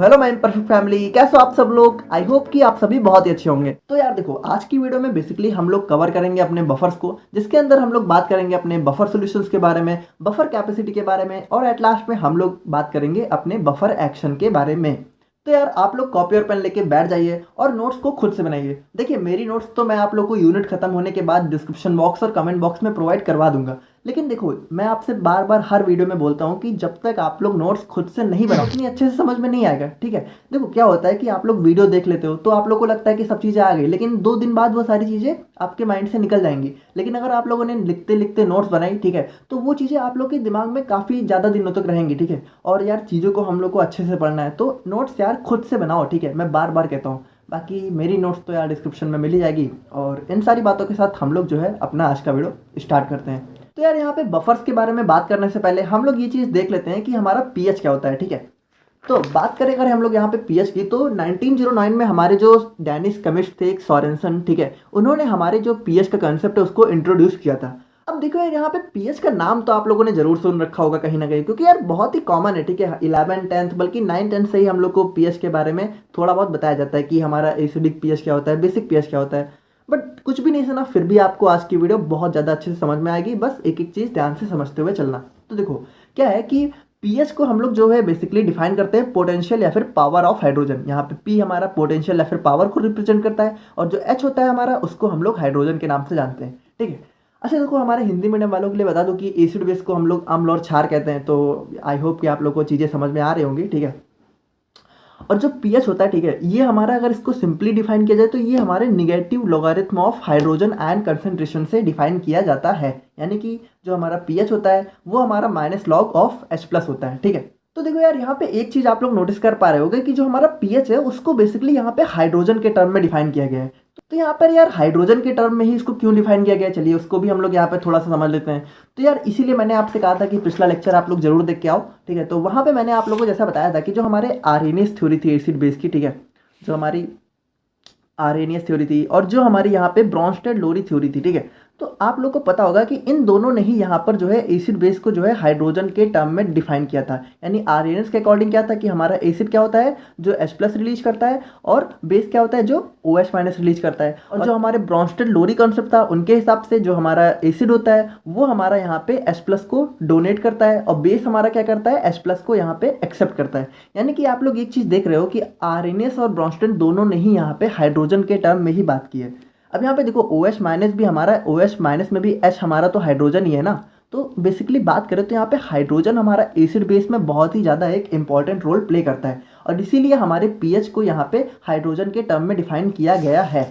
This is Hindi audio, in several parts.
हेलो माय परफेक्ट फैमिली, कैसे हो आप सब लोग। आई होप कि आप सभी बहुत ही अच्छे होंगे। तो यार देखो, आज की वीडियो में बेसिकली हम लोग कवर करेंगे अपने बफर्स को, जिसके अंदर हम लोग बात करेंगे अपने बफर सॉल्यूशंस के बारे में, बफर कैपेसिटी के बारे में, और एट लास्ट में हम लोग बात करेंगे अपने बफर एक्शन के बारे में। तो यार आप लोग कॉपी और पेन लेके बैठ जाइए और नोट्स को खुद से बनाइए। देखिए, मेरी नोट्स तो मैं आप लोग को यूनिट खत्म होने के बाद डिस्क्रिप्शन बॉक्स और कमेंट बॉक्स में प्रोवाइड करवा दूंगा। लेकिन देखो, मैं आपसे बार बार हर वीडियो में बोलता हूँ कि जब तक आप लोग नोट्स खुद से नहीं बनाओ उतनी अच्छे से समझ में नहीं आएगा। ठीक है, देखो क्या होता है कि आप लोग वीडियो देख लेते हो तो आप लोग को लगता है कि सब चीज़ें आ गई, लेकिन 2 दिन बाद वो सारी चीज़ें आपके माइंड से निकल जाएंगी। लेकिन अगर आप लोगों ने लिखते लिखते नोट्स बनाई, ठीक है, तो वो चीज़ें आप लोग के दिमाग में काफ़ी ज़्यादा दिनों तक रहेंगी। ठीक है, और यार चीज़ों को हम लोग को अच्छे से पढ़ना है तो नोट्स यार खुद से बनाओ। ठीक है, मैं बार बार कहता हूँ। बाकी मेरी नोट्स तो यार डिस्क्रिप्शन में मिल ही जाएगी। और इन सारी बातों के साथ हम लोग जो है अपना आज का वीडियो स्टार्ट करते हैं। तो यार यहाँ पे बफर्स के बारे में बात करने से पहले हम लोग ये चीज़ देख लेते हैं कि हमारा पीएच क्या होता है। ठीक है, तो बात करें अगर हम लोग यहाँ पे पीएच की, तो 1909 में हमारे जो डैनिश केमिस्ट थे एक सोरेनसन, ठीक है, उन्होंने हमारे जो पीएच का कंसेप्ट है उसको इंट्रोड्यूस किया था। अब देखो यार, यहाँ पे पीएच का नाम तो आप लोगों ने जरूर सुन रखा होगा कहीं ना कहीं, क्योंकि यार बहुत ही कॉमन है। ठीक है, 11 10th बल्कि 9 10 से ही हम लोग को पीएच के बारे में थोड़ा बहुत बताया जाता है कि हमारा एसिडिक पीएच क्या होता है, बेसिक पीएच क्या होता है। बट कुछ भी नहीं सुना, फिर भी आपको आज की वीडियो बहुत ज़्यादा अच्छे से समझ में आएगी। बस एक एक चीज़ ध्यान से समझते हुए चलना। तो देखो क्या है कि पीएच को हम लोग जो है बेसिकली डिफाइन करते हैं पोटेंशियल या फिर पावर ऑफ हाइड्रोजन। यहाँ पे पी हमारा पोटेंशियल या फिर पावर को रिप्रेजेंट करता है, और जो एच होता है हमारा, उसको हम लोग हाइड्रोजन के नाम से जानते हैं। ठीक है, अच्छा देखो, हमारे हिंदी मीडियम वालों के लिए बता दूं कि एसिड बेस को हम लोग अम्ल और क्षार कहते हैं। तो आई होप कि आप लोग को चीज़ें समझ में आ रही होंगी। ठीक है, और जो पीएच होता है, ठीक है, ये हमारा अगर इसको सिंपली डिफाइन किया जाए तो ये हमारे negative logarithm of hydrogen ion concentration से डिफाइन किया जाता है। यानी कि जो हमारा पीएच होता है वो हमारा minus log of H plus होता है। ठीक है, तो देखो यार, यहाँ पे एक चीज आप लोग नोटिस कर पा रहे होंगे कि जो हमारा पीएच है उसको बेसिकली यहाँ पे हाइड्रोजन के टर्म में डिफाइन किया गया है। तो यहाँ पर यार हाइड्रोजन के टर्म में ही इसको क्यों डिफाइन किया गया है, चलिए उसको भी हम लोग यहाँ पे थोड़ा सा समझ लेते हैं। तो यार इसीलिए मैंने आपसे कहा था कि पिछला लेक्चर आप लोग जरूर देख के आओ। ठीक है, तो वहाँ पे मैंने आप लोगों को जैसा बताया था कि जो हमारे आरएनएस थ्योरी थी एसिड बेस की, ठीक है, जो हमारी आरएनएस थ्योरी थी और जो हमारी यहाँ पे ब्रॉन्स्टेड लोरी थ्योरी थी, ठीक है, तो आप लोग को पता होगा कि इन दोनों ने ही यहाँ पर जो है एसिड बेस को जो है हाइड्रोजन के टर्म में डिफाइन किया था। यानी आरएनएस के अकॉर्डिंग क्या था कि हमारा एसिड क्या होता है जो H प्लस रिलीज करता है, और बेस क्या होता है जो OH माइनस रिलीज करता है। और जो हमारे ब्रॉन्स्टेड लोरी कॉन्सेप्ट था उनके हिसाब से जो हमारा एसिड होता है वो हमारा यहाँ पे H प्लस को डोनेट करता है, और बेस हमारा क्या करता है H प्लस को यहाँ पे एक्सेप्ट करता है। यानी कि आप लोग एक चीज़ देख रहे हो कि आरएनएस और ब्रॉन्स्टेड दोनों ने ही यहाँ पे हाइड्रोजन के टर्म में ही बात की है। अब यहाँ पे देखो OH माइनस भी हमारा, OH माइनस में भी H हमारा तो हाइड्रोजन ही है ना। तो बेसिकली बात करें तो यहाँ पे हाइड्रोजन हमारा एसिड बेस में बहुत ही ज़्यादा एक इंपॉर्टेंट रोल प्ले करता है, और इसीलिए हमारे पीएच को यहाँ पे हाइड्रोजन के टर्म में डिफाइन किया गया है।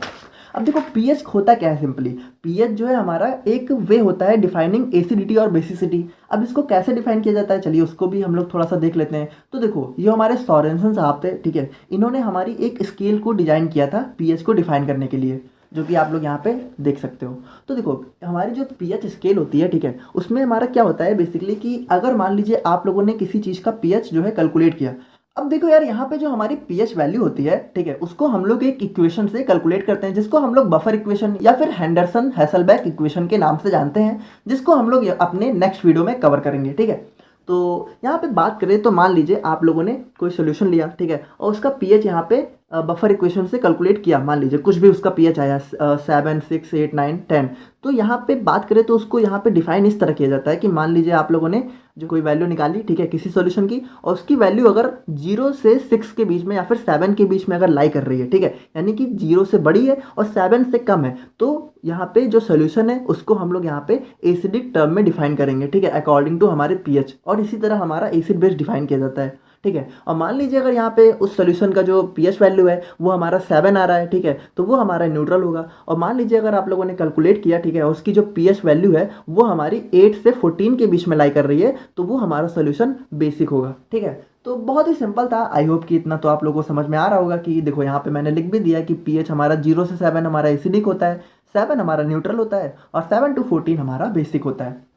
अब देखो पीएच होता क्या है, सिंपली पीएच जो है हमारा एक वे होता है डिफाइनिंग एसिडिटी और बेसिसिटी। अब इसको कैसे डिफाइन किया जाता है, चलिए उसको भी हम लोग थोड़ा सा देख लेते हैं। तो देखो ये हमारे सोरेनसन साहब थे, ठीक है, इन्होंने हमारी एक स्केल को डिजाइन किया था पीएच को डिफाइन करने के लिए, जो कि आप लोग यहाँ पे देख सकते हो। तो देखो हमारी जो पीएच स्केल होती है, ठीक है, उसमें हमारा क्या होता है बेसिकली कि अगर मान लीजिए आप लोगों ने किसी चीज़ का पीएच जो है कैलकुलेट किया। अब देखो यार, यहाँ पे जो हमारी पीएच वैल्यू होती है, ठीक है, उसको हम लोग एक इक्वेशन से कैलकुलेट करते हैं, जिसको हम लोग बफर इक्वेशन या फिर हेंडरसन हैसलबैक इक्वेशन के नाम से जानते हैं, जिसको हम लोग अपने नेक्स्ट वीडियो में कवर करेंगे। ठीक है, तो यहाँ पे बात करें तो मान लीजिए आप लोगों ने कोई सोल्यूशन लिया, ठीक है, और उसका पीएच यहाँ पे बफर इक्वेशन से कैलकुलेट किया, मान लीजिए कुछ भी उसका पीएच आया 7 6 8 9 10। तो यहाँ पे बात करें तो उसको यहाँ पे डिफाइन इस तरह किया जाता है कि मान लीजिए आप लोगों ने जो कोई वैल्यू निकाली, ठीक है, किसी सॉल्यूशन की, और उसकी वैल्यू अगर 0 से 6 के बीच में या फिर 7 के बीच में अगर लाई कर रही है, ठीक है, यानी कि 0 से बड़ी है और 7 से कम है, तो यहाँ पे जो सोल्यूशन है उसको हम लोग यहाँ पे एसिडिक टर्म में डिफाइन करेंगे। ठीक है, अकॉर्डिंग टू हमारे पीएच, और इसी तरह हमारा एसिड बेस डिफाइन किया जाता है। ठीक है, और मान लीजिए अगर यहाँ पे उस सोल्यूशन का जो पीएच वैल्यू है वो हमारा 7 आ रहा है, ठीक है, तो वो हमारा न्यूट्रल होगा। और मान लीजिए अगर आप लोगों ने कैलकुलेट किया, ठीक है, उसकी जो पीएच वैल्यू है वो हमारी 8 से 14 के बीच में लाई कर रही है, तो वो हमारा सोल्यूशन बेसिक होगा। ठीक है, तो बहुत ही सिंपल था। आई होप कि इतना तो आप लोगों को समझ में आ रहा होगा कि देखो यहाँ पे मैंने लिख भी दिया कि पीएच हमारा 0 से 7 हमारा एसिडिक होता है, 7 हमारा न्यूट्रल होता है, और 7 to 14 हमारा बेसिक होता है।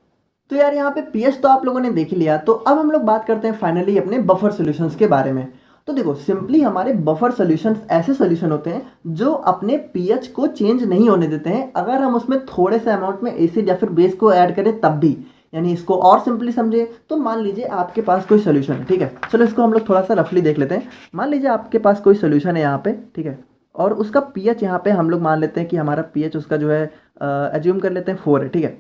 तो यार यहाँ पे पीएच तो आप लोगों ने देख लिया, तो अब हम लोग बात करते हैं फाइनली अपने बफर सॉल्यूशंस के बारे में। तो देखो सिंपली हमारे बफर सॉल्यूशंस ऐसे सॉल्यूशन होते हैं जो अपने पीएच को चेंज नहीं होने देते हैं, अगर हम उसमें थोड़े से अमाउंट में एसिड या फिर बेस को ऐड करें तब भी। यानी इसको और सिंपली समझे तो मान लीजिए आपके पास कोई सोल्यूशन है, ठीक है। चलो इसको हम लोग थोड़ा सा रफली देख लेते हैं। मान लीजिए आपके पास कोई सोल्यूशन है यहाँ पे, ठीक है, और उसका पीएच यहाँ पे हम लोग मान लेते हैं कि हमारा पीएच उसका जो है एज्यूम कर लेते हैं 4 है, ठीक है।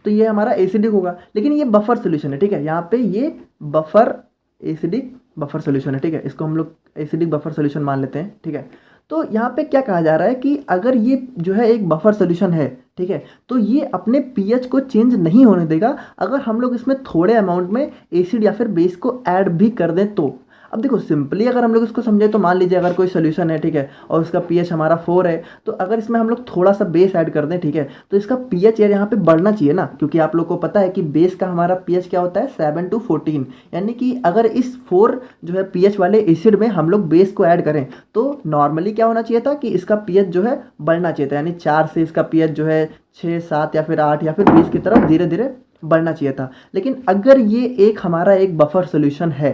तो ये हमारा एसिडिक होगा, लेकिन ये बफर सोल्यूशन है, ठीक है। यहाँ पे ये बफर एसिडिक बफर सोल्यूशन है, ठीक है। इसको हम लोग एसिडिक बफर सोल्यूशन मान लेते हैं, ठीक है। तो यहाँ पे क्या कहा जा रहा है कि अगर ये जो है एक बफर सोल्यूशन है, ठीक है, तो ये अपने पीएच को चेंज नहीं होने देगा अगर हम लोग इसमें थोड़े अमाउंट में एसिड या फिर बेस को ऐड भी कर दें तो। अब देखो सिंपली अगर हम लोग इसको समझे तो मान लीजिए अगर कोई सोल्यूशन है, ठीक है, और उसका पीएच हमारा 4 है, तो अगर इसमें हम लोग थोड़ा सा बेस ऐड कर दें, ठीक है, तो इसका पीएच यार यहाँ पे बढ़ना चाहिए ना, क्योंकि आप लोग को पता है कि बेस का हमारा पीएच क्या होता है 7 to 14। यानी कि अगर इस 4 जो है पीएच वाले एसिड में हम लोग बेस को ऐड करें तो नॉर्मली क्या होना चाहिए था कि इसका पीएच जो है बढ़ना चाहिए था, यानी 4 से इसका पीएच जो है 6, 7 या फिर 8 या फिर 20 की तरफ धीरे धीरे बढ़ना चाहिए था। लेकिन अगर ये एक हमारा एक बफर सोल्यूशन है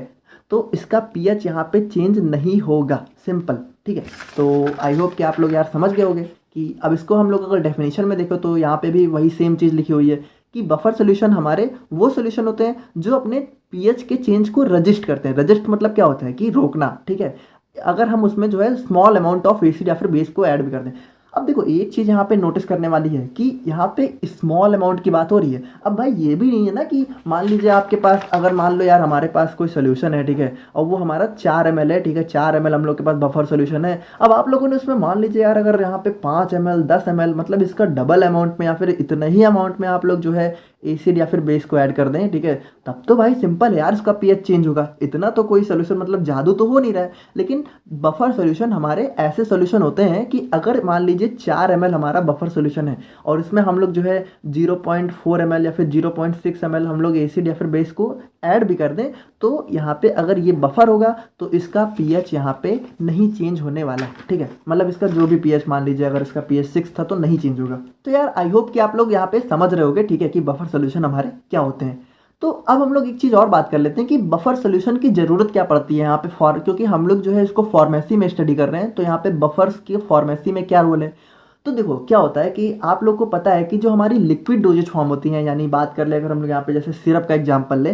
तो इसका पीएच यहाँ पे चेंज नहीं होगा, सिंपल, ठीक है। तो आई होप कि आप लोग यार समझ गए होंगे कि अब इसको हम लोग अगर डेफिनेशन में देखो तो यहाँ पे भी वही सेम चीज़ लिखी हुई है कि बफर सोल्यूशन हमारे वो सोल्यूशन होते हैं जो अपने पीएच के चेंज को रजिस्ट करते हैं। रजिस्ट मतलब क्या होता है कि रोकना, ठीक है, अगर हम उसमें जो है स्मॉल अमाउंट ऑफ एसिड या फिर बेस को ऐड भी कर दें। अब देखो एक चीज़ यहाँ पे नोटिस करने वाली है कि यहाँ पे स्मॉल अमाउंट की बात हो रही है। अब भाई ये भी नहीं है ना कि मान लीजिए आपके पास अगर मान लो यार हमारे पास कोई सोल्यूशन है, ठीक है, और वो हमारा 4 ml है, ठीक है, 4 ml हम लोग के पास बफर सोल्यूशन है। अब आप लोगों ने उसमें मान लीजिए यार अगर यहाँ पे 5 ml 10 ml मतलब इसका डबल अमाउंट में या फिर इतना ही अमाउंट में आप लोग जो है एसिड या फिर बेस को ऐड कर दें, ठीक है, तब तो भाई सिंपल है यार, इसका पीएच चेंज होगा। इतना तो कोई सोल्यूशन मतलब जादू तो हो नहीं रहा है। लेकिन बफर सोल्यूशन हमारे ऐसे सोल्यूशन होते हैं कि अगर मान लीजिए 4 ml हमारा बफर सोल्यूशन है और इसमें हम लोग जो है 0.4 ml या फिर 0.6 ml हम लोग एसिड या फिर बेस को ऐड भी कर दें, तो यहाँ पे अगर ये बफर होगा तो इसका पीएच यहाँ पे नहीं चेंज होने वाला है, ठीक है। मतलब इसका जो भी पीएच मान लीजिए अगर इसका पीएच 6 था तो नहीं चेंज होगा। तो यार आई होप कि आप लोग यहाँ पे समझ रहे होगे, ठीक है, कि बफर सोल्यूशन हमारे क्या होते हैं। तो अब हम लोग एक चीज़ और बात कर लेते हैं कि बफर सोल्यूशन की ज़रूरत क्या पड़ती है यहाँ पे क्योंकि हम लोग जो है इसको फार्मेसी में स्टडी कर रहे हैं, तो यहाँ पे बफर्स की फार्मेसी में क्या रोल है। तो देखो क्या होता है कि आप लोग को पता है कि जो हमारी लिक्विड डोजेज फॉर्म होती हैं, यानी बात कर ले अगर हम लोग यहाँ पे जैसे सिरप का एग्जांपल ले,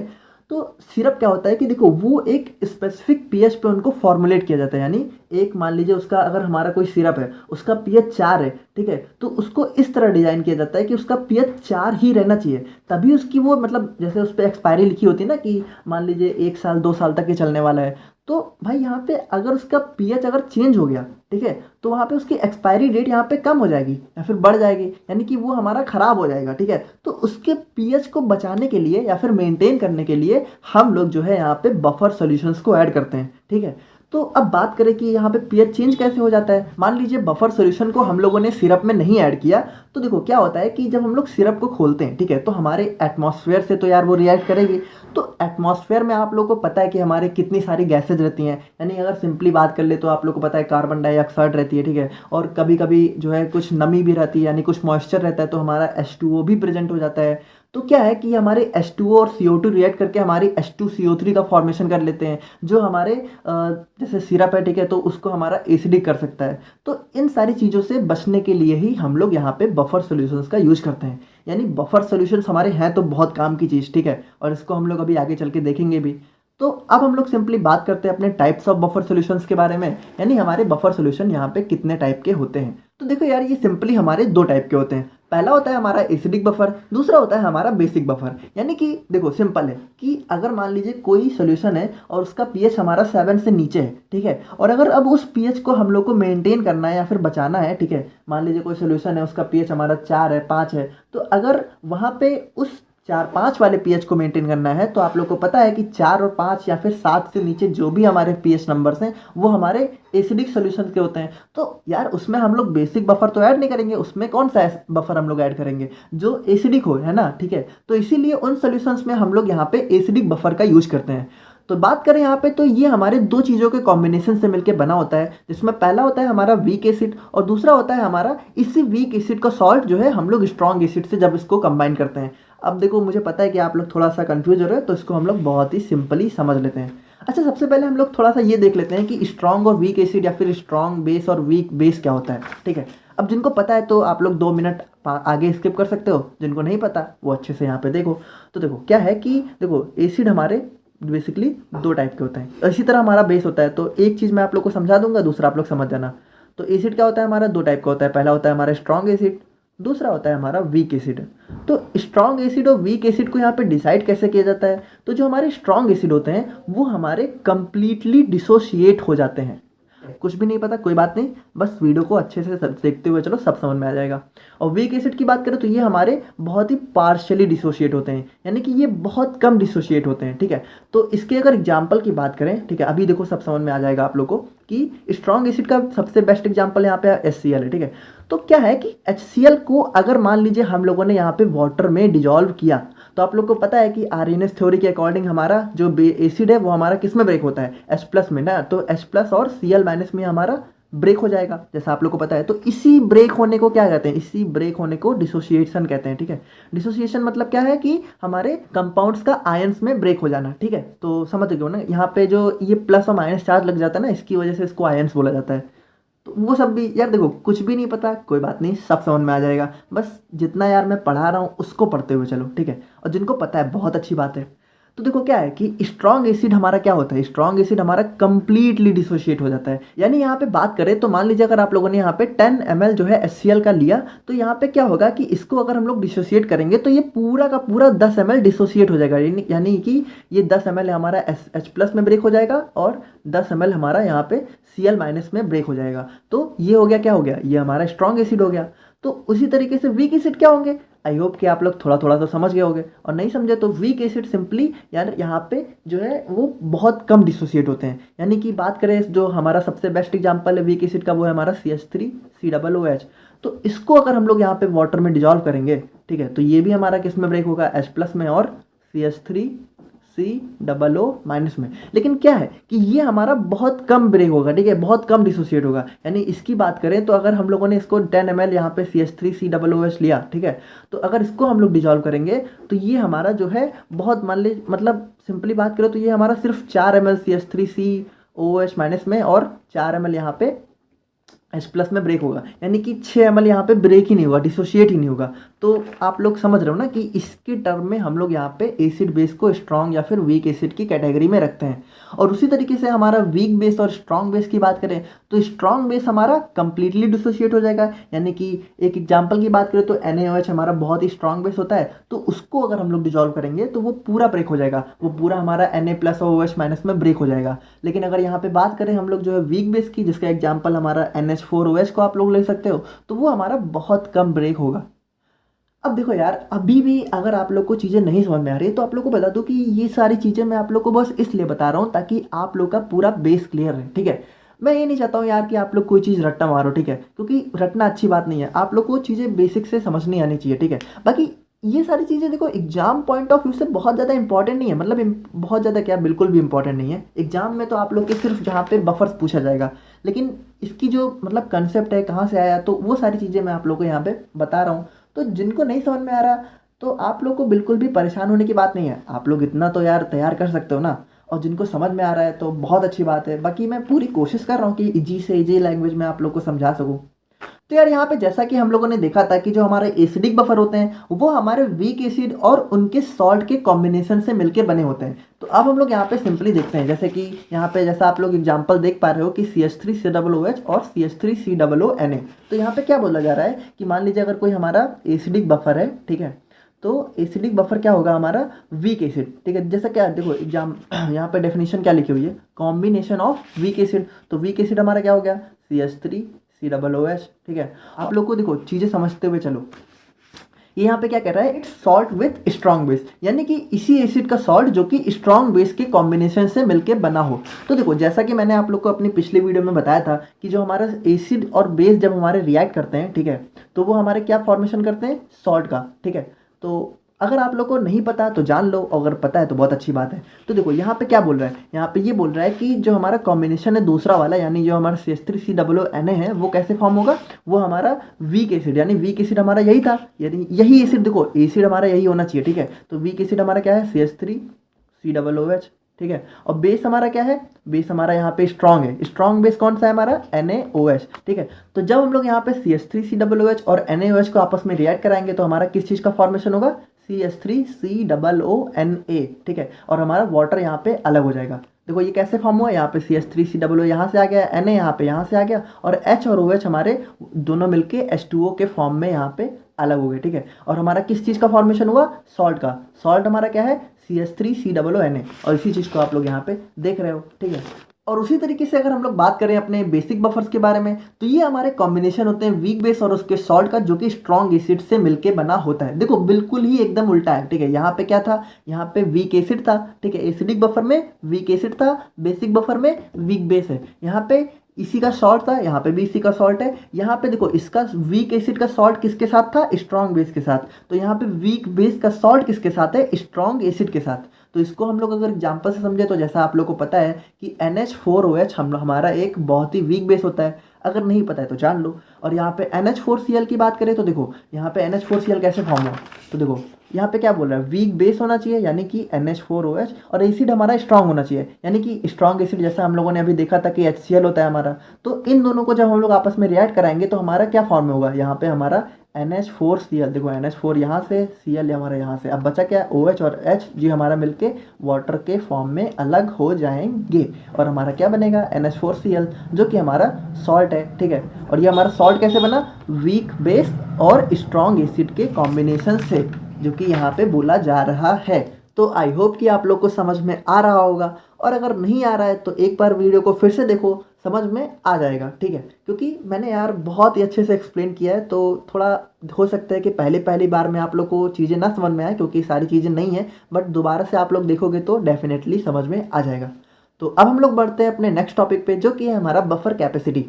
तो सिरप क्या होता है कि देखो वो एक स्पेसिफिक पीएच पे उनको फॉर्मुलेट किया जाता है। यानी एक मान लीजिए उसका अगर हमारा कोई सिरप है उसका पीएच 4 है, ठीक है, तो उसको इस तरह डिजाइन किया जाता है कि उसका पीएच 4 ही रहना चाहिए, तभी उसकी वो मतलब जैसे उस पर एक्सपायरी लिखी होती है ना कि मान लीजिए 1 साल 2 साल तक ये चलने वाला है। तो भाई यहाँ पे अगर उसका पीएच अगर चेंज हो गया, ठीक है, तो वहाँ पे उसकी एक्सपायरी डेट यहाँ पे कम हो जाएगी या फिर बढ़ जाएगी, यानी कि वो हमारा खराब हो जाएगा, ठीक है। तो उसके पीएच को बचाने के लिए या फिर मेंटेन करने के लिए हम लोग जो है यहाँ पे बफर सॉल्यूशंस को ऐड करते हैं, ठीक है। तो अब बात करें कि यहाँ पे पीएच चेंज कैसे हो जाता है। मान लीजिए बफर सॉल्यूशन को हम लोगों ने सिरप में नहीं ऐड किया, तो देखो क्या होता है कि जब हम लोग सिरप को खोलते हैं, ठीक है, तो हमारे एटमॉस्फेयर से तो यार वो रिएक्ट करेगी। तो एटमॉस्फेयर में आप लोगों को पता है कि हमारे कितनी सारी गैसेज रहती हैं, यानी अगर सिंपली बात कर ले तो आप लोग को पता है कार्बन डाइऑक्साइड रहती है, ठीक है, और कभी कभी जो है कुछ नमी भी रहती है, यानी कुछ मॉइस्चर रहता है, तो हमारा H2O भी प्रेजेंट हो जाता है। तो क्या है कि हमारे H2O और CO2 रिएक्ट करके हमारी H2CO3 का फॉर्मेशन कर लेते हैं, जो हमारे जैसे सिरप है, ठीक है, तो उसको हमारा एसिडिक कर सकता है। तो इन सारी चीज़ों से बचने के लिए ही हम लोग यहाँ पे बफर सॉल्यूशंस का यूज करते हैं। यानी बफर सॉल्यूशंस हमारे हैं तो बहुत काम की चीज़, ठीक है, और इसको हम लोग अभी आगे चल के देखेंगे भी। तो अब हम लोग सिंपली बात करते हैं अपने टाइप्स ऑफ बफर सॉल्यूशंस के बारे में, यानी हमारे बफर सॉल्यूशन यहाँ पे कितने टाइप के होते हैं। तो देखो यार ये सिंपली हमारे 2 टाइप के होते हैं। पहला होता है हमारा एसिडिक बफर, दूसरा होता है हमारा बेसिक बफर। यानी कि देखो सिंपल है कि अगर मान लीजिए कोई सोल्यूशन है और उसका पीएच हमारा 7 से नीचे है, ठीक है, और अगर अब उस पीएच को हम लोग को मेंटेन करना है या फिर बचाना है, ठीक है, मान लीजिए कोई सोल्यूशन है उसका पीएच हमारा 4 है 5 है, तो अगर वहाँ पे उस 4-5 वाले पीएच को मेंटेन करना है, तो आप लोग को पता है कि 4 और 5 या फिर 7 से नीचे जो भी हमारे पीएच नंबर्स हैं वो हमारे एसिडिक सॉल्यूशन के होते हैं। तो यार उसमें हम लोग बेसिक बफर तो ऐड नहीं करेंगे, उसमें कौन सा बफर हम लोग ऐड करेंगे जो एसिडिक हो, है ना, ठीक है। तो इसीलिए उन सॉल्यूशंस में हम लोग यहाँ पे एसिडिक बफर का यूज करते हैं। तो बात करें यहाँ पे तो ये हमारे 2 चीज़ों के कॉम्बिनेशन से मिलकर बना होता है, जिसमें पहला होता है हमारा वीक एसिड और दूसरा होता है हमारा इसी वीक एसिड का सॉल्ट जो है हम लोग स्ट्रॉन्ग एसिड से जब इसको कंबाइन करते हैं। अब देखो मुझे पता है कि आप लोग थोड़ा सा कंफ्यूज हो रहे हो, तो इसको हम लोग बहुत ही सिंपली समझ लेते हैं। अच्छा सबसे पहले हम लोग थोड़ा सा ये देख लेते हैं कि स्ट्रॉन्ग और वीक एसिड या फिर स्ट्रॉन्ग बेस और वीक बेस क्या होता है, ठीक है। अब जिनको पता है तो आप लोग 2 मिनट आगे स्किप कर सकते हो, जिनको नहीं पता वो अच्छे से यहाँ पे देखो। तो देखो क्या है कि देखो एसिड हमारे बेसिकली 2 टाइप के होते हैं। इसी तरह हमारा बेस होता है, तो एक चीज़ मैं आप लोग को समझा दूंगा, दूसरा आप लोग समझ जाना। तो एसिड क्या होता है हमारा 2 टाइप का होता है। पहला होता है हमारा स्ट्रॉन्ग एसिड, दूसरा होता है हमारा वीक एसिड। तो स्ट्रॉन्ग एसिड और वीक एसिड को यहाँ पे डिसाइड कैसे किया जाता है, तो जो हमारे स्ट्रॉन्ग एसिड होते हैं वो हमारे कंप्लीटली डिसोशिएट हो जाते हैं। कुछ भी नहीं पता कोई बात नहीं, बस वीडियो को अच्छे से देखते हुए चलो, सब समझ में आ जाएगा। और वीक एसिड की बात करें तो ये हमारे बहुत ही पार्शियली डिसोशिएट होते हैं, यानी कि ये बहुत कम डिसोशिएट होते हैं, ठीक है। तो इसके अगर एग्जाम्पल की बात करें, ठीक है, अभी देखो सब समझ में आ जाएगा आप लोग को कि स्ट्रॉन्ग एसिड का सबसे बेस्ट एग्जाम्पल यहाँ पे HCl है, ठीक है। तो क्या है कि HCl को अगर मान लीजिए हम लोगों ने यहाँ पे वाटर में डिजॉल्व किया, तो आप लोग को पता है कि आरएनएस थ्योरी के अकॉर्डिंग हमारा जो एसिड है वो हमारा किस में ब्रेक होता है, H+ में ना। तो H+ और Cl- में हमारा ब्रेक हो जाएगा, जैसा आप लोग को पता है। तो इसी ब्रेक होने को क्या कहते हैं, इसी ब्रेक होने को डिसोसिएशन कहते हैं, ठीक है। डिसोसिएशन मतलब क्या है कि हमारे कंपाउंड्स का आयंस में ब्रेक हो जाना, ठीक है। तो समझ गए हो ना, यहाँ पे जो ये प्लस और माइनस चार्ज लग जाता है ना, इसकी वजह से इसको आयंस बोला जाता है। तो वो सब भी यार देखो, कुछ भी नहीं पता कोई बात नहीं, सब समझ में आ जाएगा। बस जितना यार मैं पढ़ा रहा हूँ उसको पढ़ते हुए चलो, ठीक है। और जिनको पता है बहुत अच्छी बात है। तो देखो क्या है कि स्ट्रॉन्ग एसिड हमारा क्या होता है, स्ट्रॉन्ग एसिड हमारा कंप्लीटली डिसोशिएट हो जाता है। यानी यहाँ पे बात करें तो मान लीजिए अगर आप लोगों ने यहाँ पे 10 ml जो है HCl का लिया, तो यहाँ पे क्या होगा कि इसको अगर हम लोग डिसोशिएट करेंगे तो ये पूरा का पूरा 10 ml डिसोशिएट हो जाएगा। यानी कि ये 10 ml हमारा H+ में ब्रेक हो जाएगा और 10 ml हमारा यहाँ पे Cl- में ब्रेक हो जाएगा। तो ये हो गया, क्या हो गया, ये हमारा स्ट्रॉन्ग एसिड हो गया। तो उसी तरीके से वीक एसिड क्या होंगे, आई होप कि आप लोग थोड़ा थोड़ा तो समझ गए होंगे, और नहीं समझे तो वीक एसिड सिंपली यार यहाँ पे जो है वो बहुत कम डिसोसिएट होते हैं। यानी कि बात करें जो हमारा सबसे बेस्ट एग्जांपल है वीक एसिड का, वो है हमारा CH3COOH। तो इसको अगर हम लोग यहाँ पे वाटर में डिजॉल्व करेंगे, ठीक है, तो ये भी हमारा किस में ब्रेक होगा, H+ में और CH3COO- में। लेकिन क्या है कि ये हमारा बहुत कम ब्रेक होगा, ठीक है, बहुत कम डिसोसिएट होगा। यानी इसकी बात करें तो अगर हम लोगों ने इसको 10 ml यहाँ पे CH3COOH लिया, ठीक है, तो अगर इसको हम लोग डिजॉल्व करेंगे तो ये हमारा जो है बहुत मान लीजिए, मतलब सिंपली बात करें तो ये हमारा सिर्फ 4 ml CH3COOH- में और 4 ml यहाँ पे H+ में ब्रेक होगा। यानी कि 6 ml यहाँ पे ब्रेक ही नहीं होगा, डिसोशिएट ही नहीं होगा। तो आप लोग समझ रहे हो ना कि इसके टर्म में हम लोग यहाँ पे एसिड बेस को स्ट्रॉन्ग या फिर वीक एसिड की कैटेगरी में रखते हैं। और उसी तरीके से हमारा वीक बेस और स्ट्रॉन्ग बेस की बात करें तो स्ट्रॉन्ग बेस हमारा कंप्लीटली डिसोशिएट हो जाएगा। यानी कि एक एग्जाम्पल की बात करें तो NaOH हमारा बहुत ही स्ट्रॉन्ग बेस होता है, तो उसको अगर हम लोग डिजॉल्व करेंगे तो वो पूरा ब्रेक हो जाएगा, वो पूरा हमारा Na+ और OH- में ब्रेक हो जाएगा। लेकिन अगर यहाँ पे बात करें हम लोग जो है वीक बेस की, जिसका एग्जाम्पल हमारा NH4OH को आप लोग ले सकते हो, तो वो हमारा बहुत कम ब्रेक होगा। अब देखो यार, अभी भी अगर आप लोग को चीज़ें नहीं समझ में आ रही है तो आप लोग को बता दूं कि ये सारी चीज़ें मैं आप लोग को बस इसलिए बता रहा हूँ ताकि आप लोग का पूरा बेस क्लियर रहे, ठीक है। मैं ये नहीं चाहता हूँ यार कि आप लोग कोई चीज़ रट्टा मारो, ठीक है, क्योंकि रटना अच्छी बात नहीं है। आप लोग को चीज़ें बेसिक से समझनी आनी चाहिए, ठीक है। बाकी ये सारी चीज़ें देखो एग्जाम पॉइंट ऑफ व्यू से बहुत ज़्यादा इंपॉर्टेंट नहीं है, मतलब बहुत ज़्यादा क्या, बिल्कुल भी इंपॉर्टेंट नहीं है। एग्जाम में तो आप लोग के सिर्फ जहाँ पे बफर्स पूछा जाएगा, लेकिन इसकी जो मतलब कंसेप्ट है कहाँ से आया, तो वो सारी चीज़ें मैं आप लोग को यहाँ पे बता रहा हूँ। तो जिनको नहीं समझ में आ रहा तो आप लोग को बिल्कुल भी परेशान होने की बात नहीं है, आप लोग इतना तो यार तैयार कर सकते हो ना। और जिनको समझ में आ रहा है तो बहुत अच्छी बात है। बाकी मैं पूरी कोशिश कर रहा हूँ कि इजी से इजी लैंग्वेज में आप लोग को समझा सकूँ। तो यार यहाँ पे जैसा कि हम लोगों ने देखा था कि जो हमारे एसिडिक बफर होते हैं वो हमारे वीक एसिड और उनके सॉल्ट के कॉम्बिनेशन से मिलके बने होते हैं। तो अब हम लोग यहाँ पे सिंपली देखते हैं, जैसे कि यहाँ पे जैसा आप लोग एग्जांपल देख पा रहे हो कि CH3COOH और CH3COONA। तो यहाँ पे क्या बोला जा रहा है कि मान लीजिए अगर कोई हमारा एसिडिक बफर है, ठीक है, तो एसिडिक बफर क्या होगा हमारा वीक एसिड, ठीक है। जैसा क्या देखो एग्जाम यहाँ पे डेफिनेशन क्या लिखी हुई है, कॉम्बिनेशन ऑफ वीक एसिड। तो वीक एसिड हमारा क्या हो गया, CH3COOH, ठीक है। आप लोग को देखो चीज़ें समझते हुए चलो, ये यहाँ पे क्या कह रहा है, it's salt with strong base, यानी कि इसी एसिड का सॉल्ट जो कि स्ट्रॉन्ग बेस के कॉम्बिनेशन से मिलके बना हो। तो देखो जैसा कि मैंने आप लोग को अपनी पिछली वीडियो में बताया था कि जो हमारा एसिड और बेस जब हमारे रिएक्ट करते हैं, ठीक है, तो वो हमारे क्या फॉर्मेशन करते हैं, सॉल्ट का, ठीक है। तो अगर आप लोग को नहीं पता तो जान लो, अगर पता है तो बहुत अच्छी बात है। तो देखो यहाँ पे क्या बोल रहा है, यहाँ पे ये बोल रहा है कि जो हमारा कॉम्बिनेशन है दूसरा वाला, यानी जो हमारा CH3COONA है, वो कैसे फॉर्म होगा, वो हमारा वीक एसिड, यानी वीक एसिड हमारा यही था, यानी यही एसिड, देखो एसिड हमारा यही होना चाहिए, ठीक है। तो वीक एसिड हमारा क्या है, CH3COOH, ठीक है। और बेस हमारा क्या है, बेस हमारा यहाँ पे स्ट्रॉन्ग है। स्ट्रॉन्ग बेस कौन सा है हमारा, NaOH, ठीक है। तो जब हम लोग यहाँ पे CH3COOH और NaOH को आपस में रिएक्ट कराएंगे तो हमारा किस चीज़ का फॉर्मेशन होगा, CH3COONA, ठीक है। और हमारा वाटर यहाँ पे अलग हो जाएगा। देखो ये कैसे फॉर्म हुआ, यहाँ पे CH3COO यहाँ से आ गया, Na यहाँ से आ गया, और H और OH हमारे दोनों मिलके H2O के फॉर्म में यहाँ पे अलग हो गए, ठीक है। और हमारा किस चीज़ का फॉर्मेशन हुआ, सॉल्ट का। सॉल्ट हमारा क्या है, CH3COONA, और इसी चीज़ को आप लोग यहाँ पे देख रहे हो, ठीक है। और उसी तरीके से अगर हम लोग बात करें अपने बेसिक बफर्स के बारे में, तो ये हमारे कॉम्बिनेशन होते हैं वीक बेस और उसके सॉल्ट का, जो कि स्ट्रॉन्ग एसिड से मिलके बना होता है। देखो बिल्कुल ही एकदम उल्टा है, ठीक है। यहाँ पे क्या था, यहाँ पे वीक एसिड था, ठीक है। एसिडिक बफर में वीक एसिड था, बेसिक बफर में वीक बेस है। यहाँ पे इसी का सॉल्ट था, यहाँ पे भी इसी का सॉल्ट है। यहाँ पे देखो इसका वीक एसिड का सॉल्ट किसके साथ था, स्ट्रॉन्ग बेस के साथ। तो यहाँ पे वीक बेस का सॉल्ट किसके साथ है, स्ट्रॉन्ग एसिड के साथ। तो इसको हम लोग अगर एग्जांपल से समझे तो जैसा आप लोग को पता है कि NH4OH हमारा एक बहुत ही वीक बेस होता है। अगर नहीं पता है तो जान लो। और यहाँ पे NH4Cl की बात करें तो देखो यहाँ पे NH4Cl कैसे फॉर्म हुआ, तो देखो यहाँ पे क्या बोल रहा है, वीक बेस होना चाहिए यानी कि NH4OH, और एसिड हमारा स्ट्रांग होना चाहिए यानी कि स्ट्रांग एसिड, जैसा हम लोगों ने अभी देखा था कि HCl होता है हमारा। तो इन दोनों को जब हम लोग आपस में रिएक्ट कराएंगे तो हमारा क्या फॉर्म में होगा, यहाँ पे हमारा NH4Cl, देखो NH4 यहाँ से, Cl हमारा यहाँ से, अब बचा क्या, OH और H जी हमारा मिलके वाटर के फॉर्म में अलग हो जाएंगे, और हमारा क्या बनेगा, NH4Cl, जो कि हमारा सॉल्ट है, ठीक है। और ये हमारा सॉल्ट कैसे बना, वीक बेस और स्ट्रॉन्ग एसिड के कॉम्बिनेशन से, जो कि यहाँ पे बोला जा रहा है। तो आई होप कि आप लोग को समझ में आ रहा होगा, और अगर नहीं आ रहा है तो एक बार वीडियो को फिर से देखो, समझ में आ जाएगा, ठीक है। क्योंकि मैंने यार बहुत ही अच्छे से एक्सप्लेन किया है, तो थोड़ा हो सकता है कि पहली बार में आप लोग को चीज़ें ना समझ में आए, क्योंकि सारी चीज़ें नहीं है, बट दोबारा से आप लोग देखोगे तो डेफिनेटली समझ में आ जाएगा। तो अब हम लोग बढ़ते हैं अपने नेक्स्ट टॉपिक पे, जो कि है हमारा बफर कैपेसिटी।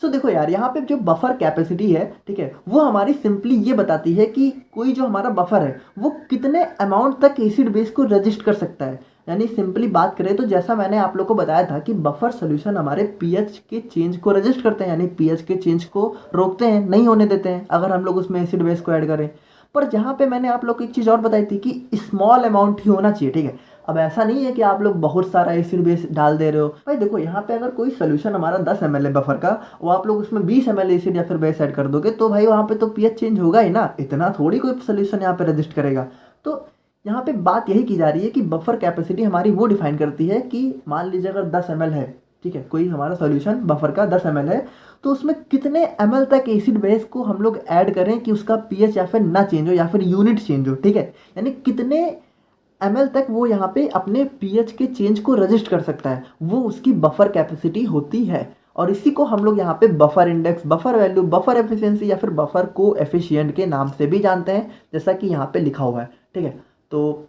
सो देखो यार, यहाँ पे जो बफर कैपेसिटी है, ठीक है, वो हमारी सिंपली ये बताती है कि कोई जो हमारा बफर है वो कितने अमाउंट तक एसिड बेस को रजिस्ट कर सकता है। यानी सिंपली बात करें तो जैसा मैंने आप लोग को बताया था कि बफर सोल्यूशन हमारे पीएच के चेंज को रजिस्ट करते हैं, यानी पीएच के चेंज को रोकते हैं, नहीं होने देते हैं अगर हम लोग उसमें एसिड बेस को ऐड करें। पर जहाँ पे मैंने आप लोग को एक चीज़ और बताई थी कि स्मॉल अमाउंट ही होना चाहिए, ठीक है। अब ऐसा नहीं है कि आप लोग बहुत सारा एसिड बेस डाल दे रहे हो भाई। देखो यहाँ पे अगर कोई सोल्यूशन हमारा 10 ml है बफर का, वो आप लोग उसमें 20 ml एसिड या फिर बेस ऐड कर दोगे, तो भाई वहाँ पे तो पीएच चेंज होगा ही ना, इतना थोड़ी कोई सोल्यूशन यहाँ पे रजिस्ट करेगा। तो यहाँ पे बात यही की जा रही है कि बफर कैपेसिटी हमारी वो डिफाइन करती है कि मान लीजिए अगर 10 ml है, ठीक है, कोई हमारा सोल्यूशन बफर का 10 ml है, तो उसमें कितने ml तक एसिड बेस को हम लोग ऐड करें कि उसका पीएच या फिर ना चेंज हो या फिर यूनिट चेंज हो, ठीक है। यानी कितने ml तक वो यहाँ पे अपने पीएच के चेंज को रजिस्ट कर सकता है, वो उसकी बफर कैपेसिटी होती है। और इसी को हम लोग यहाँ पे buffer index, buffer value, buffer efficiency या फिर बफर कोएफिशिएंट के नाम से भी जानते हैं, जैसा कि यहाँ पे लिखा हुआ है, ठीक है। तो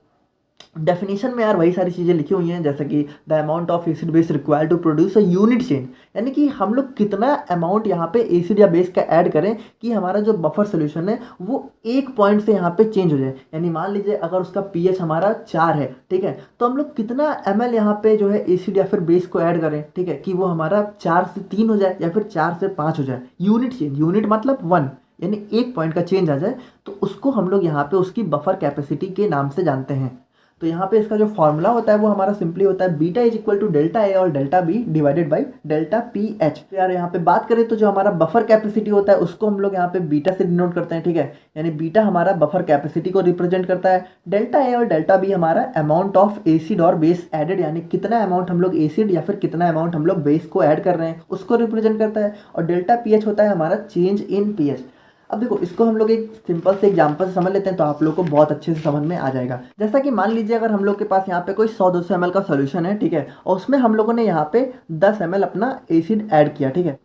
डेफिनेशन में यार वही सारी चीज़ें लिखी हुई हैं, जैसे कि the amount of acid base required to produce a unit chain, यानी कि हम लोग कितना अमाउंट यहाँ पे एसिड या बेस का ऐड करें कि हमारा जो बफर सोल्यूशन है वो एक पॉइंट से यहाँ पे चेंज हो जाए। यानी मान लीजिए अगर उसका पीएच हमारा 4 है, ठीक है, तो हम लोग कितना ml यहाँ पे जो है एसिड या फिर बेस को ऐड करें, ठीक है, कि वो हमारा 4 से 3 हो जाए या फिर 4 से 5 हो जाए। यूनिट चेंज, यूनिट मतलब 1, यानी एक पॉइंट का चेंज आ जाए, तो उसको हम लोग यहाँ पे उसकी बफर कैपेसिटी के नाम से जानते हैं। तो यहाँ पे इसका जो फॉर्मूला होता है वो हमारा सिंपली होता है beta is equal to delta A और delta B divided by delta P H. तो यार यहाँ पे बात करें तो जो हमारा बफर कैपेसिटी होता है उसको हम लोग यहाँ पे बीटा से डिनोट करते हैं, ठीक है। यानी बीटा हमारा बफर कैपेसिटी को रिप्रेजेंट करता है, डेल्टा ए और डेल्टा बी हमारा अमाउंट ऑफ एसिड और बेस एडेड, यानी कितना अमाउंट हम लोग एसिड या फिर कितना अमाउंट हम लोग बेस को ऐड कर रहे हैं उसको रिप्रेजेंट करता है, और डेल्टा पी एच होता है हमारा चेंज इन पी एच। अब देखो इसको हम लोग एक सिंपल से एग्जांपल से समझ लेते हैं तो आप लोग को बहुत अच्छे से समझ में आ जाएगा। जैसा कि मान लीजिए अगर हम लोग के पास यहाँ पे कोई 100-200 ml का सॉल्यूशन है, ठीक है, और उसमें हम लोगों ने यहाँ पे 10 ml अपना एसिड ऐड किया, ठीक है,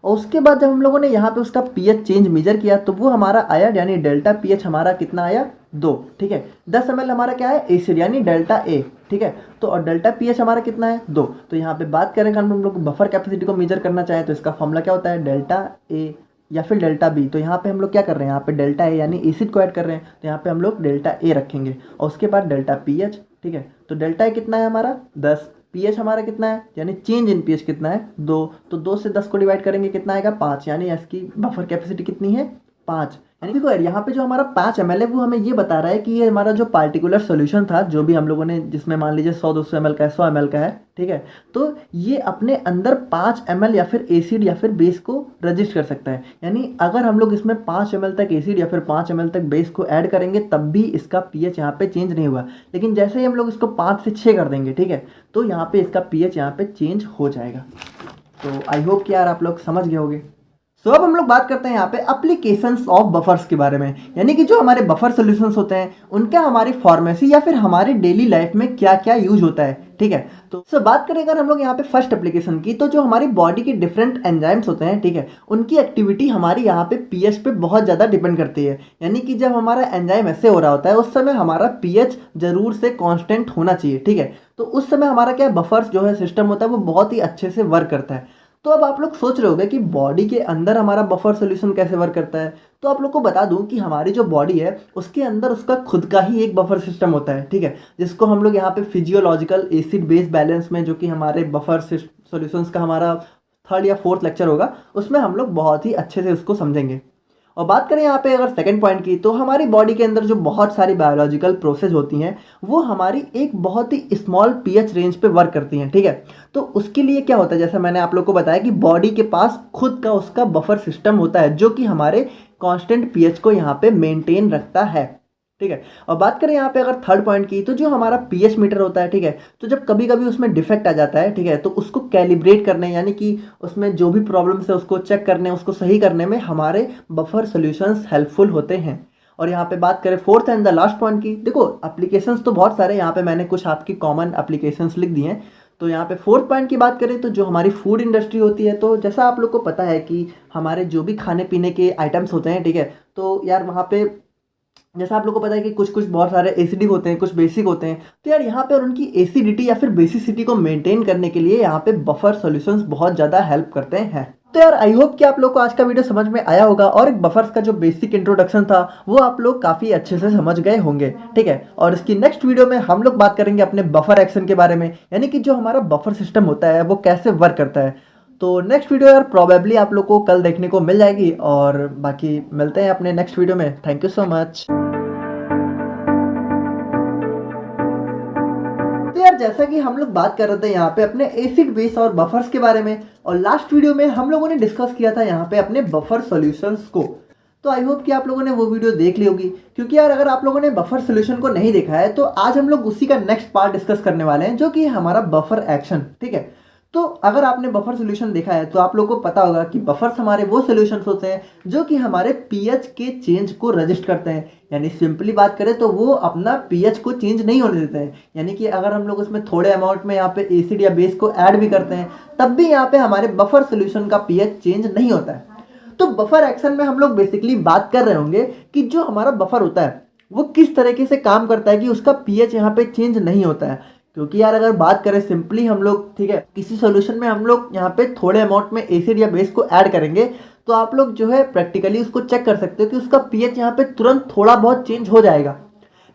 और उसके बाद जब हम लोगों ने यहाँ पे उसका पीएच चेंज मेजर किया तो वो हमारा आया, यानी डेल्टा पीएच हमारा कितना आया, 2, ठीक है। 10 ml हमारा क्या है, एसिड यानी डेल्टा ए, ठीक है। तो और डेल्टा पीएच हमारा कितना है, 2। तो यहाँ पे बात करें हम लोग बफर कैपेसिटी को मेजर करना चाहें तो इसका फॉर्मूला क्या होता है, डेल्टा ए या फिर डेल्टा बी। तो यहाँ पे हम लोग क्या कर रहे हैं, यहाँ पे डेल्टा ए यानी एसिड को ऐड कर रहे हैं, तो यहाँ पे हम लोग डेल्टा ए रखेंगे, और उसके बाद डेल्टा पी एच, ठीक है। तो डेल्टा ए कितना है हमारा 10, पी एच हमारा कितना है, यानी चेंज इन पी एच कितना है 2, तो 2 से 10 को डिवाइड करेंगे कितना आएगा 5, यानी इसकी बफर कैपेसिटी कितनी है 5। यानी देखो यार, यहाँ पे जो हमारा 5 ml है वो हमें ये बता रहा है कि ये हमारा जो पार्टिकुलर सोल्यूशन था, जो भी हम लोगों ने, जिसमें मान लीजिए 100-200 ml का है, 100 ml का है, ठीक है, तो ये अपने अंदर 5 ml या फिर एसिड या फिर बेस को रजिस्ट कर सकता है। यानी अगर हम लोग इसमें 5 ml तक एसिड या फिर 5 ml तक बेस को ऐड करेंगे तब भी इसका पीएच यहाँ पे चेंज नहीं हुआ। लेकिन जैसे ही हम लोग इसको 5 से 6 कर देंगे, ठीक है, तो यहाँ पे इसका पीएच यहाँ पे चेंज हो जाएगा। तो आई होप कि यार आप लोग समझ गए होंगे। सो अब हम लोग बात करते हैं यहाँ पे एप्लीकेशंस ऑफ बफर्स के बारे में, यानी कि जो हमारे बफर सॉल्यूशंस होते हैं उनका हमारी फार्मेसी या फिर हमारी डेली लाइफ में क्या क्या यूज होता है, ठीक है। तो बात करें अगर हम लोग यहाँ पे फर्स्ट एप्लीकेशन की, तो जो हमारी बॉडी के डिफरेंट एंजाइम्स होते हैं, ठीक है, उनकी एक्टिविटी हमारी यहाँ पे पीएच पे बहुत ज़्यादा डिपेंड करती है। यानी कि जब हमारा एंजाइम ऐसे हो रहा होता है उस समय हमारा पीएच जरूर से कॉन्स्टेंट होना चाहिए, ठीक है। तो उस समय हमारा क्या बफर्स जो है सिस्टम होता है वो बहुत ही अच्छे से वर्क करता है। तो अब आप लोग सोच रहे होंगे कि बॉडी के अंदर हमारा बफर सॉल्यूशन कैसे वर्क करता है। तो आप लोग को बता दूं कि हमारी जो बॉडी है उसके अंदर उसका खुद का ही एक बफर सिस्टम होता है, ठीक है, जिसको हम लोग यहाँ पे फिजियोलॉजिकल एसिड बेस बैलेंस में, जो कि हमारे बफर सॉल्यूशंस का हमारा 3rd या 4th लेक्चर होगा, उसमें हम लोग बहुत ही अच्छे से उसको समझेंगे। और बात करें यहाँ पे अगर सेकंड पॉइंट की, तो हमारी बॉडी के अंदर जो बहुत सारी बायोलॉजिकल प्रोसेस होती हैं वो हमारी एक बहुत ही स्मॉल पीएच रेंज पे वर्क करती हैं, ठीक है। तो उसके लिए क्या होता है, जैसे मैंने आप लोग को बताया कि बॉडी के पास खुद का उसका बफर सिस्टम होता है जो कि हमारे कांस्टेंट पीएच को यहाँ पे मेंटेन रखता है, ठीक है। और बात करें यहाँ पे अगर थर्ड पॉइंट की, तो जो हमारा पीएच मीटर होता है, ठीक है, तो जब कभी कभी उसमें डिफेक्ट आ जाता है, ठीक है, तो उसको कैलिब्रेट करने, यानी कि उसमें जो भी प्रॉब्लम्स है उसको चेक करने, उसको सही करने में हमारे बफर सॉल्यूशंस हेल्पफुल होते हैं। और यहाँ पे बात करें fourth and the last point की, देखो एप्लीकेशंस तो बहुत सारे, यहाँ पे मैंने कुछ आपकी कॉमन एप्लीकेशंस लिख दिए हैं। तो यहाँ पे फोर्थ पॉइंट की बात करें तो जो हमारी फूड इंडस्ट्री होती है, तो जैसा आप लोग को पता है कि हमारे जो भी खाने पीने के आइटम्स होते हैं, ठीक है, तो यार वहाँ पे जैसा आप लोग को पता है कि कुछ कुछ बहुत सारे एसिडिक होते हैं, कुछ बेसिक होते हैं। तो यार यहाँ पे और उनकी एसिडिटी या फिर बेसिसिटी को मेंटेन करने के लिए यहाँ पे बफर सॉल्यूशंस बहुत ज़्यादा हेल्प करते हैं। तो यार आई होप कि आप लोग को आज का वीडियो समझ में आया होगा और एक बफर्स का जो बेसिक इंट्रोडक्शन था वो आप लोग काफ़ी अच्छे से समझ गए होंगे, ठीक है। और इसकी नेक्स्ट वीडियो में हम लोग बात करेंगे अपने बफर एक्शन के बारे में, यानी कि जो हमारा बफर सिस्टम होता है वो कैसे वर्क करता है। तो नेक्स्ट वीडियो यार प्रोबेबली आप लोग को कल देखने को मिल जाएगी, और बाकी मिलते हैं अपने नेक्स्ट वीडियो में। Thank you so much. तो यार जैसा कि हम लोग बात कर रहे थे यहाँ पे अपने एसिड बेस और बफर्स के बारे में, और लास्ट वीडियो में हम लोगों ने डिस्कस किया था यहाँ पे अपने बफर सॉल्यूशंस को। तो आई होप कि आप लोगों ने वो वीडियो देख ली होगी, क्योंकि यार अगर आप लोगों ने बफर सॉल्यूशन को नहीं देखा है तो आज हम लोग उसी का नेक्स्ट पार्ट डिस्कस करने वाले हैं, जो कि हमारा बफर एक्शन, ठीक है। तो अगर आपने बफर सॉल्यूशन देखा है तो आप लोगों को पता होगा कि बफर्स हमारे वो सॉल्यूशंस होते हैं जो कि हमारे पीएच के चेंज को रजिस्ट करते हैं। यानी सिंपली बात करें तो वो अपना पीएच को चेंज नहीं होने देते हैं। यानी कि अगर हम लोग उसमें थोड़े अमाउंट में यहाँ पे एसिड या बेस को ऐड भी करते हैं तब भी यहाँ पे हमारे बफर सॉल्यूशन का पीएच चेंज नहीं होता है। तो बफर एक्शन में हम लोग बेसिकली बात कर रहे होंगे कि जो हमारा बफर होता है वो किस तरीके से काम करता है कि उसका पीएच यहाँ पे चेंज नहीं होता है। क्योंकि यार अगर बात करें सिंपली हम लोग, ठीक है, किसी सॉल्यूशन में हम लोग यहाँ पे थोड़े अमाउंट में एसिड या बेस को ऐड करेंगे तो आप लोग जो है प्रैक्टिकली उसको चेक कर सकते हो कि उसका पीएच यहाँ पे तुरंत थोड़ा बहुत चेंज हो जाएगा।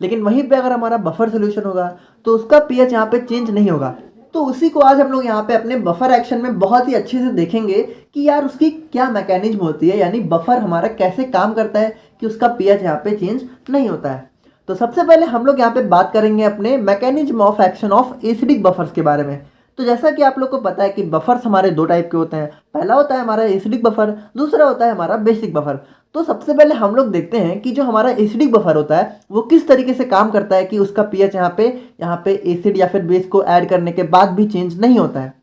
लेकिन वहीं पे अगर हमारा बफर सॉल्यूशन होगा तो उसका पीएच यहाँ पे चेंज नहीं होगा। तो उसी को आज हम लोग यहाँ पे अपने बफर एक्शन में बहुत ही अच्छे से देखेंगे कि यार उसकी क्या मैकेनिज्म होती है, यानी बफर हमारा कैसे काम करता है कि उसका पीएच यहाँ पे चेंज नहीं होता है। तो सबसे पहले हम लोग यहाँ पे बात करेंगे अपने mechanism of action of acidic buffers के बारे में। तो जैसा कि आप लोग को पता है कि बफर्स हमारे दो टाइप के होते हैं, पहला होता है हमारा एसिडिक बफर, दूसरा होता है हमारा बेसिक बफर। तो सबसे पहले हम लोग देखते हैं कि जो हमारा एसिडिक बफर होता है वो किस तरीके से काम करता है कि उसका पीएच यहाँ पे एसिड या फिर बेस को ऐड करने के बाद भी चेंज नहीं होता है।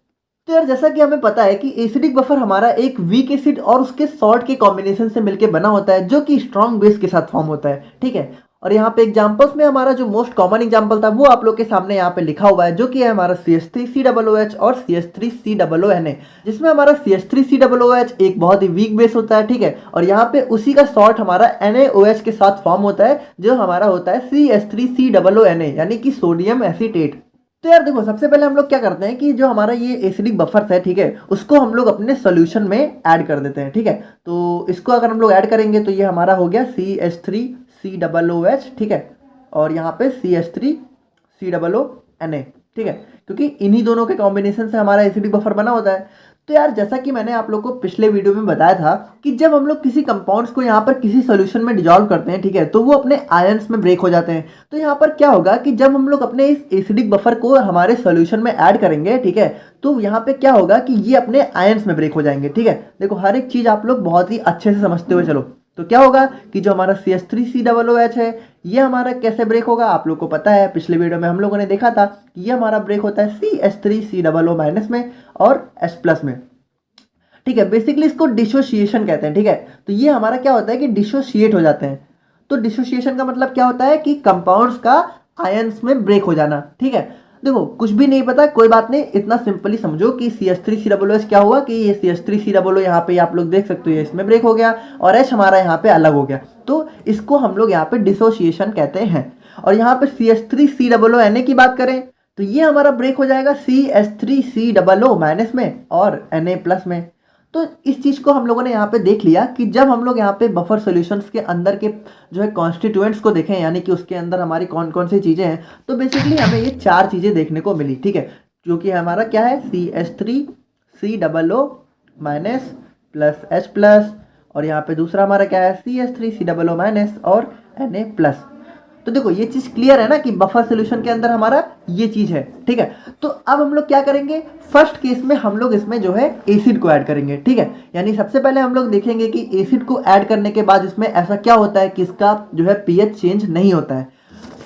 तो यार जैसा कि हमें पता है कि एसिडिक बफर हमारा एक वीक एसिड और उसके सॉल्ट के कॉम्बिनेशन से मिलकर बना होता है जो कि स्ट्रॉन्ग बेस के साथ फॉर्म होता है, ठीक है। और यहाँ पे एग्जांपल्स में हमारा जो मोस्ट कॉमन एग्जांपल था वो आप लोग के सामने यहाँ पे लिखा हुआ है, जो कि है हमारा CH3COOH और CH3COONA, जिसमें हमारा CH3COOH एक बहुत ही वीक बेस होता है, ठीक है। और यहाँ पे उसी का सॉल्ट हमारा NaOH के साथ फॉर्म होता है जो हमारा होता है CH3COONA, यानी कि सोडियम एसीटेट। तो यार देखो सबसे पहले हम लोग क्या करते हैं कि जो हमारा ये एसिडिक बफर्स है, ठीक है, उसको हम लोग अपने सॉल्यूशन में ऐड कर देते हैं, ठीक है। तो इसको अगर हम लोग ऐड करेंगे तो ये हमारा हो गया CH3COOH, ठीक है, और यहाँ पे CH3COONA, ठीक है, क्योंकि इन्हीं दोनों के कॉम्बिनेशन से हमारा एसिडिक बफर बना होता है। तो यार जैसा कि मैंने आप लोग को पिछले वीडियो में बताया था कि जब हम लोग किसी कंपाउंड्स को यहाँ पर किसी सॉल्यूशन में डिजॉल्व करते हैं, ठीक है, तो वो अपने आयंस में ब्रेक हो जाते हैं। तो यहाँ पर क्या होगा कि जब हम लोग अपने इस एसिडिक बफर को हमारे सॉल्यूशन में ऐड करेंगे, ठीक है, तो यहाँ पे क्या होगा कि ये अपने आयंस में ब्रेक हो जाएंगे। ठीक है, देखो हर एक चीज आप लोग बहुत ही अच्छे से समझते हुए चलो। तो क्या होगा कि जो हमारा CH3COOH है, ये हमारा कैसे ब्रेक होगा, आप लोग को पता है, पिछले वीडियो में हम लोगों ने देखा था कि ये हमारा ब्रेक होता है CH3COO- में और H+ में। ठीक है, बेसिकली इसको डिसोसिएशन कहते हैं। ठीक है, तो ये हमारा क्या होता है कि डिसोसिएट हो जाते हैं। तो डिसोसिएशन का मतलब क्या होता है कि कंपाउंड्स का आयंस में ब्रेक हो जाना। ठीक है, देखो कुछ भी नहीं पता कोई बात नहीं, इतना सिंपली समझो कि CH3COOH क्या हुआ कि ये CH3COO यहाँ पे आप लोग देख सकते हो, ये इसमें ब्रेक हो गया और H हमारा यहाँ पे अलग हो गया, तो इसको हम लोग यहाँ पे डिसोसिएशन कहते हैं। और यहाँ पे CH3COO की बात करें तो ये हमारा ब्रेक हो जाएगा CH3COO- में और Na+ में। तो इस चीज़ को हम लोगों ने यहाँ पे देख लिया कि जब हम लोग यहाँ पे बफर सॉल्यूशंस के अंदर के जो है कॉन्स्टिट्यूएंट्स को देखें, यानी कि उसके अंदर हमारी कौन कौन सी चीज़ें हैं, तो बेसिकली हमें ये 4 चीज़ें देखने को मिली। ठीक है, जो कि हमारा क्या है CH3COO- प्लस H+, और यहाँ पे दूसरा हमारा क्या है CH3COO- और Na+। तो देखो ये चीज क्लियर है ना कि बफर सॉल्यूशन के अंदर हमारा ये चीज है। ठीक है, तो अब हम लोग क्या करेंगे, फर्स्ट केस में हम लोग इसमें जो है एसिड को ऐड करेंगे। ठीक है, यानी सबसे पहले हम लोग देखेंगे कि एसिड को ऐड करने के बाद इसमें ऐसा क्या होता है कि इसका जो है pH चेंज नहीं होता है।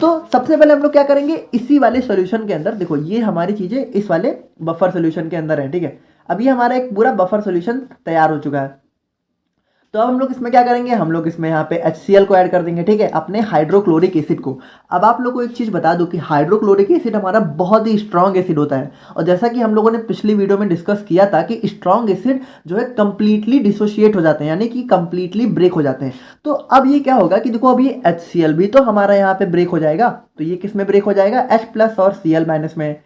तो सबसे पहले हम लोग क्या करेंगे, इसी वाले सॉल्यूशन के अंदर देखो ये हमारी चीजें इस वाले बफर सॉल्यूशन के अंदर है। ठीक है, अब ये हमारा एक पूरा बफर सॉल्यूशन तैयार हो चुका है। तो अब हम लोग इसमें क्या करेंगे, हम लोग इसमें यहाँ पे HCl को ऐड कर देंगे। ठीक है, अपने हाइड्रोक्लोरिक एसिड को। अब आप लोग को एक चीज़ बता दूं कि हाइड्रोक्लोरिक एसिड हमारा बहुत ही स्ट्रॉन्ग एसिड होता है, और जैसा कि हम लोगों ने पिछली वीडियो में डिस्कस किया था कि स्ट्रॉन्ग एसिड जो है कंप्लीटली डिसोशिएट हो जाते हैं, यानी कि कंप्लीटली ब्रेक हो जाते हैं। तो अब ये क्या होगा कि देखो अब ये HCl भी तो हमारा यहाँ पे ब्रेक हो जाएगा, तो ये किस में ब्रेक हो जाएगा, H+ और Cl- में।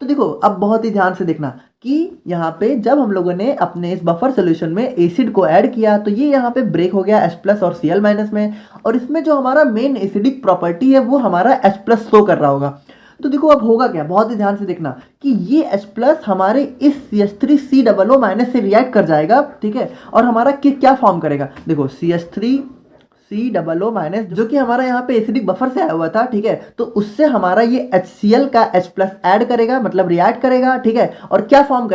तो देखो अब बहुत ही ध्यान से देखना कि यहाँ पे जब हम लोगों ने अपने इस बफर सॉल्यूशन में एसिड को ऐड किया तो ये यहाँ पे ब्रेक हो गया H+ और Cl- में, और इसमें जो हमारा मेन एसिडिक प्रॉपर्टी है वो हमारा H+ शो कर रहा होगा। तो देखो अब होगा क्या, बहुत ही ध्यान से देखना कि ये H+ हमारे इस CH3COO- से रिएक्ट कर जाएगा। ठीक है, और हमारा क्या फॉर्म करेगा, देखो CH3COO- जो कि हमारा यहाँ पे एसिडिक बफर से आया हुआ था। ठीक है, तो उससे हमारा ये HCl का H+ ऐड करेगा, मतलब रिएक्ट करेगा। ठीक है, और क्या फॉर्म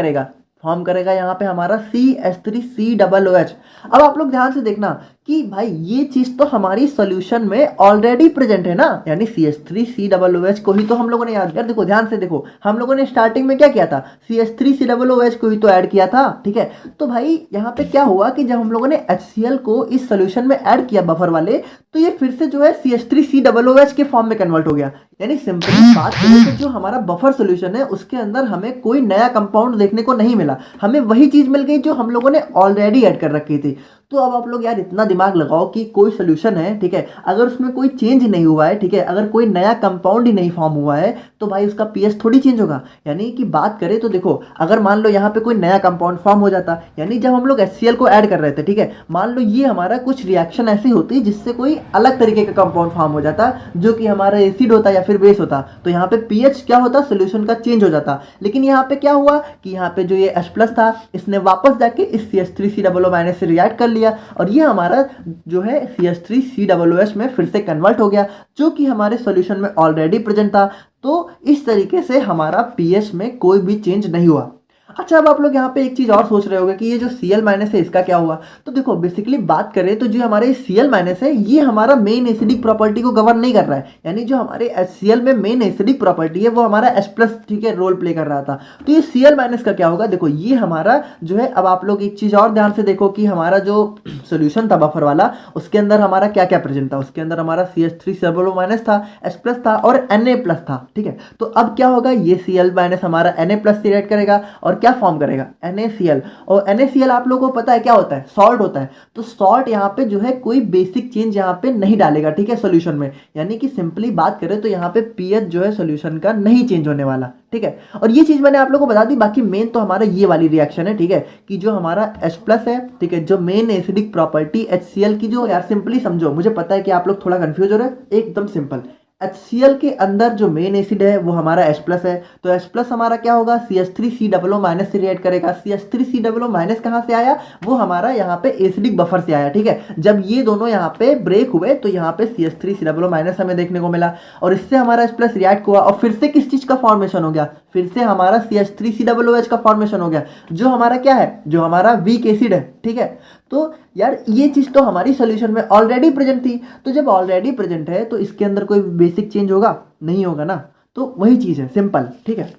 करेगा यहाँ पे हमारा CH3COOH। अब आप लोग ध्यान से देखना कि भाई ये चीज तो हमारी सॉल्यूशन में ऑलरेडी प्रेजेंट है ना, यानी CH3COOH को ही तो हम लोगों ने याद, यार देखो ध्यान से देखो, हम लोगों ने स्टार्टिंग में क्या किया था, CH3COOH को ही तो ऐड किया था। ठीक है, तो भाई यहाँ पे क्या हुआ कि जब हम लोगों ने HCl को इस सॉल्यूशन में ऐड किया बफर वाले, तो ये फिर से जो है CH3COOH के फॉर्म में कन्वर्ट हो गया। यानी सिंपली बात करें तो जो हमारा बफर सॉल्यूशन है उसके अंदर हमें कोई नया कंपाउंड देखने को नहीं मिला, हमें वही चीज मिल गई जो हम लोगों ने ऑलरेडी ऐड कर रखी थी। तो अब आप लोग यार इतना दिमाग लगाओ कि कोई सोल्यूशन है, ठीक है, अगर उसमें कोई चेंज नहीं हुआ है, ठीक है, अगर कोई नया कंपाउंड ही नहीं फॉर्म हुआ है, तो भाई उसका पीएच थोड़ी चेंज होगा। यानी कि बात करें तो देखो, अगर मान लो यहाँ पे कोई नया कंपाउंड फॉर्म हो जाता, यानी जब हम लोग HCl को ऐड कर रहे थे, ठीक है, मान लो ये हमारा कुछ रिएक्शन ऐसी होती जिससे कोई अलग तरीके का कंपाउंड फॉर्म हो जाता जो कि हमारा एसिड होता या फिर बेस होता, तो यहाँ पे पीएच क्या होता, सोल्यूशन का चेंज हो जाता। लेकिन यहाँ पे क्या हुआ कि यहाँ पे जो ये H+ था इसने वापस जाके इस CH3COO- से रिएक्ट कर लिया, और ये हमारा जो है CH3COOH में फिर से कन्वर्ट हो गया, जो कि हमारे सॉल्यूशन में ऑलरेडी प्रेजेंट था। तो इस तरीके से हमारा पीएच में कोई भी चेंज नहीं हुआ। अच्छा, अब आप लोग यहाँ पे एक चीज और सोच रहे होंगे कि ये जो Cl- है इसका क्या हुआ। तो देखो बेसिकली बात करें तो जो हमारे Cl- है ये हमारा मेन एसिडिक प्रॉपर्टी को कवर नहीं कर रहा है, यानी जो हमारे HCl में मेन एसिडिक प्रॉपर्टी है वो हमारा H+, ठीक है, रोल प्ले कर रहा था। तो ये Cl- का क्या होगा, देखो ये हमारा जो है, अब आप लोग एक चीज और ध्यान से देखो कि हमारा जो सोल्यूशन था बफर वाला, उसके अंदर हमारा क्या क्या प्रेजेंट था, उसके अंदर हमारा CH3COO- था, H+ था और Na+ था। ठीक है, तो अब क्या होगा, ये Cl- हमारा Na+ से रिएक्ट करेगा और क्या फॉर्म करेगा, NaCl, और NaCl आप लोगों को पता है क्या होता है, सॉल्ट होता है। तो सॉल्ट यहाँ पे जो है कोई बेसिक चेंज यहाँ पे नहीं डालेगा, ठीक है, सोल्यूशन में, यानी कि सिंपली बात करें तो यहाँ पे पीएच जो है सोल्यूशन का नहीं चेंज होने वाला। ठीक है, और ये चीज मैंने आप लोगों को बता दी। बाकी मेन तो हमारा ये वाली रिएक्शन है, ठीक है, कि जो हमारा H+ है, ठीक है, जो मेन एसिडिक प्रॉपर्टी HCl की, जो यार सिंपली समझो, मुझे पता है कि आप लोग थोड़ा कंफ्यूज हो रहे हैं, एकदम सिंपल HCl के अंदर जो मेन एसिड है वो हमारा H प्लस है, तो H प्लस हमारा क्या होगा, CH3COO माइनस से रिएक्ट करेगा। CH3COO माइनस कहाँ से आया, वो हमारा यहाँ पे एसिडिक बफर से आया, ठीक है। जब ये दोनों यहाँ पे ब्रेक हुए तो यहाँ पे CH3COO माइनस हमें देखने को मिला और इससे हमारा H प्लस रिएक्ट हुआ और फिर से किस चीज का फॉर्मेशन हो गया, फिर से हमारा CH3COOH का फॉर्मेशन हो गया, जो हमारा क्या है, जो हमारा वीक एसिड है, ठीक है। तो यार ये चीज तो हमारी सॉल्यूशन में ऑलरेडी प्रेजेंट थी, तो जब ऑलरेडी प्रेजेंट है तो इसके अंदर कोई बेसिक चेंज होगा नहीं, होगा ना। तो वही चीज है, सिंपल, ठीक है।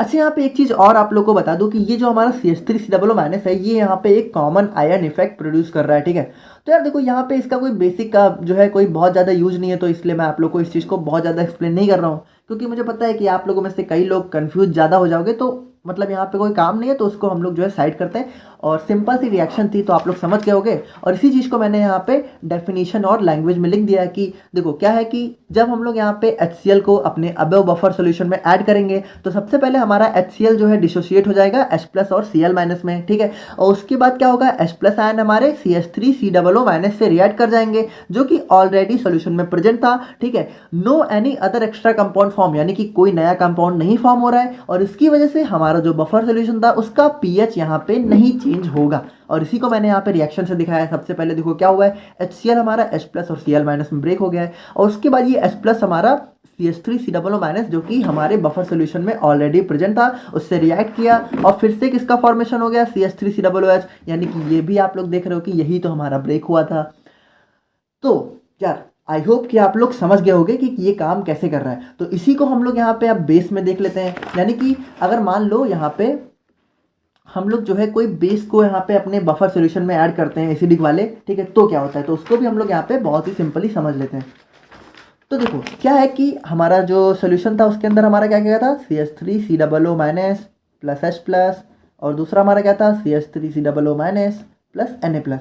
अच्छा यहाँ पे एक चीज और आप लोग को बता दूं कि ये जो हमारा CH3COO माइनस है ये यहाँ पे एक कॉमन आयन इफेक्ट प्रोड्यूस कर रहा है, ठीक है। तो यार देखो यहाँ पे इसका कोई बेसिक का जो है कोई बहुत ज़्यादा यूज नहीं है, तो इसलिए मैं आप लोग को इस चीज़ को बहुत ज़्यादा एक्सप्लेन नहीं कर रहा हूँ, क्योंकि मुझे पता है कि आप लोगों में से कई लोग कंफ्यूज ज़्यादा हो जाओगे, तो मतलब यहाँ पे कोई काम नहीं है, तो उसको हम लोग जो है साइड करते हैं। और सिंपल सी रिएक्शन थी तो आप लोग समझ गए होगे, और इसी चीज़ को मैंने यहाँ पे डेफिनेशन और लैंग्वेज में लिख दिया है कि देखो क्या है कि जब हम लोग यहाँ पे HCl को अपने अबव बफर सोल्यूशन में ऐड करेंगे तो सबसे पहले हमारा HCl जो है डिसोसिएट हो जाएगा H प्लस और Cl माइनस में, ठीक है। और उसके बाद क्या होगा, H प्लस आयन हमारे CH3COO माइनस से रिएक्ट कर जाएंगे, जो कि ऑलरेडी सोल्यूशन में प्रेजेंट था, ठीक है। No any other extra compound form, यानी कि कोई नया कंपाउंड नहीं फॉर्म हो रहा है, और इसकी वजह से हमारा जो बफर सोल्यूशन था उसका pH यहाँ पे नहीं चेंज होगा। और इसी को मैंने यहाँ पे रिएक्शन से दिखाया है। सबसे पहले देखो क्या हुआ है, HCl हमारा H प्लस और Cl माइनस में ब्रेक हो गया है, और उसके बाद ये H प्लस हमारा CH3COO माइनस जो कि हमारे बफर सोल्यूशन में ऑलरेडी प्रेजेंट था उससे रिएक्ट किया, और फिर से किसका फॉर्मेशन हो गया, CH3COOH, यानी कि ये भी आप लोग देख रहे हो कि यही तो हमारा ब्रेक हुआ था। तो यार आई होप कि आप लोग समझ गए होंगे कि ये काम कैसे कर रहा है। तो इसी को हम लोग यहाँ पे अब बेस में देख लेते हैं, यानी कि अगर मान लो यहाँ पे हम लोग जो है कोई बेस को यहाँ पे अपने बफर सॉल्यूशन में ऐड करते हैं एसिडिक वाले, ठीक है, तो क्या होता है, तो उसको भी हम लोग यहाँ पे बहुत ही सिंपली समझ लेते हैं। तो देखो क्या है कि हमारा जो सॉल्यूशन था उसके अंदर हमारा क्या क्या था, CH3COO minus plus H plus, और दूसरा हमारा क्या था, CH3COO minus plus Na plus.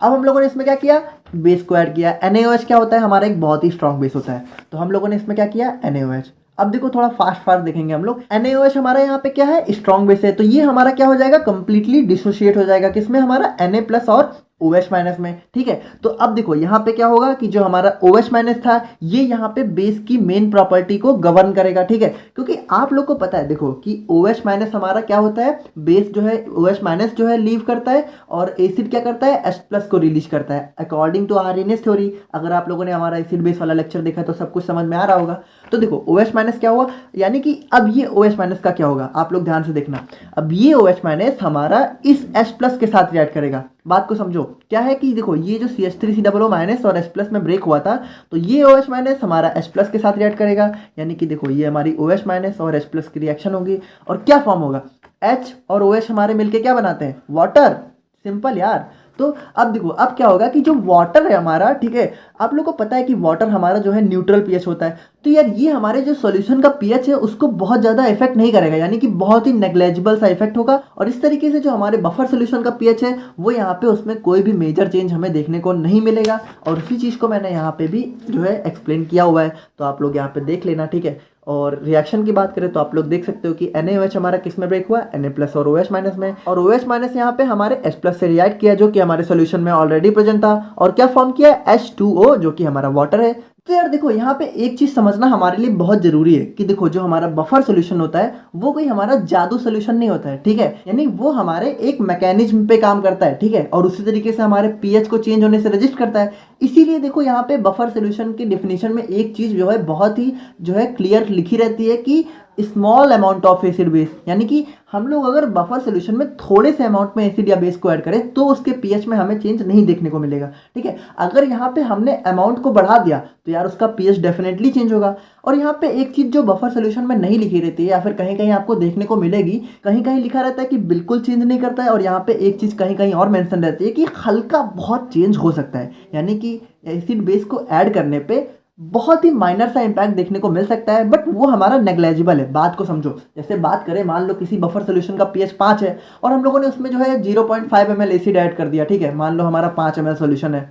अब हम लोगों ने इसमें क्या किया, बेस को ऐड किया। NaOH क्या होता है, हमारा एक बहुत ही स्ट्रॉन्ग बेस होता है, तो हम लोगों ने इसमें क्या किया, NaOH। अब देखो थोड़ा फास्ट देखेंगे हम लोग, NaOH हमारा यहाँ पे क्या है, स्ट्रॉन्ग बेस है, तो ये हमारा क्या हो जाएगा, कंप्लीटली डिसोशिएट हो जाएगा किसमें, हमारा Na प्लस और OH माइनस में, ठीक है। तो अब देखो यहाँ पे क्या होगा कि जो हमारा OH माइनस था ये यहाँ पे बेस की मेन प्रॉपर्टी को गवर्न करेगा, ठीक है, क्योंकि आप लोग को पता है देखो कि OH माइनस हमारा क्या होता है, बेस जो है OH माइनस जो है लीव करता है, और एसिड क्या करता है, H प्लस को रिलीज करता है अकॉर्डिंग टू आर्हेनियस थ्योरी। अगर आप लोगों ने हमारा एसिड बेस वाला लेक्चर देखा तो सब कुछ समझ में आ रहा होगा। तो देखो OH माइनस क्या हुआ, यानी कि अब ये OH माइनस का क्या होगा, आप लोग ध्यान से देखना, अब ये OH माइनस हमारा इस H प्लस के साथ रिएक्ट करेगा। बात को समझो, क्या है कि देखो ये जो CH3COO माइनस और H प्लस में ब्रेक हुआ था, तो ये OH माइनस हमारा H प्लस के साथ रिएक्ट करेगा, यानी कि देखो ये हमारी OH माइनस और H प्लस की रिएक्शन होगी, और क्या फॉर्म होगा, H और OH हमारे मिलके क्या बनाते हैं, वाटर, सिंपल यार। तो अब देखो अब क्या होगा कि जो वाटर है हमारा, ठीक है, आप लोग को पता है कि वाटर हमारा जो है न्यूट्रल पीएच होता है, तो यार ये हमारे जो सॉल्यूशन का पीएच है उसको बहुत ज़्यादा इफेक्ट नहीं करेगा, यानी कि बहुत ही नेग्लेजिबल सा इफेक्ट होगा, और इस तरीके से जो हमारे बफर सॉल्यूशन का पीएच है वो यहाँ पे उसमें कोई भी मेजर चेंज हमें देखने को नहीं मिलेगा, और उसी चीज़ को मैंने यहाँ पे भी जो है एक्सप्लेन किया हुआ है, तो आप लोग यहाँ पे देख लेना, ठीक है। और रिएक्शन की बात करें तो आप लोग देख सकते हो कि NaOH हमारा किस में ब्रेक हुआ, Na प्लस और OH माइनस में, और OH माइनस यहाँ पे हमारे H प्लस से रिएक्ट किया जो कि हमारे सॉल्यूशन में ऑलरेडी प्रेजेंट था, और क्या फॉर्म किया, H2O जो कि हमारा वाटर है। तो यार देखो यहाँ पे एक चीज समझना हमारे लिए बहुत जरूरी है कि देखो जो हमारा बफर सोल्यूशन होता है वो कोई हमारा जादू सोल्यूशन नहीं होता है, ठीक है, यानी वो हमारे एक मैकेनिज्म पे काम करता है, ठीक है, और उसी तरीके से हमारे पीएच को चेंज होने से रजिस्ट करता है। इसीलिए देखो यहाँ पे बफर सोल्यूशन की डिफिनेशन में एक चीज जो है बहुत ही जो है क्लियर लिखी रहती है कि small amount of acid base, यानी कि हम लोग अगर बफर सोल्यूशन में थोड़े से अमाउंट में एसिड या बेस को ऐड करें तो उसके पीएच में हमें चेंज नहीं देखने को मिलेगा, ठीक है। अगर यहाँ पे हमने अमाउंट को बढ़ा दिया तो यार उसका पीएच डेफिनेटली चेंज होगा। और यहाँ पे एक चीज जो बफर सोल्यूशन में नहीं लिखी रहती है या फिर कहीं कहीं आपको देखने को मिलेगी, कहीं कहीं लिखा रहता है कि बिल्कुल चेंज नहीं करता है, और यहाँ पे एक चीज कहीं कहीं और मेंशन रहती है कि हल्का बहुत चेंज हो सकता है, यानी कि एसिड बेस को ऐड करने पे बहुत ही माइनर सा इंपैक्ट देखने को मिल सकता है, बट वो हमारा नेग्लेजिबल है। बात को समझो, जैसे बात करें मान लो किसी बफर सोल्यूशन का पीएच 5 है और हम लोगों ने उसमें जो है 0.5 ml एसिड ऐड कर दिया, ठीक है, मान लो हमारा 5 ml सोल्यूशन है,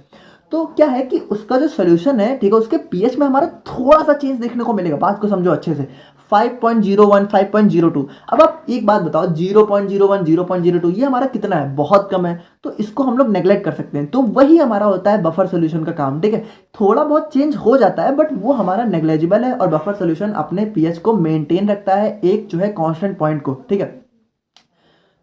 तो क्या है कि उसका जो सोल्यूशन है, ठीक है, उसके पीएच में हमारा थोड़ा सा चेंज देखने को मिलेगा। बात को समझो अच्छे से, 5.01 5.02। अब आप एक बात बताओ, 0.01 0.02 ये हमारा कितना है, बहुत कम है, तो इसको हम लोग नेग्लेक्ट कर सकते हैं। तो वही हमारा होता है बफर सोल्यूशन का काम, ठीक है। थोड़ा बहुत चेंज हो जाता है बट वो हमारा नेग्लेजिबल है, और बफर सोल्यूशन अपने पीएच को मेंटेन रखता है, एक जो है कांस्टेंट पॉइंट को, ठीक है।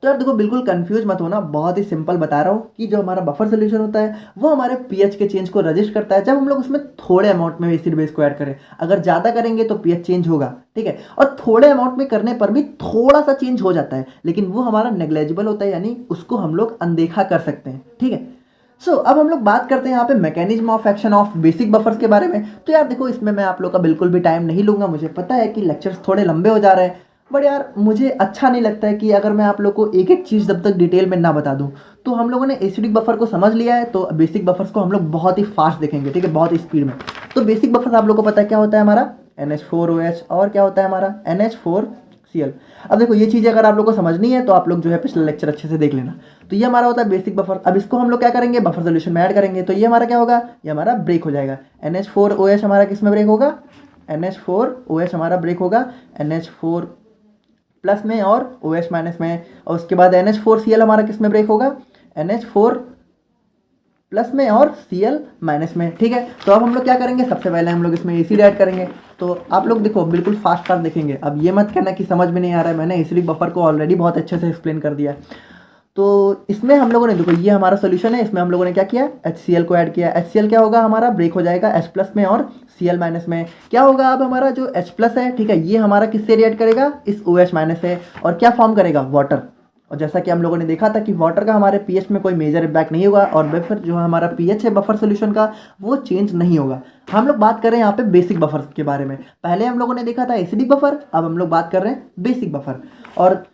तो यार देखो, बिल्कुल कंफ्यूज मत होना, बहुत ही सिंपल बता रहा हूँ कि जो हमारा बफर सोल्यूशन होता है वो हमारे पीएच के चेंज को रजिस्ट करता है जब हम लोग उसमें थोड़े अमाउंट में एसिड बेस को ऐड करें। अगर ज़्यादा करेंगे तो पीएच चेंज होगा, ठीक है, और थोड़े अमाउंट में करने पर भी थोड़ा सा चेंज हो जाता है, लेकिन वो हमारा नेग्लेजिबल होता है, यानी उसको हम लोग अनदेखा कर सकते हैं, ठीक है। अब हम लोग बात करते हैं यहाँ पे mechanism of action of basic buffers के बारे में। तो यार देखो, इसमें मैं आप लोग का बिल्कुल भी टाइम नहीं लूंगा, मुझे पता है कि लेक्चर्स थोड़े लंबे हो जा रहे हैं, बट यार मुझे अच्छा नहीं लगता है कि अगर मैं आप लोग को एक एक चीज़ जब तक डिटेल में ना बता दूं। तो हम लोगों ने एसिडिक बफर को समझ लिया है, तो बेसिक बफर्स को हम लोग बहुत ही फास्ट देखेंगे, ठीक है, बहुत ही स्पीड में। तो बेसिक बफर्स आप लोग को पता है क्या होता है हमारा, NH4OH, और क्या होता है हमारा NH4Cl। अब देखो, ये चीज़ें अगर आप लोग को समझनी है तो आप लोग जो है पिछला लेक्चर अच्छे से देख लेना। तो ये हमारा होता है बेसिक बफर। अब इसको हम लोग क्या करेंगे, बफर सोल्यूशन में ऐड करेंगे, तो ये हमारा क्या होगा, ये हमारा ब्रेक हो जाएगा। NH4OH हमारा किस में ब्रेक होगा, NH4OH हमारा ब्रेक होगा NH4 प्लस में और OH माइनस में, और उसके बाद NH4Cl हमारा किस में ब्रेक होगा, NH4 प्लस में और Cl माइनस में, ठीक है। तो अब हम लोग क्या करेंगे, सबसे पहले हम लोग इसमें एसिड ऐड करेंगे। तो आप लोग देखो, बिल्कुल फास्ट फास्ट देखेंगे। अब ये मत कहना कि समझ में नहीं आ रहा है, मैंने एसिडिक बफर को ऑलरेडी बहुत अच्छे से एक्सप्लेन कर दिया है। तो इसमें हम लोगों ने देखो, ये हमारा सोल्यूशन है, इसमें हम लोगों ने क्या किया, HCl को ऐड किया। HCl क्या होगा हमारा, ब्रेक हो जाएगा H प्लस में और Cl माइनस में। क्या होगा अब हमारा जो H प्लस है, ठीक है, ये हमारा किससे रिएक्ट करेगा, इस OH माइनस से, और क्या फॉर्म करेगा, वाटर। और जैसा कि हम लोगों ने देखा था कि वाटर का हमारे पीएच में कोई मेजर इम्पैक्ट नहीं होगा, और बफर जो हमारा पीएच है बफर सोल्यूशन का, वो चेंज नहीं होगा। हम लोग बात कर रहे हैं यहाँ पे बेसिक बफर के बारे में। पहले हम लोगों ने देखा था एसिडिक बफर, अब हम लोग बात कर रहे हैं बेसिक बफर। और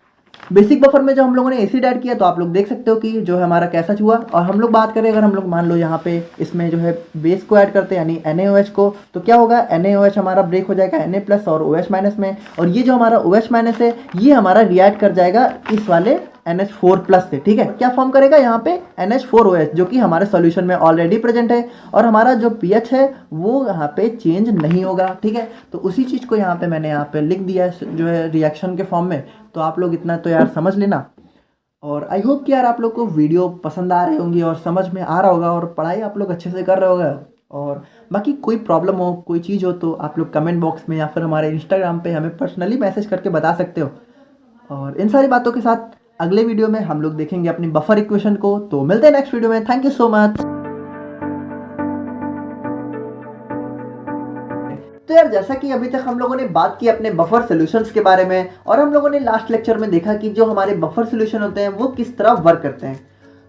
बेसिक बफर में जो हम लोगों ने एसिड ऐड किया, तो आप लोग देख सकते हो कि जो है हमारा कैसा हुआ। और हम लोग बात करें, अगर हम लोग मान लो यहाँ पे इसमें जो है बेस को ऐड करते हैं, यानी NaOH को, तो क्या होगा, NaOH हमारा ब्रेक हो जाएगा Na प्लस और OH माइनस में, और ये जो हमारा OH माइनस है ये हमारा रिएक्ट कर जाएगा इस वाले NH4 प्लस से, ठीक है। क्या फॉर्म करेगा यहाँ पे, NH4OH, जो कि हमारे सॉल्यूशन में ऑलरेडी प्रेजेंट है, और हमारा जो पीएच है वो यहाँ पे चेंज नहीं होगा, ठीक है। तो उसी चीज़ को यहाँ पे मैंने यहाँ पे लिख दिया है जो है रिएक्शन के फॉर्म में। तो आप लोग इतना तो यार समझ लेना, और आई होप कि यार आप लोग को वीडियो पसंद आ रही होंगी और समझ में आ रहा होगा, और पढ़ाई आप लोग अच्छे से कर रहे होगा। और बाकी कोई प्रॉब्लम हो, कोई चीज़ हो, तो आप लोग कमेंट बॉक्स में या फिर हमारे इंस्टाग्राम पे हमें पर्सनली मैसेज करके बता सकते हो। और इन सारी बातों के साथ अगले वीडियो में हम लोग देखेंगे अपनी बफर इक्वेशन को। तो मिलते हैं नेक्स्ट वीडियो में। Thank you so much. तो यार, जैसा कि अभी तक हम लोगों ने बात की अपने बफर सॉल्यूशंस के बारे में, और हम लोगों ने लास्ट लेक्चर में देखा कि जो हमारे बफर सॉल्यूशन होते हैं वो किस तरह वर्क करते हैं।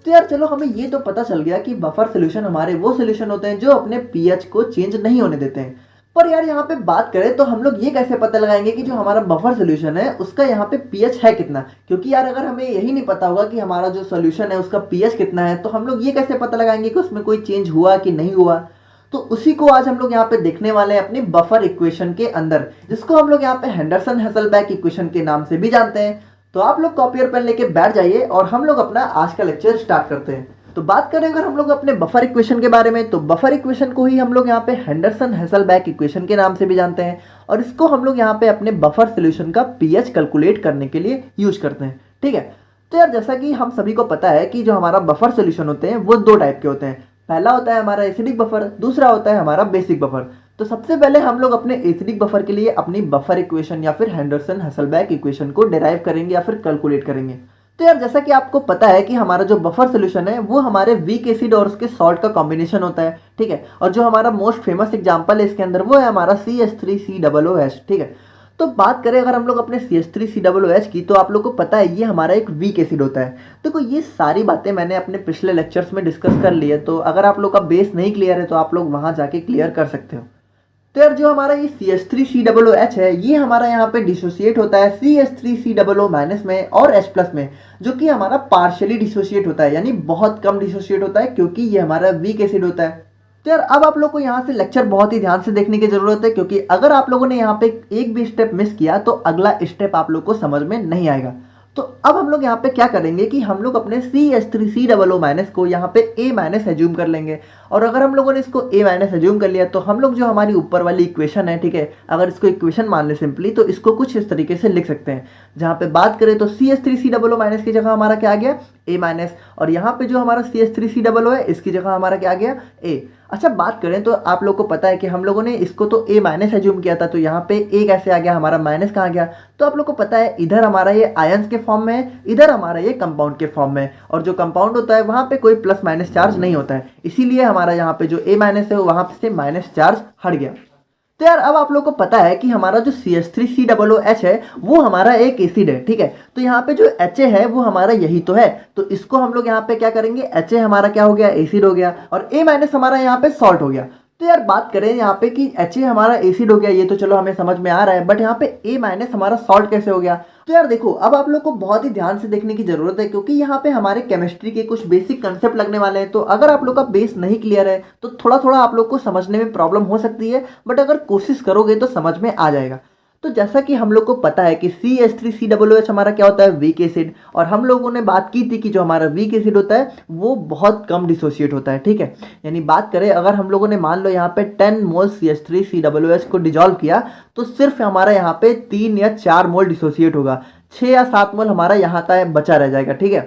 तो यार चलो, हमें ये तो पता चल गया कि बफर सॉल्यूशन हमारे वो सॉल्यूशन होते हैं जो अपने पीएच को चेंज नहीं होने देते हैं। पर यार यहाँ पे बात करें तो हम लोग ये कैसे पता लगाएंगे कि जो हमारा बफर सॉल्यूशन है उसका यहाँ पे पीएच है कितना। क्योंकि यार अगर हमें यही नहीं पता होगा कि हमारा जो सॉल्यूशन है उसका पीएच कितना है, तो हम लोग ये कैसे पता लगाएंगे कि उसमें कोई चेंज हुआ कि नहीं हुआ। तो उसी को आज हम लोग यहाँ पे देखने वाले हैं अपनी बफर इक्वेशन के अंदर, जिसको हम लोग यहाँ पे हेंडरसन-हेसलबैक इक्वेशन के नाम से भी जानते हैं। तो आप लोग कॉपी और पेन लेके बैठ जाइए और हम लोग अपना आज का लेक्चर स्टार्ट करते हैं। तो बात करें अगर हम लोग अपने बफर इक्वेशन के बारे में, तो बफर इक्वेशन को ही हम लोग यहाँ पे हेंडरसन-हेसलबैक इक्वेशन के नाम से भी जानते हैं, और इसको हम लोग यहाँ पे अपने बफर सोल्यूशन का पीएच कैलकुलेट करने के लिए यूज करते हैं, ठीक है। तो यार जैसा कि हम सभी को पता है कि जो हमारा बफर सोल्यूशन होते हैं वो दो टाइप के होते हैं। पहला होता है हमारा एसिडिक बफर, दूसरा होता है हमारा बेसिक बफर। तो सबसे पहले हम लोग अपने एसिडिक बफर के लिए अपनी बफर इक्वेशन या फिर हेंडरसन-हेसलबैक इक्वेशन को डिराइव करेंगे या फिर कैलकुलेट करेंगे। तो यार जैसा कि आपको पता है कि हमारा जो बफर सोल्यूशन है वो हमारे वीक एसिड और उसके सॉल्ट का कॉम्बिनेशन होता है, ठीक है। और जो हमारा मोस्ट फेमस एग्जांपल है इसके अंदर वो है हमारा CH3COOH, ठीक है। तो बात करें अगर हम लोग अपने CH3COOH की, तो आप लोग को पता है ये हमारा एक वीक एसिड होता है। देखो ये सारी बातें मैंने अपने पिछले लेक्चर्स में डिस्कस कर ली है, तो अगर आप लोग का बेस नहीं क्लियर है तो आप लोग वहां जाके क्लियर कर सकते हो। तो यार जो हमारा ये CH3COOH है ये हमारा यहाँ पे डिसोसिएट होता है CH3COO माइनस में और H प्लस में, जो कि हमारा पार्शियली डिसोसिएट होता है, यानी बहुत कम डिसोसिएट होता है क्योंकि ये हमारा वीक एसिड होता है। तो यार अब आप लोग को यहाँ से लेक्चर बहुत ही ध्यान से देखने की जरूरत है, क्योंकि अगर आप लोगों ने यहाँ पे एक भी स्टेप मिस किया तो अगला स्टेप आप लोग को समझ में नहीं आएगा। तो अब हम लोग यहाँ पे क्या करेंगे कि हम लोग अपने CH3COO माइनस को यहाँ पे A माइनस एज्यूम कर लेंगे। और अगर हम लोगों ने इसको A माइनस एज्यूम कर लिया तो हम लोग जो हमारी ऊपर वाली इक्वेशन है, ठीक है, अगर इसको इक्वेशन मान ले सिंपली तो इसको कुछ इस तरीके से लिख सकते हैं। जहाँ पे बात करें तो CH3COO माइनस की जगह हमारा क्या आ गया, A माइनस, और यहाँ पे जो हमारा CH3COO है इसकी जगह हमारा क्या आ गया, A। अच्छा, बात करें तो आप लोग को पता है कि हम लोगों ने इसको तो A माइनस एज्यूम किया था, तो यहाँ पे A कैसे आ गया, हमारा माइनस कहाँ गया। तो आप लोग को पता है इधर हमारा ये आयंस के फॉर्म में है, इधर हमारा ये कंपाउंड के फॉर्म में है, और जो कंपाउंड होता है वहाँ पे कोई प्लस माइनस चार्ज नहीं होता है, इसीलिए हमारा यहाँ पे जो A माइनस है वहाँ से माइनस चार्ज हट गया। तो यार अब आप लोग को पता है कि हमारा जो CH3COOH है वो हमारा एक एसिड है, ठीक है। तो यहाँ पे जो HA है वो हमारा यही तो है, तो इसको हम लोग यहाँ पे क्या करेंगे, HA हमारा क्या हो गया, एसिड हो गया, और A माइनस हमारा यहाँ पे सॉल्ट हो गया। तो यार बात करें यहाँ पे कि HA हमारा एसिड हो गया, ये तो चलो हमें समझ में आ रहा है, बट यहाँ पे A माइनस हमारा सॉल्ट कैसे हो गया। तो यार देखो, अब आप लोग को बहुत ही ध्यान से देखने की जरूरत है, क्योंकि यहाँ पे हमारे केमिस्ट्री के कुछ बेसिक कंसेप्ट लगने वाले हैं। तो अगर आप लोग का बेस नहीं क्लियर है तो थोड़ा थोड़ा आप लोग को समझने में प्रॉब्लम हो सकती है, बट अगर कोशिश करोगे तो समझ में आ जाएगा। तो जैसा कि हम लोग को पता है कि CH3COOH हमारा क्या होता है, वीक एसिड, और हम लोगों ने बात की थी कि जो हमारा वीक एसिड होता है वो बहुत कम डिसोसिएट होता है, ठीक है। यानी बात करें अगर हम लोगों ने मान लो यहाँ पे 10 मोल CH3COOH को डिजोल्व किया तो सिर्फ हमारा यहाँ पे 3 या 4 मोल डिसोसिएट होगा, 6 या 7 मोल हमारा यहाँ का बचा रह जाएगा, ठीक है।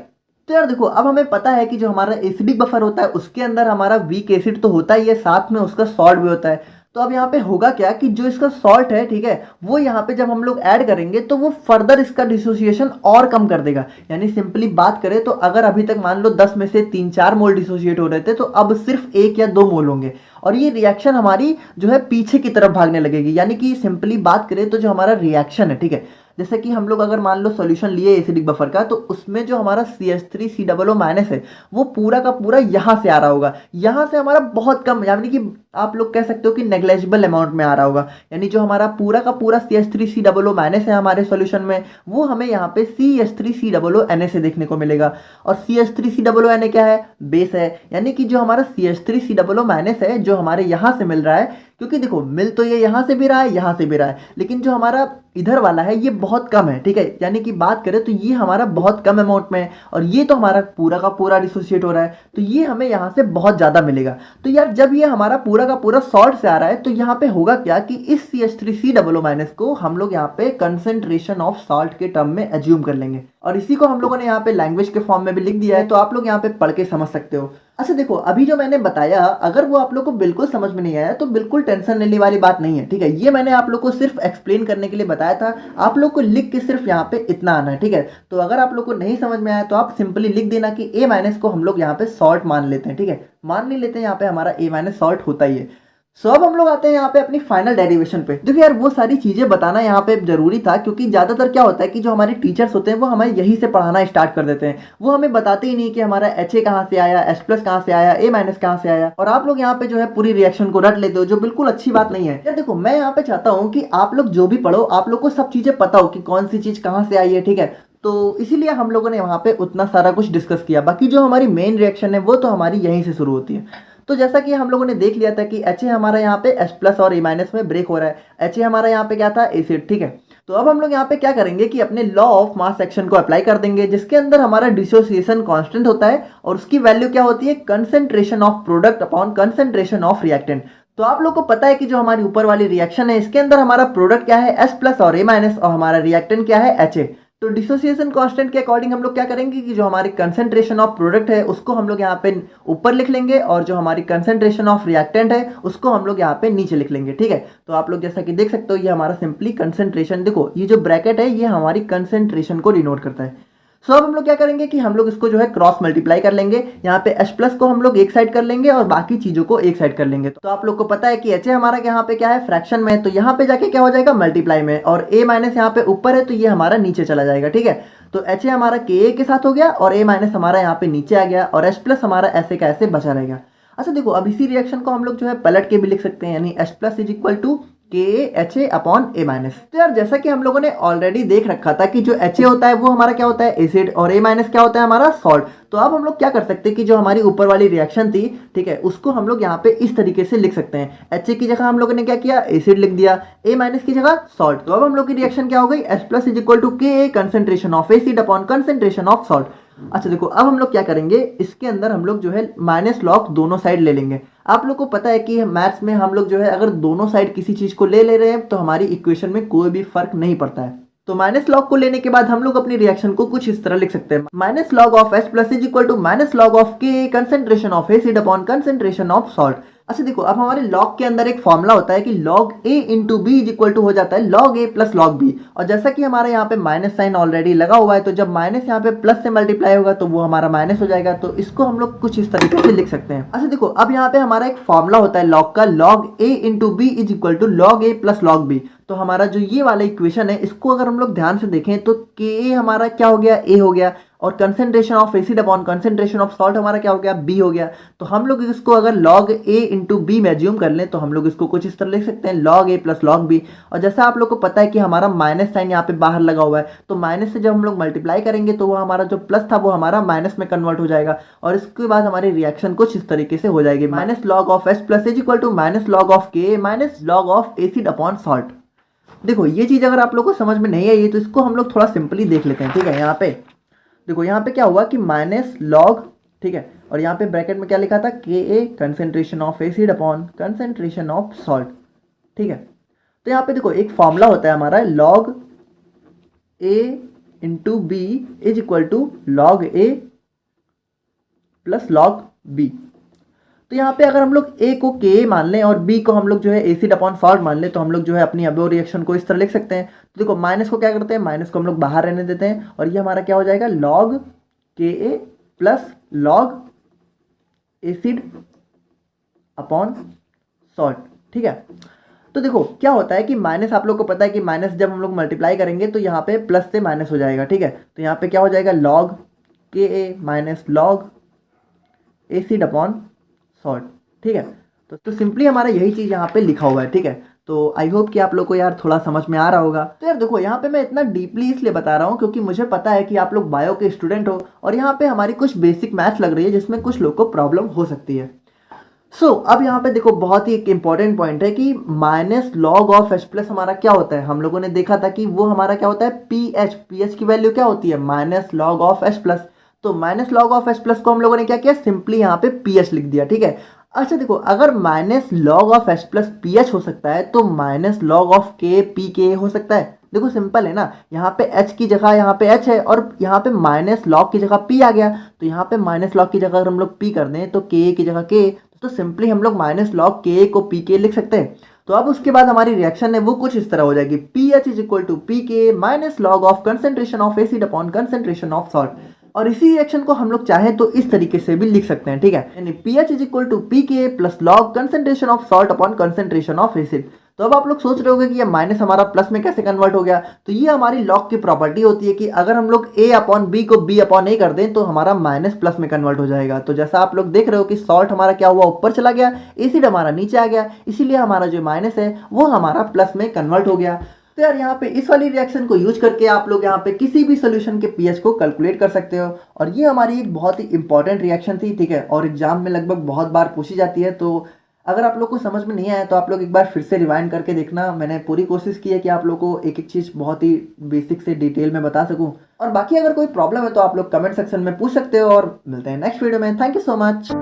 तो यार देखो, अब हमें पता है कि जो हमारा एसिडिक बफर होता है उसके अंदर हमारा वीक एसिड तो होता ही है, साथ में उसका सॉल्ट भी होता है। तो अब यहाँ पे होगा क्या कि जो इसका सॉल्ट है, ठीक है, वो यहाँ पे जब हम लोग ऐड करेंगे तो वो फर्दर इसका डिसोसिएशन और कम कर देगा। यानी सिंपली बात करें तो अगर अभी तक मान लो 10 में से 3-4 मोल डिसोसिएट हो रहे थे तो अब सिर्फ 1 या 2 मोल होंगे, और ये रिएक्शन हमारी जो है पीछे की तरफ भागने लगेगी। यानी कि सिंपली बात करें तो जो हमारा रिएक्शन है, ठीक है, जैसे कि हम लोग अगर मान लो सॉल्यूशन लिए एसिडिक बफर का, तो उसमें जो हमारा CH3COO माइनस है वो पूरा का पूरा यहाँ से आ रहा होगा, यहाँ से हमारा बहुत कम, यानी कि आप लोग कह सकते हो कि नेग्लेजिबल अमाउंट में आ रहा होगा। यानी जो हमारा पूरा का पूरा CH3COO माइनस है हमारे सॉल्यूशन में, वो हमें यहाँ पे CH3COO से देखने को मिलेगा। और CH3COO क्या है, बेस है। यानी कि जो हमारा CH3COO माइनस है जो हमारे यहाँ से मिल रहा है, क्योंकि देखो मिल तो ये यहाँ से भी रहा है, यहाँ से भी रहा है, लेकिन जो हमारा इधर वाला है ये बहुत कम है, ठीक है। यानी कि बात करें तो ये हमारा बहुत कम अमाउंट में है, और ये तो हमारा पूरा का पूरा डिसोसिएट हो रहा है, तो ये हमें यहाँ से बहुत ज़्यादा मिलेगा। तो यार जब ये हमारा पूरा का पूरा सॉल्ट से आ रहा है तो यहाँ पे होगा क्या कि इस CH3COO माइनस को हम लोग यहाँ पे कंसेंट्रेशन ऑफ सॉल्ट के टर्म में एज्यूम कर लेंगे, और इसी को हम लोगों ने यहाँ पे लैंग्वेज के फॉर्म में भी लिख दिया है, तो आप लोग यहाँ पे पढ़ के समझ सकते हो। अच्छा देखो, अभी जो मैंने बताया अगर वो आप लोग को बिल्कुल समझ में नहीं आया तो बिल्कुल टेंशन लेने वाली बात नहीं है, ठीक है। ये मैंने आप लोग को सिर्फ एक्सप्लेन करने के लिए बताया था, आप लोग को लिख के सिर्फ यहाँ पे इतना आना है, ठीक है। तो अगर आप लोग को नहीं समझ में आया तो आप सिंपली लिख देना कि A माइनस को हम लोग यहाँ पे सॉल्ट मान लेते हैं, ठीक है, मान नहीं लेते हैं, यहाँ पे हमारा A माइनस सॉल्ट होता ही है। सो अब हम लोग आते हैं यहाँ पे अपनी फाइनल डेरिवेशन पे। देखो यार, वो सारी चीजें बताना यहाँ पे जरूरी था, क्योंकि ज्यादातर क्या होता है कि जो हमारे टीचर्स होते हैं वो हमें यहीं से पढ़ाना स्टार्ट कर देते हैं, वो हमें बताते ही नहीं कि हमारा HA कहाँ से आया, H प्लस कहाँ से आया, A माइनस कहाँ से आया, और आप लोग यहाँ पे जो है पूरी रिएक्शन को रट लेते हो, जो बिल्कुल अच्छी बात नहीं है। यार देखो, मैं यहाँ पे चाहता हूँ कि आप लोग जो भी पढ़ो आप लोग को सब चीजें पता हो कि कौन सी चीज कहाँ से आई है, ठीक है। तो इसीलिए हम लोगों ने वहाँ पे उतना सारा कुछ डिस्कस किया, बाकी जो हमारी मेन रिएक्शन है वो तो हमारी यहीं से शुरू होती है। तो जैसा कि हम लोगों ने देख लिया था कि HA हमारा यहाँ पे H प्लस और A माइनस में ब्रेक हो रहा है, HA हमारा यहाँ पे क्या था, एसिड, ठीक है। तो अब हम लोग यहाँ पे क्या करेंगे कि अपने लॉ ऑफ मास एक्शन को अप्लाई कर देंगे, जिसके अंदर हमारा डिसोसिएशन कांस्टेंट होता है, और उसकी वैल्यू क्या होती है, concentration of product upon concentration of reactant. तो आप लोग को पता है कि जो हमारी ऊपर वाली रिएक्शन है इसके अंदर हमारा प्रोडक्ट क्या है, H प्लस और A माइनस, और हमारा रिएक्टेंट क्या है, HA। तो डिसोसिएशन कांस्टेंट के अकॉर्डिंग हम लोग क्या करेंगे कि जो हमारी कंसेंट्रेशन ऑफ प्रोडक्ट है उसको हम लोग यहाँ पे ऊपर लिख लेंगे, और जो हमारी कंसेंट्रेशन ऑफ रिएक्टेंट है उसको हम लोग यहाँ पे नीचे लिख लेंगे, ठीक है। तो आप लोग जैसा कि देख सकते हो ये हमारा सिंपली कंसेंट्रेशन, देखो ये जो ब्रैकेट है ये हमारी कंसेंट्रेशन को डिनोट करता है। सो अब हम लोग क्या करेंगे कि हम लोग इसको जो है क्रॉस मल्टीप्लाई कर लेंगे, यहाँ पे H प्लस को हम लोग एक साइड कर लेंगे और बाकी चीजों को एक साइड कर लेंगे। तो आप लोग को पता है कि HA हमारा यहाँ पे क्या है, फ्रैक्शन में, तो यहाँ पे जाके क्या हो जाएगा, मल्टीप्लाई में, और A माइनस यहाँ पे ऊपर है तो ये हमारा नीचे चला जाएगा, ठीक है। तो HA हमारा KA के साथ हो गया और A माइनस हमारा यहाँ पे नीचे आ गया, और H प्लस हमारा ऐसे का ऐसे बचा रहेगा। अच्छा देखो, अब इसी रिएक्शन को हम लोग जो है पलट के भी लिख सकते हैं, यानी H plus is equal to KaHA upon A minus. तो यार जैसा कि हम लोगों ने ऑलरेडी देख रखा था कि जो HA होता है वो हमारा क्या होता है, एसिड, और A माइनस क्या होता है, हमारा सॉल्ट। तो अब हम लोग क्या कर सकते हैं कि जो हमारी ऊपर वाली रिएक्शन थी, ठीक है, उसको हम लोग यहाँ पे इस तरीके से लिख सकते हैं। HA की जगह हम लोगों ने क्या किया, एसिड लिख दिया, A माइनस की जगह सॉल्ट। तो अब हम लोग की रिएक्शन क्या हो गई, H plus is equal to Ka concentration of acid upon concentration of salt. अच्छा देखो, अब हम लोग क्या करेंगे, इसके अंदर हम लोग जो है माइनस लॉग दोनों साइड ले लेंगे। आप लोग को पता है कि मैथ्स में हम लोग जो है अगर दोनों साइड किसी चीज को ले रहे हैं तो हमारी इक्वेशन में कोई भी फर्क नहीं पड़ता है। तो माइनस लॉग को लेने के बाद हम लोग अपनी रिएक्शन को कुछ इस तरह लिख सकते हैं, minus log of H plus is equal to minus log of Ka concentration of acid upon concentration of salt. अच्छा देखो, अब हमारे लॉग के अंदर एक फॉर्मूला होता है कि log A into B is equal to हो जाता है log A plus log B। और जैसा कि हमारे यहाँ पे माइनस साइन ऑलरेडी लगा हुआ है, तो जब माइनस यहाँ पे प्लस से मल्टीप्लाई होगा तो वो हमारा माइनस हो जाएगा। तो इसको हम लोग कुछ इस तरीके से लिख सकते हैं। अच्छा देखो, अब यहाँ पे हमारा एक फॉर्मूला होता है log का, log A into B is equal to log A plus log B। तो हमारा जो ये वाला इक्वेशन है, इसको अगर हम लोग ध्यान से देखें तो Ka हमारा क्या हो गया, A हो गया, और concentration of acid upon concentration of salt हमारा क्या हो गया, B हो गया। तो हम लोग इसको अगर log A इंटू बी में एज्यूम कर लें तो हम लोग इसको कुछ इस तरह लिख सकते हैं, log A plus log B। और जैसा आप लोग को पता है कि हमारा माइनस साइन यहाँ पे बाहर लगा हुआ है, तो माइनस से जब हम लोग मल्टीप्लाई करेंगे तो वो हमारा जो प्लस था वो हमारा माइनस में कन्वर्ट हो जाएगा, और इसके बाद हमारी रिएक्शन कुछ इस तरीके से हो जाएगी, minus log of H plus is equal to minus log of Ka minus log of acid upon salt. देखो ये चीज अगर आप लोग को समझ में नहीं आई तो इसको हम लोग थोड़ा सिंपली देख लेते हैं, ठीक है। यहाँ पे देखो, यहाँ पे क्या हुआ कि माइनस लॉग, ठीक है, और यहाँ पे ब्रैकेट में क्या लिखा था, Ka concentration of acid upon concentration of salt, ठीक है। तो यहाँ पे देखो एक फॉर्मूला होता है हमारा, log A into B is equal to log A plus log B। तो यहाँ पे अगर हम लोग A को Ka मान लें और B को हम लोग जो है एसिड अपॉन सॉल्ट मान लें, तो हम लोग जो है अपनी अबो रिएक्शन को इस तरह लिख सकते हैं। तो देखो, माइनस को क्या करते हैं, माइनस को हम लोग बाहर रहने देते हैं, और ये हमारा क्या हो जाएगा, log Ka plus log acid upon salt, ठीक है। तो देखो क्या होता है कि माइनस, आप लोग को पता है कि माइनस जब हम लोग मल्टीप्लाई करेंगे तो यहाँ पे प्लस से माइनस हो जाएगा, ठीक है। तो यहाँ पे क्या हो जाएगा, log Ka minus log acid upon salt, ठीक है। तो सिंपली हमारा यही चीज यहाँ पे लिखा हुआ है, ठीक है। तो आई होप कि आप लोग को यार थोड़ा समझ में आ रहा होगा। तो यार देखो, यहाँ पे मैं इतना डीपली इसलिए बता रहा हूँ क्योंकि मुझे पता है कि आप लोग बायो के स्टूडेंट हो, और यहाँ पे हमारी कुछ बेसिक मैथ्स लग रही है जिसमें कुछ लोग को प्रॉब्लम हो सकती है। अब यहाँ पे देखो, बहुत ही एक इंपॉर्टेंट पॉइंट है कि minus log of H plus हमारा क्या होता है, हम लोगों ने देखा था कि वो हमारा क्या होता है, पीएच की वैल्यू क्या होती है, minus log of H plus. तो minus log of H plus को हम लोगों ने क्या किया, सिंपली यहाँ पे पीएच लिख दिया, ठीक है। अच्छा देखो, अगर minus log of H plus pH हो सकता है तो माइनस लॉग ऑफ के पी के हो सकता है। देखो सिंपल है ना, यहाँ पे H की जगह यहाँ पे H है, और यहाँ पे माइनस लॉग की जगह P आ गया, तो यहाँ पे माइनस लॉग की जगह अगर हम लोग P कर दें तो K की जगह K, तो सिंपली हम लोग माइनस लॉग K को पी के लिख सकते हैं। तो अब उसके बाद हमारी रिएक्शन है वो कुछ इस तरह हो जाएगी, pH is equal to P K minus log of concentration of acid upon concentration of salt. और इसी रिएक्शन को हम लोग चाहें तो इस तरीके से भी लिख सकते हैं, ठीक है, यानी pH is equal to P K plus log concentration of salt upon concentration of acid. तो अब आप लोग सोच रहे होंगे कि ये माइनस हमारा प्लस में कैसे कन्वर्ट हो गया। तो ये हमारी लॉग की प्रॉपर्टी होती है कि अगर हम लोग a अपॉन बी को b अपॉन a कर दें तो हमारा माइनस प्लस में कन्वर्ट हो जाएगा। तो जैसा आप लोग देख रहे हो कि सॉल्ट हमारा क्या हुआ, ऊपर चला गया, एसिड हमारा नीचे आ गया, इसीलिए हमारा जो माइनस है वो हमारा प्लस में कन्वर्ट हो गया। तो यार यहाँ पे इस वाली रिएक्शन को यूज करके आप लोग यहाँ पे किसी भी सोल्यूशन के पीएच को कैलकुलेट कर सकते हो, और ये हमारी एक बहुत ही इंपॉर्टेंट रिएक्शन थी, ठीक है, और एग्जाम में लगभग बहुत बार पूछी जाती है। तो अगर आप लोग को समझ में नहीं आया तो आप लोग एक बार फिर से रिवाइंड करके देखना। मैंने पूरी कोशिश की है कि आप लोग को एक एक चीज़ बहुत ही बेसिक से डिटेल में बता सकूं, और बाकी अगर कोई प्रॉब्लम है तो आप लोग कमेंट सेक्शन में पूछ सकते हो, और मिलते हैं नेक्स्ट वीडियो में। Thank you so much.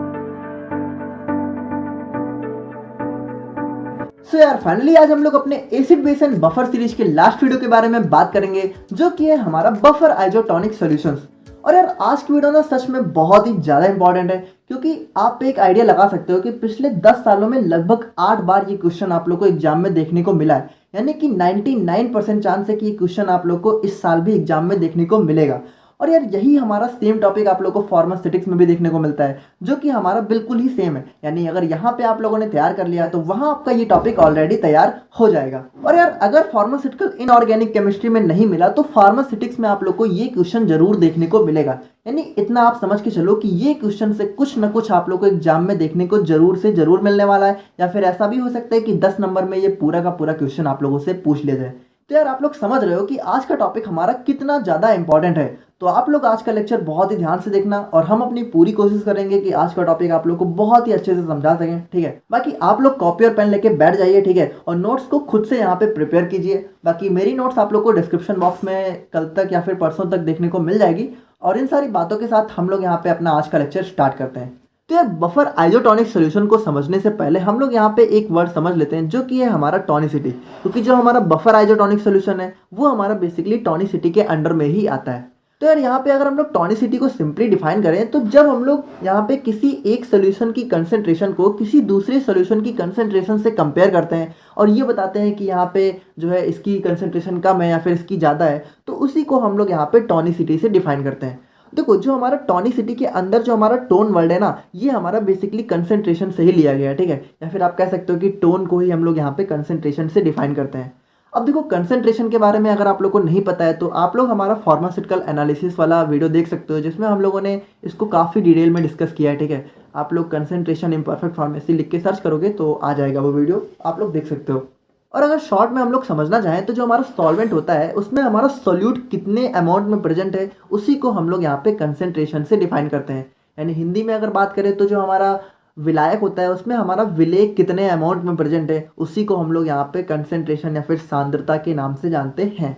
यार फाइनली आज हम लोग अपने acid base and buffer series के लास्ट वीडियो के बारे में बात करेंगे, जो कि है हमारा बफर आइसोटोनिक सॉल्यूशंस। और यार आज की वीडियो ना सच में बहुत ही ज़्यादा इंपॉर्टेंट है, क्योंकि आप एक आइडिया लगा सकते हो कि पिछले 10 सालों में लगभग 8 बार ये क्वेश्चन आप लोग को एग्जाम में देखने को मिला है, यानी कि 99% चांस है कि ये क्वेश्चन आप लोग को इस साल भी एग्जाम में देखने को मिलेगा। और यार यही हमारा सेम टॉपिक आप लोगों को फार्मास्यूटिक्स में भी देखने को मिलता है, जो कि हमारा बिल्कुल ही सेम है। यानी अगर यहाँ पे आप लोगों ने तैयार कर लिया तो वहाँ आपका ये टॉपिक ऑलरेडी तैयार हो जाएगा। और यार अगर फार्मास्यूटिकल इनऑर्गेनिक केमिस्ट्री में नहीं मिला तो फार्मास्यूटिक्स में आप लोग को ये क्वेश्चन जरूर देखने को मिलेगा। यानी इतना आप समझ के चलो कि ये क्वेश्चन से कुछ ना कुछ आप लोग को एग्जाम में देखने को जरूर से जरूर मिलने वाला है, या फिर ऐसा भी हो सकता है कि 10 नंबर में ये पूरा का पूरा क्वेश्चन आप लोगों से पूछ लिया जाए। तो यार आप लोग समझ रहे हो कि आज का टॉपिक हमारा कितना ज़्यादा इंपॉर्टेंट है। तो आप लोग आज का लेक्चर बहुत ही ध्यान से देखना, और हम अपनी पूरी कोशिश करेंगे कि आज का टॉपिक आप लोग को बहुत ही अच्छे से समझा सकें, ठीक है। बाकी आप लोग कॉपी और पेन लेके बैठ जाइए, ठीक है, और नोट्स को खुद से यहाँ पे प्रिपेयर कीजिए। बाकी मेरी नोट्स आप लोग को डिस्क्रिप्शन बॉक्स में कल तक या फिर परसों तक देखने को मिल जाएगी। और इन सारी बातों के साथ हम लोग यहाँ पे अपना आज का लेक्चर स्टार्ट करते हैं। तो यार बफर आइसोटोनिक सॉल्यूशन को समझने से पहले हम लोग यहाँ पे एक वर्ड समझ लेते हैं, जो कि है हमारा टॉनिसिटी। क्योंकि जो हमारा बफर आइसोटोनिक सॉल्यूशन है वो हमारा बेसिकली टॉनिसिटी के अंडर में ही आता है। तो यार यहाँ पे अगर हम लोग टॉनिसिटी को सिंपली डिफाइन करें तो जब हम लोग यहाँ पे किसी एक सोल्यूशन की कंसेंट्रेशन को किसी दूसरे सोल्यूशन की कंसेंट्रेशन से कंपेयर करते हैं और ये बताते हैं कि यहाँ पे जो है इसकी कंसेंट्रेशन कम है या फिर इसकी ज़्यादा है, तो उसी को हम लोग यहाँ पे टॉनिसिटी से डिफाइन करते हैं। देखो जो हमारा टॉनिसिटी के अंदर जो हमारा टोन वर्ड है ना, ये हमारा बेसिकली कंसेंट्रेशन से ही लिया गया है, ठीक है। या फिर आप कह सकते हो कि टोन को ही हम लोग यहाँ पे कंसेंट्रेशन से डिफाइन करते हैं। अब देखो कंसेंट्रेशन के बारे में अगर आप लोग को नहीं पता है तो आप लोग हमारा फार्मास्यूटिकल एनालिसिस वाला वीडियो देख सकते हो, जिसमें हम लोगों ने इसको काफ़ी डिटेल में डिस्कस किया है, ठीक है। आप लोग कंसेंट्रेशन इम्परफेक्ट फार्मेसी लिख के सर्च करोगे तो आ जाएगा वो वीडियो, आप लोग देख सकते हो। और अगर शॉर्ट में हम लोग समझना चाहें तो जो हमारा सॉल्वेंट होता है उसमें हमारा सोल्यूट कितने अमाउंट में प्रेजेंट है उसी को हम लोग यहाँ पे कंसेंट्रेशन से डिफाइन करते हैं। यानी हिंदी में अगर बात करें तो जो हमारा विलायक होता है उसमें हमारा विलेय कितने अमाउंट में प्रेजेंट है उसी को हम लोग यहाँ पे कंसेंट्रेशन या फिर सांद्रता के नाम से जानते हैं।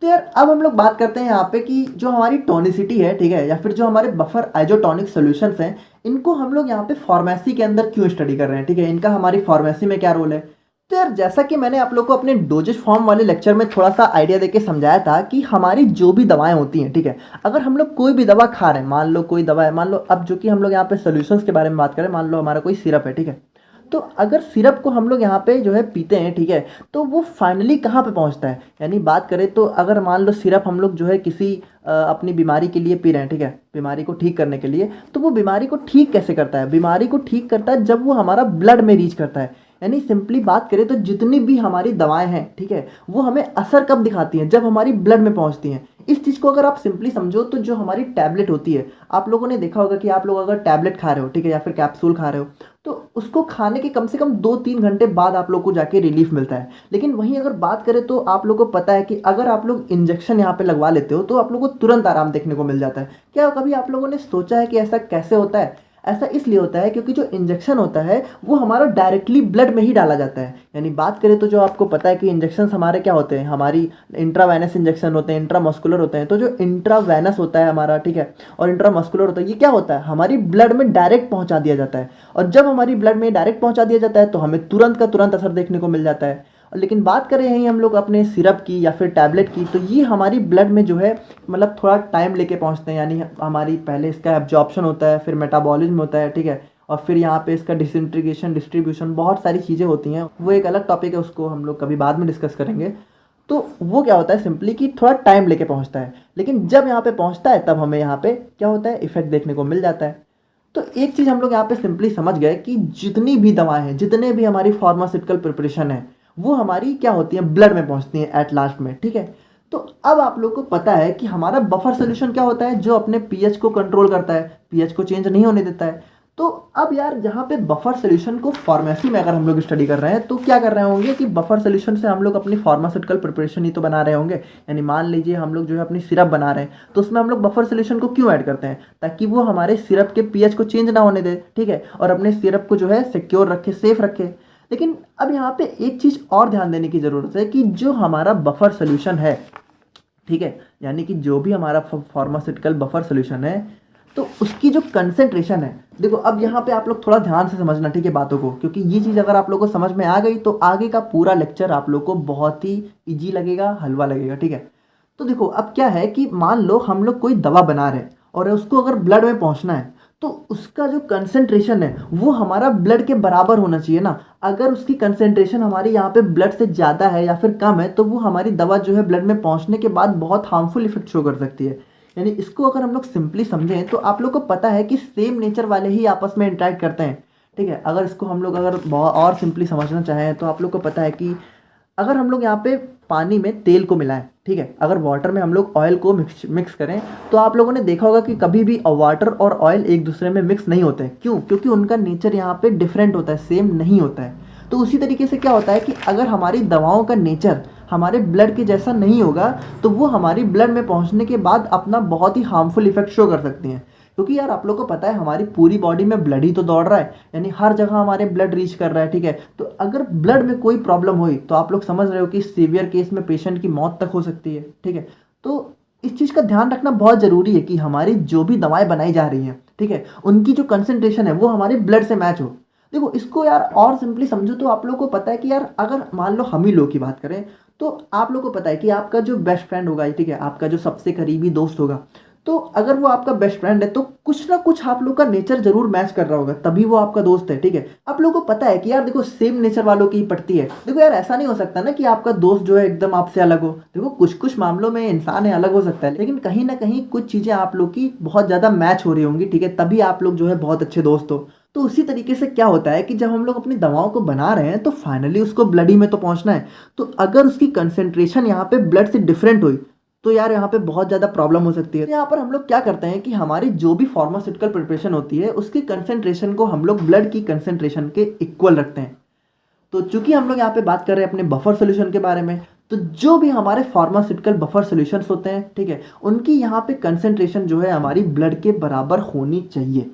तो यार अब हम लोग बात करते हैं यहाँ पे कि जो हमारी टॉनिसिटी है, ठीक है, या फिर जो हमारे बफर आइसोटोनिक सॉल्यूशंस हैं, इनको हम लोग यहाँ पे फार्मेसी के अंदर क्यों स्टडी कर रहे हैं, ठीक है, इनका हमारी फार्मेसी में क्या रोल है। तो यार जैसा कि मैंने आप लोग को अपने डोजेज फॉर्म वाले लेक्चर में थोड़ा सा आइडिया देके समझाया था कि हमारी जो भी दवाएं होती हैं, ठीक है, अगर हम लोग कोई भी दवा खा रहे हैं, मान लो कोई दवा है, मान लो अब जो कि हम लोग यहाँ पे सॉल्यूशंस के बारे में बात करें, मान लो हमारा कोई सिरप है, ठीक है, तो अगर सिरप को हम लोग यहाँ पे जो है पीते हैं, ठीक है, तो वो फाइनली कहाँ पे पहुँचता है। यानी बात करें तो अगर मान लो सिरप हम लोग जो है किसी अपनी बीमारी के लिए पी रहे हैं, ठीक है, बीमारी को ठीक करने के लिए, तो वो बीमारी को ठीक कैसे करता है, बीमारी को ठीक करता है जब वो हमारा ब्लड में रीच करता है। यानी सिंपली बात करें तो जितनी भी हमारी दवाएं हैं, ठीक है, वो हमें असर कब दिखाती हैं, जब हमारी ब्लड में पहुंचती हैं। इस चीज़ को अगर आप सिंपली समझो तो जो हमारी टैबलेट होती है, आप लोगों ने देखा होगा कि आप लोग अगर टैबलेट खा रहे हो, ठीक है, या फिर कैप्सूल खा रहे हो, तो उसको खाने के कम से कम 2-3 घंटे बाद आप लोग को जाके रिलीफ मिलता है। लेकिन वहीं अगर बात करें तो आप लोग को पता है कि अगर आप लोग इंजेक्शन यहाँ पे लगवा लेते हो तो आप लोग को तुरंत आराम देखने को मिल जाता है। क्या कभी आप लोगों ने सोचा है कि ऐसा कैसे होता है। ऐसा इसलिए होता है क्योंकि जो इंजेक्शन होता है वो हमारा डायरेक्टली ब्लड में ही डाला जाता है। यानी बात करें तो जो आपको पता है कि इंजेक्शन हमारे क्या होते हैं, हमारी इंट्रावेनस इंजेक्शन होते हैं, इंट्रामस्कुलर होते हैं। तो जो इंट्रावेनस होता है हमारा, ठीक है, और इंट्रामस्कुलर होता है, ये क्या होता है, हमारी ब्लड में डायरेक्ट पहुंचा दिया जाता है। और जब हमारी ब्लड में डायरेक्ट पहुंचा दिया जाता है तो हमें तुरंत का तुरंत असर देखने को मिल जाता है। लेकिन बात करें यहीं हम लोग अपने सिरप की या फिर टैबलेट की, तो ये हमारी ब्लड में जो है मतलब थोड़ा टाइम लेके पहुंचते हैं। यानी हमारी पहले इसका एब्जॉर्प्शन होता है, फिर मेटाबॉलिज्म होता है, ठीक है, और फिर यहाँ पे इसका डिसइंटीग्रेशन, डिस्ट्रीब्यूशन, बहुत सारी चीज़ें होती हैं। वो एक अलग टॉपिक है, उसको हम लोग कभी बाद में डिस्कस करेंगे। तो वो क्या होता है सिंपली कि थोड़ा टाइम लेके पहुँचता है, लेकिन जब यहाँ पे पहुँचता है तब हमें यहाँ पे क्या होता है, इफेक्ट देखने को मिल जाता है। तो एक चीज़ हम लोग यहाँ पे सिंपली समझ गए कि जितनी भी दवाएं हैं, जितने भी हमारी फार्मास्यूटिकल प्रिपरेशन है, वो हमारी क्या होती है, ब्लड में पहुंचती हैं एट लास्ट में, ठीक है। तो अब आप लोग को पता है कि हमारा बफर सोल्यूशन क्या होता है, जो अपने पीएच को कंट्रोल करता है, पीएच को चेंज नहीं होने देता है। तो अब यार जहाँ पे बफर सोल्यूशन को फार्मेसी में अगर हम लोग स्टडी कर रहे हैं तो क्या कर रहे होंगे कि बफर सोल्यूशन से हम लोग अपनी फार्मास्यूटिकल प्रिपरेशन ही तो बना रहे होंगे। यानी मान लीजिए हम लोग जो है अपनी सिरप बना रहे हैं, तो उसमें हम लोग बफर सोल्यूशन को क्यों ऐड करते हैं, ताकि वो हमारे सिरप के पीएच को चेंज ना होने दे, ठीक है, और अपने सिरप को जो है सिक्योर रखे, सेफ रखे। लेकिन अब यहाँ पे एक चीज़ और ध्यान देने की ज़रूरत है कि जो हमारा बफर सोल्यूशन है, ठीक है, यानी कि जो भी हमारा फार्मास्यूटिकल बफर सोल्यूशन है, तो उसकी जो कंसेंट्रेशन है, देखो अब यहाँ पे आप लोग थोड़ा ध्यान से समझना, ठीक है, बातों को, क्योंकि ये चीज़ अगर आप लोग को समझ में आ गई तो आगे का पूरा लेक्चर आप लोग को बहुत ही ईजी लगेगा, हलवा लगेगा, ठीक है। तो देखो अब क्या है कि मान लो हम लोग कोई दवा बना रहे हैं और उसको अगर ब्लड में पहुँचना है, तो उसका जो कंसेंट्रेशन है वो हमारा ब्लड के बराबर होना चाहिए ना। अगर उसकी कंसेंट्रेशन हमारी यहाँ पे ब्लड से ज़्यादा है या फिर कम है तो वो हमारी दवा जो है ब्लड में पहुँचने के बाद बहुत हार्मफुल इफेक्ट शो कर सकती है। यानी इसको अगर हम लोग सिंपली समझें तो आप लोग को पता है कि सेम नेचर वाले ही आपस में इंटरेक्ट करते हैं, ठीक है। अगर इसको हम लोग अगर बहुत और सिंपली समझना चाहें तो आप लोग को पता है कि अगर हम लोग यहाँ पे पानी में तेल को मिलाएं, ठीक है, अगर वाटर में हम लोग ऑयल को मिक्स करें तो आप लोगों ने देखा होगा कि कभी भी वाटर और ऑयल एक दूसरे में मिक्स नहीं होते हैं। क्यों? क्योंकि उनका नेचर यहाँ पे डिफरेंट होता है, सेम नहीं होता है। तो उसी तरीके से क्या होता है कि अगर हमारी दवाओं का नेचर हमारे ब्लड के जैसा नहीं होगा तो वो हमारी ब्लड में पहुँचने के बाद अपना बहुत ही हार्मफुल इफेक्ट शो कर सकती हैं। क्योंकि यार आप लोग को पता है हमारी पूरी बॉडी में ब्लड ही तो दौड़ रहा है, यानी हर जगह हमारे ब्लड रीच कर रहा है, ठीक है। तो अगर ब्लड में कोई प्रॉब्लम हुई तो आप लोग समझ रहे हो कि सीवियर केस में पेशेंट की मौत तक हो सकती है, ठीक है। तो इस चीज़ का ध्यान रखना बहुत ज़रूरी है कि हमारी जो भी दवाएं बनाई जा रही हैं, ठीक है, उनकी जो कंसंट्रेशन है वो हमारे ब्लड से मैच हो। देखो इसको यार और सिंपली समझो तो आप लोग को पता है कि यार अगर मान लो हम ही लोग की बात करें तो आप लोग को पता है कि आपका जो बेस्ट फ्रेंड होगा, ठीक है, आपका जो सबसे करीबी दोस्त होगा, तो अगर वो आपका बेस्ट फ्रेंड है तो कुछ ना कुछ आप लोग का नेचर जरूर मैच कर रहा होगा, तभी वो आपका दोस्त है, ठीक है। आप लोगों को पता है कि यार देखो सेम नेचर वालों की ही पड़ती है। देखो यार ऐसा नहीं हो सकता ना कि आपका दोस्त जो है एकदम आपसे अलग हो। देखो कुछ कुछ मामलों में इंसान है अलग हो सकता है, लेकिन कहीं ना कहीं कुछ चीजें आप लोग की बहुत ज्यादा मैच हो रही होंगी, ठीक है, तभी आप लोग जो है बहुत अच्छे दोस्त हो। तो उसी तरीके से क्या होता है कि जब हम लोग अपनी दवाओं को बना रहे हैं तो फाइनली उसको ब्लड ही में तो पहुंचना है। तो अगर उसकी कंसेंट्रेशन यहाँ पे ब्लड से डिफरेंट हुई तो यार यहाँ पे बहुत ज़्यादा प्रॉब्लम हो सकती है। तो यहाँ पर हम लोग क्या करते हैं कि हमारी जो भी फार्मास्यूटिकल प्रिपरेशन होती है उसकी कंसेंट्रेशन को हम लोग ब्लड की कंसेंट्रेशन के इक्वल रखते हैं। तो चूंकि हम लोग यहाँ पे बात कर रहे हैं अपने बफर सोल्यूशन के बारे में, तो जो भी हमारे फार्मास्यूटिकल बफर सोल्यूशंस होते हैं, ठीक है, उनकी यहाँ पे कंसेंट्रेशन जो है हमारी ब्लड के बराबर होनी चाहिए।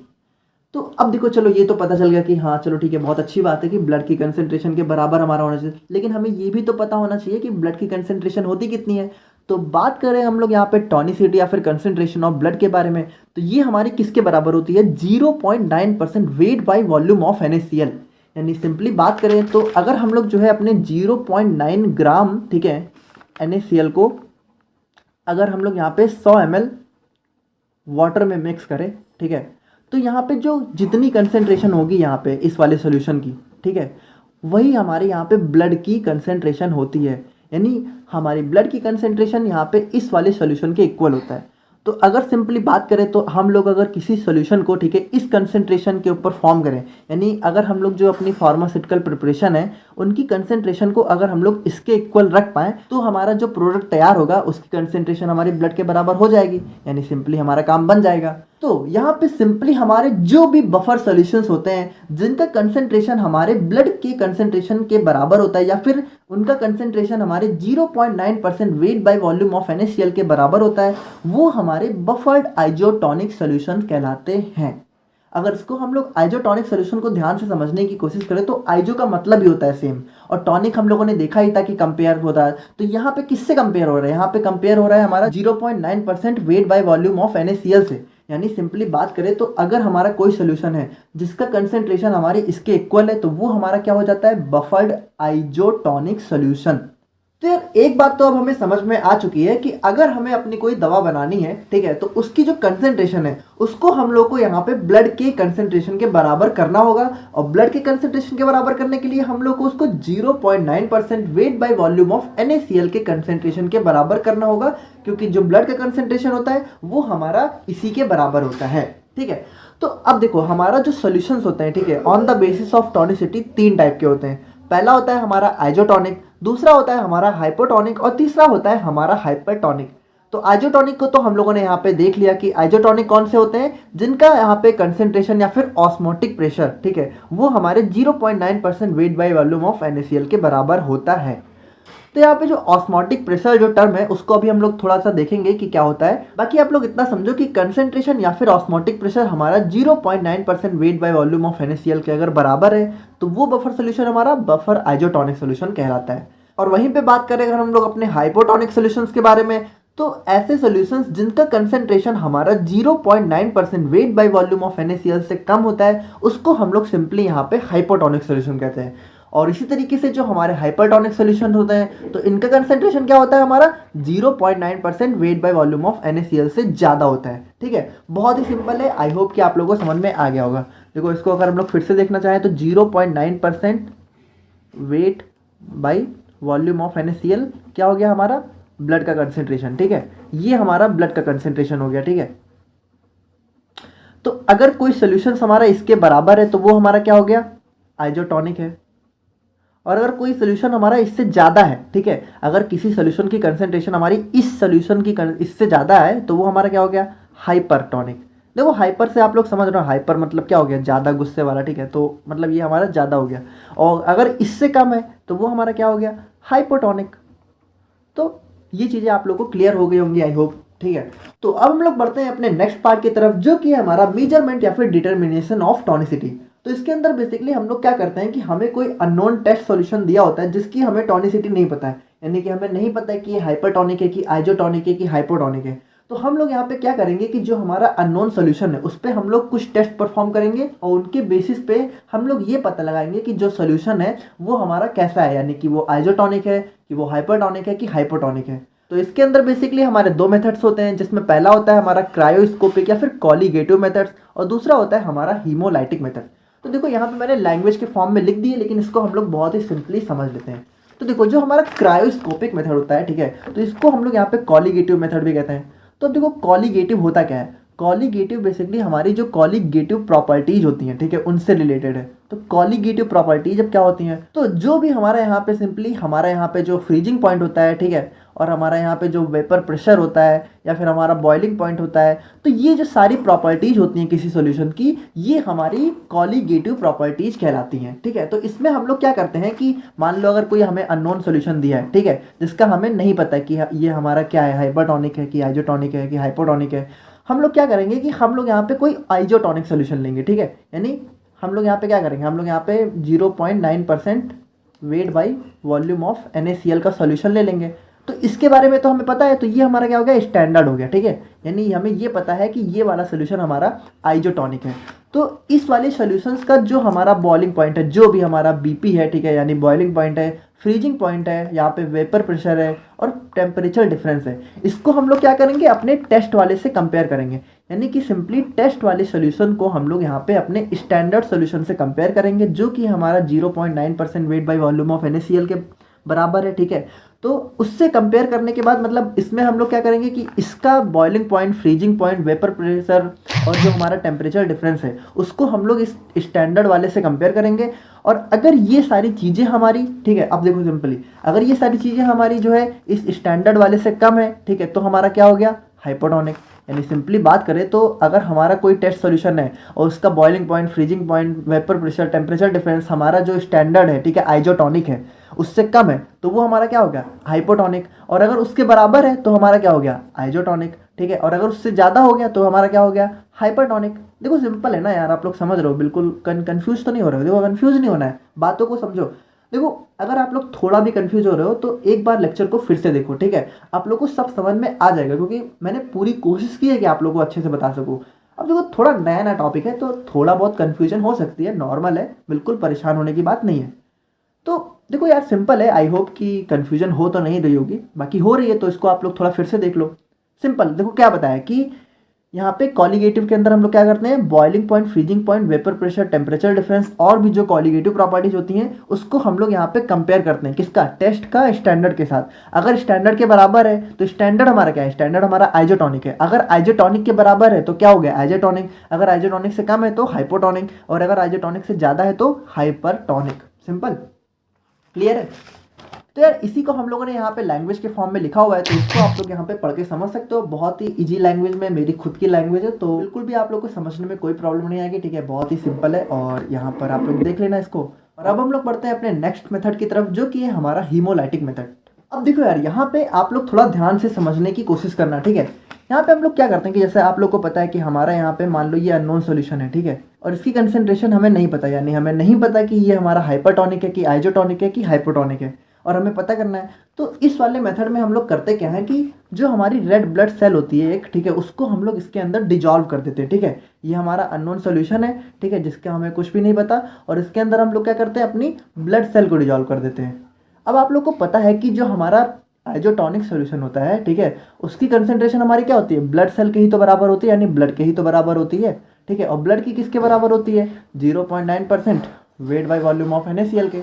तो अब देखो चलो ये तो पता चल गया कि हाँ चलो ठीक है, बहुत अच्छी बात है कि ब्लड की कंसेंट्रेशन के बराबर हमारा होना चाहिए, लेकिन हमें ये भी तो पता होना चाहिए कि ब्लड की कंसेंट्रेशन होती कितनी है। तो बात करें हम लोग यहाँ पे टॉनिसिटी या फिर कंसेंट्रेशन ऑफ ब्लड के बारे में, तो ये हमारी किसके बराबर होती है? 0.9% weight by volume of NaCl। यानी सिंपली बात करें तो अगर हम लोग जो है अपने 0.9 ग्राम, ठीक है, NaCl को अगर हम लोग यहाँ पे 100 ml वाटर में मिक्स करें, ठीक है, तो यहाँ पे जो जितनी कंसेंट्रेशन होगी यहाँ पे इस वाले सोल्यूशन की, ठीक है, वही हमारे यहाँ पे ब्लड की कंसेंट्रेशन होती है। यानी हमारी ब्लड की कंसेंट्रेशन यहाँ पे इस वाले सोल्यूशन के इक्वल होता है। तो अगर सिंपली बात करें तो हम लोग अगर किसी सोल्यूशन को, ठीक है, इस कंसेंट्रेशन के ऊपर फॉर्म करें, यानी अगर हम लोग जो अपनी फार्मास्यूटिकल प्रिपरेशन है उनकी कंसेंट्रेशन को अगर हम लोग इसके इक्वल रख पाएँ तो हमारा जो प्रोडक्ट तैयार होगा उसकी कंसेंट्रेशन हमारे ब्लड के बराबर हो जाएगी, यानी सिंपली हमारा काम बन जाएगा। तो यहाँ पे सिंपली हमारे जो भी बफर सॉल्यूशंस होते हैं जिनका कंसेंट्रेशन हमारे ब्लड के कंसेंट्रेशन के बराबर होता है या फिर उनका कंसेंट्रेशन हमारे 0.9% weight by volume of NaCl के बराबर होता है, वो हमारे बफर्ड आइजोटॉनिक सॉल्यूशन कहलाते हैं। अगर इसको हम लोग आइजोटॉनिक सॉल्यूशन को ध्यान से समझने की कोशिश करें तो आइजो का मतलब ही होता है सेम, और टॉनिक हम लोगों ने देखा ही था कि कंपेयर होता है। तो यहाँ पे किससे कंपेयर हो रहा है? यहाँ पे कंपेयर हो रहा है हमारा 0.9% weight by volume of NaCl से। यानी सिंपली बात करें तो अगर हमारा कोई सोल्यूशन है जिसका कंसेंट्रेशन हमारे इसके इक्वल है तो वो हमारा क्या हो जाता है? Buffered isotonic solution. तो यार एक बात तो अब हमें समझ में आ चुकी है कि अगर हमें अपनी कोई दवा बनानी है, ठीक है, तो उसकी जो कंसेंट्रेशन है उसको हम लोग को यहाँ पे ब्लड के कंसेंट्रेशन के बराबर करना होगा, और ब्लड के कंसेंट्रेशन के बराबर करने के लिए हम लोग को उसको 0.9% weight by volume of NaCl के कंसेंट्रेशन के बराबर करना होगा, क्योंकि जो ब्लड का कंसेंट्रेशन होता है वो हमारा इसी के बराबर होता है, ठीक है। तो अब देखो हमारा जो सोल्यूशंस होते हैं, ठीक है, on the basis of tonicity 3 type के होते हैं। पहला होता है हमारा आइजोटॉनिक, दूसरा होता है हमारा हाइपोटॉनिक, और तीसरा होता है हमारा हाइपरटॉनिक। तो आइजोटॉनिक को तो हम लोगों ने यहाँ पे देख लिया कि आइजोटॉनिक कौन से होते हैं, जिनका यहाँ पे कंसेंट्रेशन या फिर ऑस्मोटिक प्रेशर, ठीक है, वो हमारे 0.9% weight by volume of NaCl के बराबर होता है। तो यहाँ पे जो ऑस्मोटिक प्रेशर जो टर्म है उसको अभी हम लोग थोड़ा सा देखेंगे कि क्या होता है। बाकी आप लोग इतना समझो कि कंसेंट्रेशन या फिर ऑस्मोटिक प्रेशर हमारा 0.9% weight by volume of NaCl के अगर बराबर है तो वो बफर सोल्यूशन हमारा बफर आइजोटॉनिक सोल्यूशन कहलाता है। और वहीं पे बात करें अगर हम लोग अपने हाइपोटॉनिक सोल्यूशंस के बारे में, तो ऐसे सॉल्यूशंस जिनका कंसेंट्रेशन हमारा 0.9% weight by volume of NaCl से कम होता है उसको हम लोग सिंपली यहाँ पे हाइपोटॉनिक सोल्यूशन कहते हैं। और इसी तरीके से जो हमारे हाइपरटॉनिक सोल्यूशन होते हैं तो इनका कंसेंट्रेशन क्या होता है हमारा 0.9% weight by volume of NaCl से ज़्यादा होता है, ठीक है। बहुत ही सिंपल है, आई होप कि आप लोगों को समझ में आ गया होगा। देखो इसको अगर हम लोग फिर से देखना चाहें तो 0.9% weight by volume of NaCl क्या हो गया हमारा ब्लड का कंसेंट्रेशन, ठीक है, ये हमारा ब्लड का कंसेंट्रेशन हो गया, ठीक है। तो अगर कोई सोल्यूशन हमारा इसके बराबर है तो वो हमारा क्या हो गया, आइजोटॉनिक है। और अगर कोई सोल्यूशन हमारा इससे ज़्यादा है, ठीक है, अगर किसी सोल्यूशन की कंसेंट्रेशन हमारी इस सोल्यूशन की इससे ज़्यादा है तो वो हमारा क्या हो गया, हाइपरटॉनिक। देखो हाइपर से आप लोग समझ रहे हो, हाइपर मतलब क्या हो गया, ज़्यादा गुस्से वाला, ठीक है, तो मतलब ये हमारा ज़्यादा हो गया। और अगर इससे कम है तो वो हमारा क्या हो गया, हाइपोटॉनिक। तो ये चीज़ें आप लोग को क्लियर हो गई होंगी आई होप, ठीक है। तो अब हम लोग बढ़ते हैं अपने नेक्स्ट पार्ट की तरफ, जो कि है हमारा मेजरमेंट या फिर डिटर्मिनेशन ऑफ टॉनिसिटी। तो इसके अंदर बेसिकली हम लोग क्या करते हैं कि हमें कोई अननोन टेस्ट सॉल्यूशन दिया होता है जिसकी हमें टॉनिसिटी नहीं पता है, यानी कि हमें नहीं पता है कि ये हाइपरटॉनिक है कि आइजोटॉनिक है कि हाइपोटॉनिक है। तो हम लोग यहाँ पे क्या करेंगे कि जो हमारा अननोन सोल्यूशन है उस पर हम लोग कुछ टेस्ट परफॉर्म करेंगे और उनके बेसिस पे हम लोग ये पता लगाएंगे कि जो सोल्यूशन है वो हमारा कैसा है, यानी कि वो आइजोटॉनिक है कि वो हाइपरटॉनिक है कि हाइपोटॉनिक है। तो इसके अंदर बेसिकली हमारे दो मेथड्स होते हैं, जिसमें पहला होता है हमारा क्रायोस्कोपिक या फिर कॉलीगेटिव मेथड्स और दूसरा होता है हमारा हीमोलाइटिक मेथड। तो देखो यहाँ पे मैंने लैंग्वेज के फॉर्म में लिख दिए, लेकिन इसको हम लोग बहुत ही सिंपली समझ लेते हैं। तो देखो जो हमारा क्रायोस्कोपिक मेथड होता है, ठीक है, तो इसको हम लोग यहाँ पे कॉलीगेटिव मेथड भी कहते हैं। तो अब देखो कॉलीगेटिव होता क्या है, कॉलीगेटिव बेसिकली हमारी जो कॉलीगेटिव प्रॉपर्टीज होती हैं, ठीक है, उनसे रिलेटेड है। तो कॉलीगेटिव प्रॉपर्टीज अब क्या होती हैं, तो जो भी हमारा यहाँ पे सिंपली हमारा यहाँ पे जो फ्रीजिंग पॉइंट होता है, ठीक है, और हमारा यहाँ पे जो वेपर प्रेशर होता है या फिर हमारा बॉइलिंग पॉइंट होता है, तो ये जो सारी प्रॉपर्टीज होती हैं किसी सॉल्यूशन की, ये हमारी कॉलीगेटिव प्रॉपर्टीज कहलाती हैं, ठीक है। तो इसमें हम लोग क्या करते हैं कि मान लो अगर कोई हमें अननोन सॉल्यूशन दिया है, ठीक है, जिसका हमें नहीं पता है कि ये हमारा क्या है, हाइपरटॉनिक है कि आइजोटॉनिक है कि हाइपोटॉनिक है, हम लोग क्या करेंगे कि हम लोग यहाँ पे कोई आइजोटॉनिक सोल्यूशन लेंगे, ठीक है, यानी हम लोग यहाँ पे क्या करेंगे, हम लोग यहाँ पे 0.9% weight by volume of NaCl का सोल्यूशन ले लेंगे। तो इसके बारे में तो हमें पता है, तो ये हमारा क्या हो गया, स्टैंडर्ड हो गया, ठीक है, यानी हमें ये पता है कि ये वाला सोल्यूशन हमारा आइजोटॉनिक है। तो इस वाले सोल्यूशंस का जो हमारा बॉइलिंग पॉइंट है, जो भी हमारा BP है, ठीक है, यानी बॉइलिंग पॉइंट है, फ्रीजिंग पॉइंट है, यहाँ पे वेपर प्रेशर है और टेम्परेचर डिफरेंस है, इसको हम लोग क्या करेंगे, अपने टेस्ट वाले से कंपेयर करेंगे। यानी कि सिंपली टेस्ट वाले सोल्यूशन को हम लोग यहाँ पे अपने स्टैंडर्ड सोल्यूशन से कंपेयर करेंगे, जो कि हमारा 0.9% weight by volume of NaCl के बराबर है, ठीक है। तो उससे कंपेयर करने के बाद मतलब इसमें हम लोग क्या करेंगे कि इसका boiling point, freezing point, vapour pressure और जो हमारा टेम्परेचर डिफरेंस है उसको हम लोग इस स्टैंडर्ड वाले से कंपेयर करेंगे। और अगर ये सारी चीज़ें हमारी, ठीक है, अब देखो सिंपली अगर ये सारी चीज़ें हमारी जो है इस स्टैंडर्ड वाले से कम है, ठीक है, तो हमारा क्या हो गया, हाइपोटॉनिक। यानी सिंपली बात करें तो अगर हमारा कोई टेस्ट सॉल्यूशन है और उसका boiling point, freezing point, vapour pressure, temperature difference हमारा जो स्टैंडर्ड है, ठीक है, आइजोटॉनिक है, उससे कम है, तो वो हमारा क्या हो गया, हाइपोटॉनिक। और अगर उसके बराबर है तो हमारा क्या हो गया, आइजोटॉनिक, ठीक है। और अगर उससे ज़्यादा हो गया तो हमारा क्या हो गया, हाइपरटॉनिक। देखो सिंपल है ना यार, आप लोग समझ रहे हो, बिल्कुल कन्फ्यूज तो नहीं हो रहे हो। देखो कन्फ्यूज नहीं होना है, बातों को समझो। देखो अगर आप लोग थोड़ा भी कंफ्यूज हो रहे हो तो एक बार लेक्चर को फिर से देखो, ठीक है, आप लोग को सब समझ में आ जाएगा, क्योंकि मैंने पूरी कोशिश की है कि आप लोग को अच्छे से बता सकूँ। अब देखो थोड़ा नया नया टॉपिक है तो थोड़ा बहुत कन्फ्यूजन हो सकती है, नॉर्मल है, बिल्कुल परेशान होने की बात नहीं है। तो देखो यार सिंपल है, आई होप कि कन्फ्यूजन हो तो नहीं रही होगी, बाकी हो रही है तो इसको आप लोग थोड़ा फिर से देख लो। सिंपल देखो क्या बताया कि यहाँ पे कॉलीगेटिव के अंदर हम लोग क्या करते हैं, boiling point, freezing point, vapour pressure, temperature difference और भी जो कॉलीगेटिव प्रॉपर्टीज होती हैं उसको हम लोग यहाँ पे कंपेयर करते हैं, किसका, टेस्ट का स्टैंडर्ड के साथ। अगर स्टैंडर्ड के बराबर है तो स्टैंडर्ड हमारा क्या है, स्टैंडर्ड हमारा आइजोटॉनिक है। अगर आइजोटॉनिक के बराबर है तो क्या हो गया, आइजोटॉनिक। अगर आइजोटॉनिक से कम है तो हाइपोटॉनिक, और अगर आइजोटॉनिक से ज़्यादा है तो हाइपरटॉनिक। सिंपल, क्लियर है। तो यार इसी को हम लोगों ने यहाँ पे लैंग्वेज के फॉर्म में लिखा हुआ है, तो इसको आप लोग यहाँ पे पढ़ के समझ सकते हो। बहुत ही इजी लैंग्वेज में, मेरी खुद की लैंग्वेज है, तो बिल्कुल भी आप लोग को समझने में कोई प्रॉब्लम नहीं आएगी, ठीक है, बहुत ही सिंपल है। और यहाँ पर आप लोग देख लेना इसको। और अब हम लोग बढ़ते हैं अपने नेक्स्ट मेथड की तरफ, जो कि है हमारा हीमोलाइटिक मेथड। अब देखो यार यहाँ पे आप लोग थोड़ा ध्यान से समझने की कोशिश करना, ठीक है। यहाँ पे हम लोग क्या करते हैं कि जैसे आप लोग को पता है कि हमारा यहाँ पे मान लो ये अननोन सॉल्यूशन है, ठीक है, और इसकी कंसेंट्रेशन हमें नहीं पता, यानी हमें नहीं पता कि ये हमारा हाइपरटॉनिक है कि आइजोटॉनिक है कि हाइपोटॉनिक है, और हमें पता करना है। तो इस वाले मेथड में हम लोग करते क्या है कि जो हमारी रेड ब्लड सेल होती है एक, ठीक है, उसको हम लोग इसके अंदर डिजॉल्व कर देते हैं, ठीक है। ये हमारा अननोन सॉल्यूशन है, ठीक है, जिसका हमें कुछ भी नहीं पता, और इसके अंदर हम लोग क्या करते हैं, अपनी ब्लड सेल को डिजॉल्व कर देते हैं। अब आप लोग को पता है कि जो हमारा आइजोटॉनिक सॉल्यूशन होता है, ठीक है, उसकी कंसेंट्रेशन हमारी क्या होती है, ब्लड सेल के ही तो बराबर होती है, यानी ब्लड के ही तो बराबर होती है, ठीक है। और ब्लड की किसके बराबर होती है, 0.9% weight by volume of NaCl के।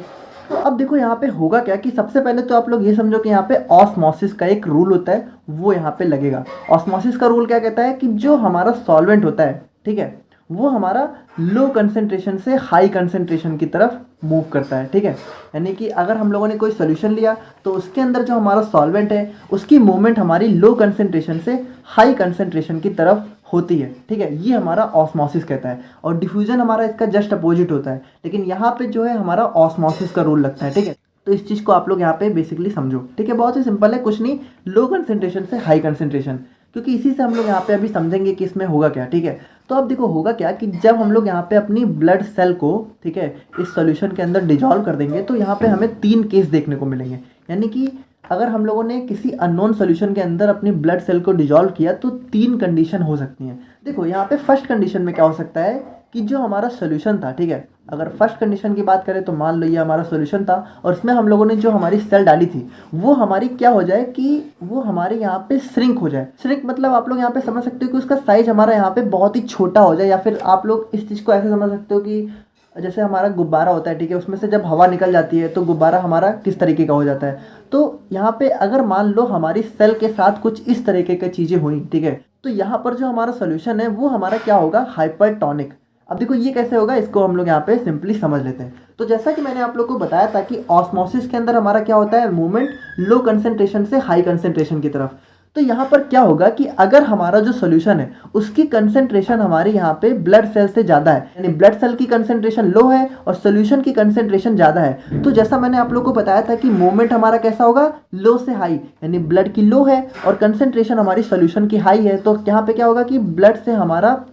तो अब देखो यहाँ पे होगा क्या कि सबसे पहले तो आप लोग ये समझो कि यहाँ पे ऑस्मोसिस का एक रूल होता है, वो यहाँ पे लगेगा। ऑस्मोसिस का रूल क्या कहता है कि जो हमारा सॉल्वेंट होता है, ठीक है, वो हमारा लो कंसेंट्रेशन से हाई कंसेंट्रेशन की तरफ मूव करता है, ठीक है। यानी कि अगर हम लोगों ने कोई सोल्यूशन लिया तो उसके अंदर जो हमारा सॉल्वेंट है उसकी मूवमेंट हमारी लो कंसेंट्रेशन से हाई कंसेंट्रेशन की तरफ होती है, ठीक है। ये हमारा ऑस्मोसिस कहता है। और डिफ्यूजन हमारा इसका जस्ट अपोजिट होता है, लेकिन यहाँ पे जो है हमारा ऑस्मोसिस का रूल लगता है, ठीक है। तो इस चीज़ को आप लोग यहाँ पे बेसिकली समझो, ठीक है। बहुत ही सिंपल है, कुछ नहीं, लो कंसेंट्रेशन से हाई कंसेंट्रेशन, क्योंकि इसी से हम लोग यहाँ पे अभी समझेंगे कि इसमें होगा क्या, ठीक है। तो अब देखो होगा क्या कि जब हम लोग यहाँ पे अपनी ब्लड सेल को, ठीक है, इस सॉल्यूशन के अंदर डिजॉल्व कर देंगे तो यहाँ पे हमें 3 केस देखने को मिलेंगे। यानी कि अगर हम लोगों ने किसी अननोन सॉल्यूशन के अंदर अपनी ब्लड सेल को डिजॉल्व किया तो 3 कंडीशन हो सकती हैं। देखो यहाँ पे फर्स्ट कंडीशन में क्या हो सकता है कि जो हमारा सॉल्यूशन था, ठीक है, अगर फर्स्ट कंडीशन की बात करें तो मान लो ये हमारा सॉल्यूशन था और इसमें हम लोगों ने जो हमारी सेल डाली थी वो हमारी क्या हो जाए कि वो हमारे यहाँ पे श्रिंक हो जाए। श्रिंक मतलब आप लोग यहाँ पे समझ सकते हो कि उसका साइज हमारा यहाँ पे बहुत ही छोटा हो जाए, या फिर आप लोग इस चीज़ को ऐसे समझ सकते हो कि जैसे हमारा गुब्बारा होता है, ठीक है, उसमें से जब हवा निकल जाती है तो गुब्बारा हमारा किस तरीके का हो जाता है। तो यहाँ पे अगर मान लो हमारी सेल के साथ कुछ इस तरीके की चीज़ें हुई, ठीक है, तो यहाँ पर जो हमारा सोल्यूशन है वो हमारा क्या होगा, हाइपरटोनिक। अब देखो ये कैसे होगा, इसको हम लोग यहाँ पे सिंपली समझ लेते हैं। तो जैसा कि मैंने आप लोग को बताया था कि ऑस्मोसिस के अंदर हमारा क्या होता है, मूवमेंट लो कंसेंट्रेशन से हाई कंसेंट्रेशन की तरफ। तो यहाँ पर क्या होगा कि अगर हमारा जो सॉल्यूशन है उसकी कंसेंट्रेशन हमारे यहाँ पे ब्लड सेल से ज़्यादा है, यानी ब्लड सेल की कंसेंट्रेशन लो है और सॉल्यूशन की कंसेंट्रेशन ज़्यादा है, तो जैसा मैंने आप लोग को बताया था कि मूवमेंट हमारा कैसा होगा, लो से हाई, यानी ब्लड की लो है और कंसेंट्रेशन हमारी सॉल्यूशन की हाई है, तो यहाँ पे क्या होगा कि ब्लड से हमारा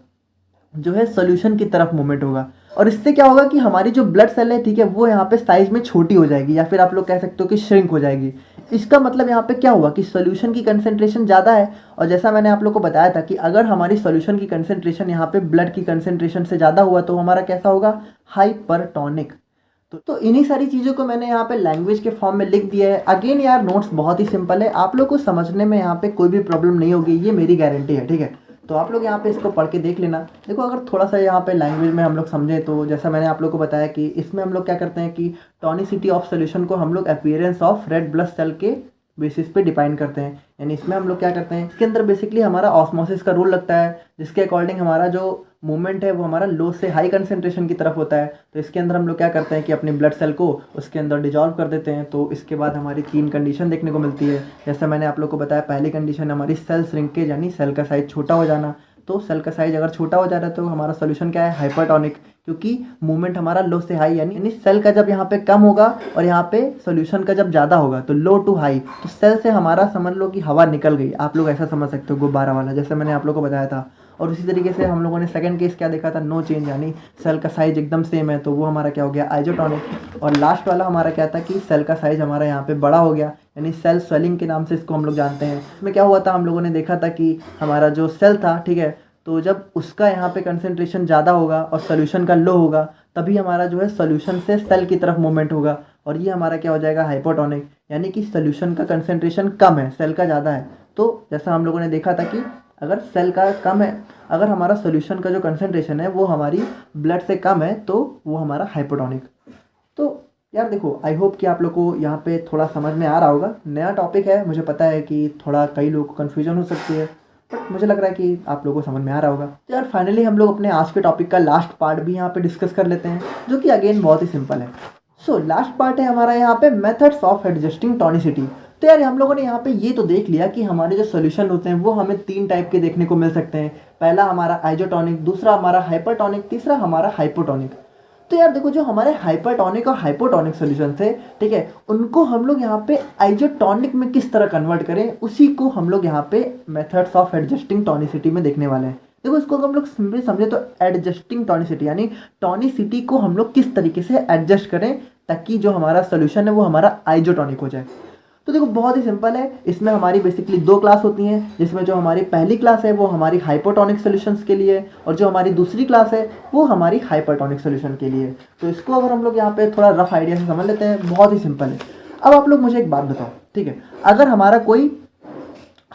जो है सॉल्यूशन की तरफ मूवमेंट होगा। और इससे क्या होगा कि हमारी जो ब्लड सेल है, ठीक है, वो यहाँ पे साइज में छोटी हो जाएगी, या फिर आप लोग कह सकते हो कि श्रिंक हो जाएगी। इसका मतलब यहाँ पे क्या हुआ कि सॉल्यूशन की कंसेंट्रेशन ज़्यादा है, और जैसा मैंने आप लोग को बताया था कि अगर हमारी सॉल्यूशन की कंसेंट्रेशन यहाँ पे ब्लड की कंसेंट्रेशन से ज़्यादा हुआ तो हमारा कैसा होगा, हाइपरटोनिक। तो इन्हीं सारी चीज़ों को मैंने यहाँ पे लैंग्वेज के फॉर्म में लिख दिया है। अगेन यार नोट्स बहुत ही सिंपल है, आप लोग को समझने में यहाँ पे कोई भी प्रॉब्लम नहीं होगी, ये मेरी गारंटी है, ठीक है। तो आप लोग यहाँ पे इसको पढ़ के देख लेना। देखो अगर थोड़ा सा यहाँ पे लैंग्वेज में हम लोग समझें तो जैसा मैंने आप लोग को बताया कि इसमें हम लोग क्या करते हैं कि टॉनिसिटी ऑफ सोल्यूशन को हम लोग appearance of red blood cell के बेसिस पे डिफाइन करते हैं। यानी इसमें हम लोग क्या करते हैं, इसके अंदर बेसिकली हमारा ऑस्मोसिस का रूल लगता है, जिसके अकॉर्डिंग हमारा जो मूवमेंट है वो हमारा लो से हाई कंसेंट्रेशन की तरफ होता है। तो इसके अंदर हम लोग क्या करते हैं कि अपनी ब्लड सेल को उसके अंदर डिजॉल्व कर देते हैं। तो इसके बाद हमारी 3 कंडीशन देखने को मिलती है। जैसा मैंने आप लोग को बताया, पहली कंडीशन हमारी सेल श्रिंकेज, यानी सेल का साइज छोटा हो जाना। तो सेल का साइज अगर छोटा हो जा रहा है तो हमारा सोल्यूशन क्या है, हाइपरटोनिक, क्योंकि मूवमेंट हमारा लो से हाई, यानी सेल का जब यहाँ पे कम होगा और यहाँ पे सोल्यूशन का जब ज़्यादा होगा तो लो टू हाई, तो सेल से हमारा समझ लो कि हवा निकल गई। आप लोग ऐसा समझ सकते हो गुब्बारा वाला, जैसे मैंने आप लोग को बताया था। और उसी तरीके से हम लोगों ने सेकंड केस क्या देखा था, नो चेंज, यानी सेल का साइज एकदम सेम है, तो वो हमारा क्या हो गया, आइजोटोनिक। और लास्ट वाला हमारा क्या था कि सेल का साइज हमारा यहाँ पे बड़ा हो गया, यानी सेल स्वेलिंग के नाम से इसको हम लोग जानते हैं। इसमें क्या हुआ था, हम लोगों ने देखा था कि हमारा जो सेल था, ठीक है, तो जब उसका यहाँ पे कंसेंट्रेशन ज़्यादा होगा और सोल्यूशन का लो होगा तभी हमारा जो है सोल्यूशन से सेल की तरफ मूवमेंट होगा, और ये हमारा क्या हो जाएगा, हाइपोटोनिक, यानी कि सोल्यूशन का कंसेंट्रेशन कम है, सेल का ज़्यादा है। तो जैसा हम लोगों ने देखा था कि अगर सेल का कम है, अगर हमारा सोल्यूशन का जो कंसेंट्रेशन है वो हमारी ब्लड से कम है तो वो हमारा हाइपोटोनिक। तो यार देखो, आई होप कि आप लोग को यहाँ पे थोड़ा समझ में आ रहा होगा। नया टॉपिक है, मुझे पता है कि थोड़ा कई लोगों को कन्फ्यूजन हो सकती है, बट मुझे लग रहा है कि आप लोगों को समझ में आ रहा होगा। तो यार फाइनली हम लोग अपने आज के टॉपिक का लास्ट पार्ट भी यहाँ पे डिस्कस कर लेते हैं, जो कि अगेन बहुत ही सिंपल है। सो लास्ट पार्ट है हमारा यहाँ पे मेथड्स ऑफ एडजस्टिंग टॉनिसिटी। तो यार हम लोगों ने यहाँ पे ये तो देख लिया कि हमारे जो सोल्यूशन होते हैं वो हमें 3 टाइप के देखने को मिल सकते हैं। पहला हमारा आइजोटोनिक, दूसरा हमारा हाइपरटोनिक, तीसरा हमारा हाइपोटोनिक। तो यार देखो, जो हमारे हाइपरटोनिक और हाइपोटोनिक सोल्यूशन थे, ठीक है, उनको हम लोग यहाँ पे आइजोटोनिक में किस तरह कन्वर्ट करें, उसी को हम लोग यहाँ पे मेथड्स ऑफ एडजस्टिंग टॉनिसिटी में देखने वाले हैं। देखो इसको हम लोग सिंपली समझे तो एडजस्टिंग टॉनिसिटी, यानी टॉनिसिटी को हम लोग किस तरीके से एडजस्ट करें ताकि जो हमारा सोल्यूशन है वो हमारा आइजोटोनिक हो जाए। तो देखो बहुत ही सिंपल है, इसमें हमारी बेसिकली 2 क्लास होती हैं, जिसमें जो हमारी पहली क्लास है वो हमारी हाइपोटोनिक सॉल्यूशंस के लिए, और जो हमारी दूसरी क्लास है वो हमारी हाइपरटोनिक सॉल्यूशन के लिए। तो इसको अगर हम लोग यहाँ पे थोड़ा रफ आइडिया से समझ लेते हैं, बहुत ही सिंपल है। अब आप लोग मुझे एक बात बताओ, ठीक है, अगर हमारा कोई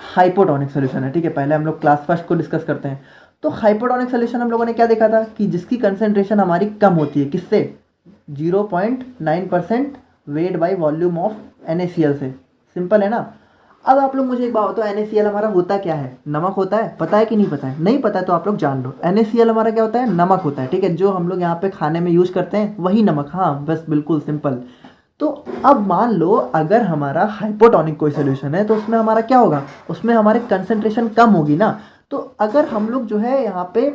हाइपोटोनिक सोल्यूशन है, ठीक है, पहले हम लोग क्लास फर्स्ट को डिस्कस करते हैं। तो हाइपोटोनिक सोल्यूशन हम लोगों ने क्या देखा था कि जिसकी कंसेंट्रेशन हमारी कम होती है, किससे, 0.9% weight by volume of NaCl से। सिंपल है ना। अब आप लोग मुझे एक बात बताओ, NaCl हमारा होता क्या है? नमक होता है। पता है कि नहीं पता है? नहीं पता है तो आप लोग जान लो, NaCl हमारा क्या होता है? नमक होता है, ठीक है। जो हम लोग यहाँ पे खाने में यूज़ करते हैं वही नमक, हाँ बस बिल्कुल सिंपल। तो अब मान लो अगर हमारा हाइपोटोनिक कोई सोल्यूशन है तो उसमें हमारा क्या होगा? उसमें हमारे कंसंट्रेशन कम होगी ना। तो अगर हम लोग जो है यहाँ पे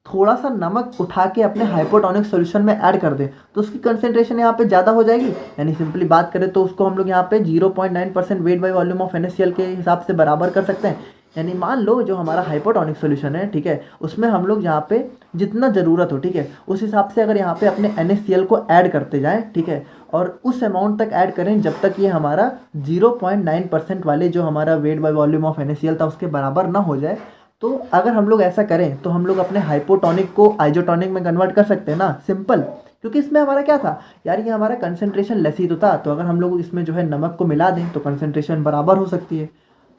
थोड़ा सा नमक उठा के अपने हाइपोटोनिक सॉल्यूशन में ऐड कर दें तो उसकी कंसंट्रेशन यहाँ पे ज़्यादा हो जाएगी। यानी सिंपली बात करें तो उसको हम लोग यहाँ पे 0.9% weight by volume of NaCl के हिसाब से बराबर कर सकते हैं। यानी मान लो जो हमारा हाइपोटोनिक सॉल्यूशन है, ठीक है, उसमें हम लोग यहाँ पे जितना ज़रूरत हो, ठीक है, उस हिसाब से अगर यहाँ पे अपने NaCl को ऐड करते जाएँ, ठीक है, और उस अमाउंट तक ऐड करें जब तक ये हमारा 0.9% वाले जो हमारा weight by volume of NaCl था उसके बराबर ना हो जाए। तो अगर हम लोग ऐसा करें तो हम लोग अपने हाइपोटोनिक को आइजोटोनिक में कन्वर्ट कर सकते हैं ना, सिंपल। क्योंकि इसमें हमारा क्या था यार, ये हमारा कंसंट्रेशन लेस ही तो था, तो अगर हम लोग इसमें जो है नमक को मिला दें तो कंसंट्रेशन बराबर हो सकती है।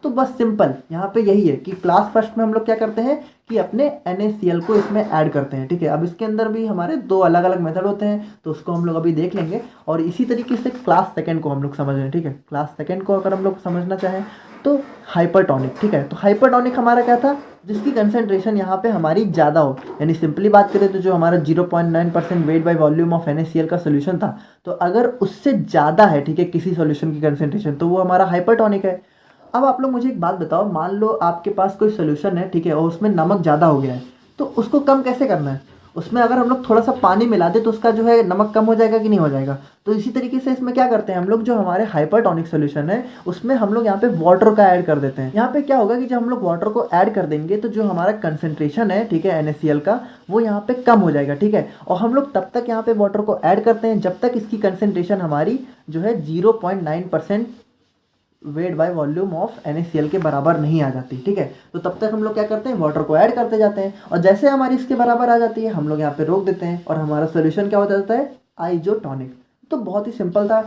तो बस सिंपल यहाँ पे यही है कि क्लास फर्स्ट में हम लोग क्या करते हैं कि अपने NaCl को इसमें ऐड करते हैं, ठीक है। अब इसके अंदर भी हमारे दो अलग अलग मेथड होते हैं तो उसको हम लोग अभी देख लेंगे। और इसी तरीके से क्लास सेकंड को हम लोग समझ रहे हैं, ठीक है। क्लास सेकंड को अगर हम लोग समझना चाहें तो हाइपरटोनिक, ठीक है। तो हाइपरटोनिक हमारा क्या था? जिसकी कंसंट्रेशन यहाँ पे हमारी ज़्यादा हो। यानी सिंपली बात करें तो जो हमारा 0.9% weight by volume of NaCl का सोल्यूशन था, तो अगर उससे ज़्यादा है, ठीक है, किसी सोल्यूशन की कंसंट्रेशन, तो वो हमारा हाइपरटोनिक है। अब आप लोग मुझे एक बात बताओ, मान लो आपके पास कोई सोल्यूशन है, ठीक है, और उसमें नमक ज़्यादा हो गया है, तो उसको कम कैसे करना है? उसमें अगर हम लोग थोड़ा सा पानी मिला दे तो उसका जो है नमक कम हो जाएगा कि नहीं हो जाएगा? तो इसी तरीके से इसमें क्या करते हैं हम लोग, जो हमारे हाइपरटोनिक सोल्यूशन है उसमें हम लोग यहाँ पे वाटर का ऐड कर देते हैं। यहाँ पे क्या होगा कि जब हम लोग वाटर को ऐड कर देंगे तो जो हमारा कंसंट्रेशन है, ठीक है, NaCl का, वो यहाँ पे कम हो जाएगा, ठीक है। और हम लोग तब तक यहाँ पे वाटर को ऐड करते हैं जब तक इसकी कंसंट्रेशन हमारी जो है 0.9% weight by volume of NaCl के बराबर नहीं आ जाती, ठीक है। तो तब तक हम लोग क्या करते हैं, वाटर को ऐड करते जाते हैं, और जैसे हमारी इसके बराबर आ जाती है हम लोग यहाँ पे रोक देते हैं और हमारा सोल्यूशन क्या हो जाता है? आइजोटोनिक। तो बहुत ही सिंपल था।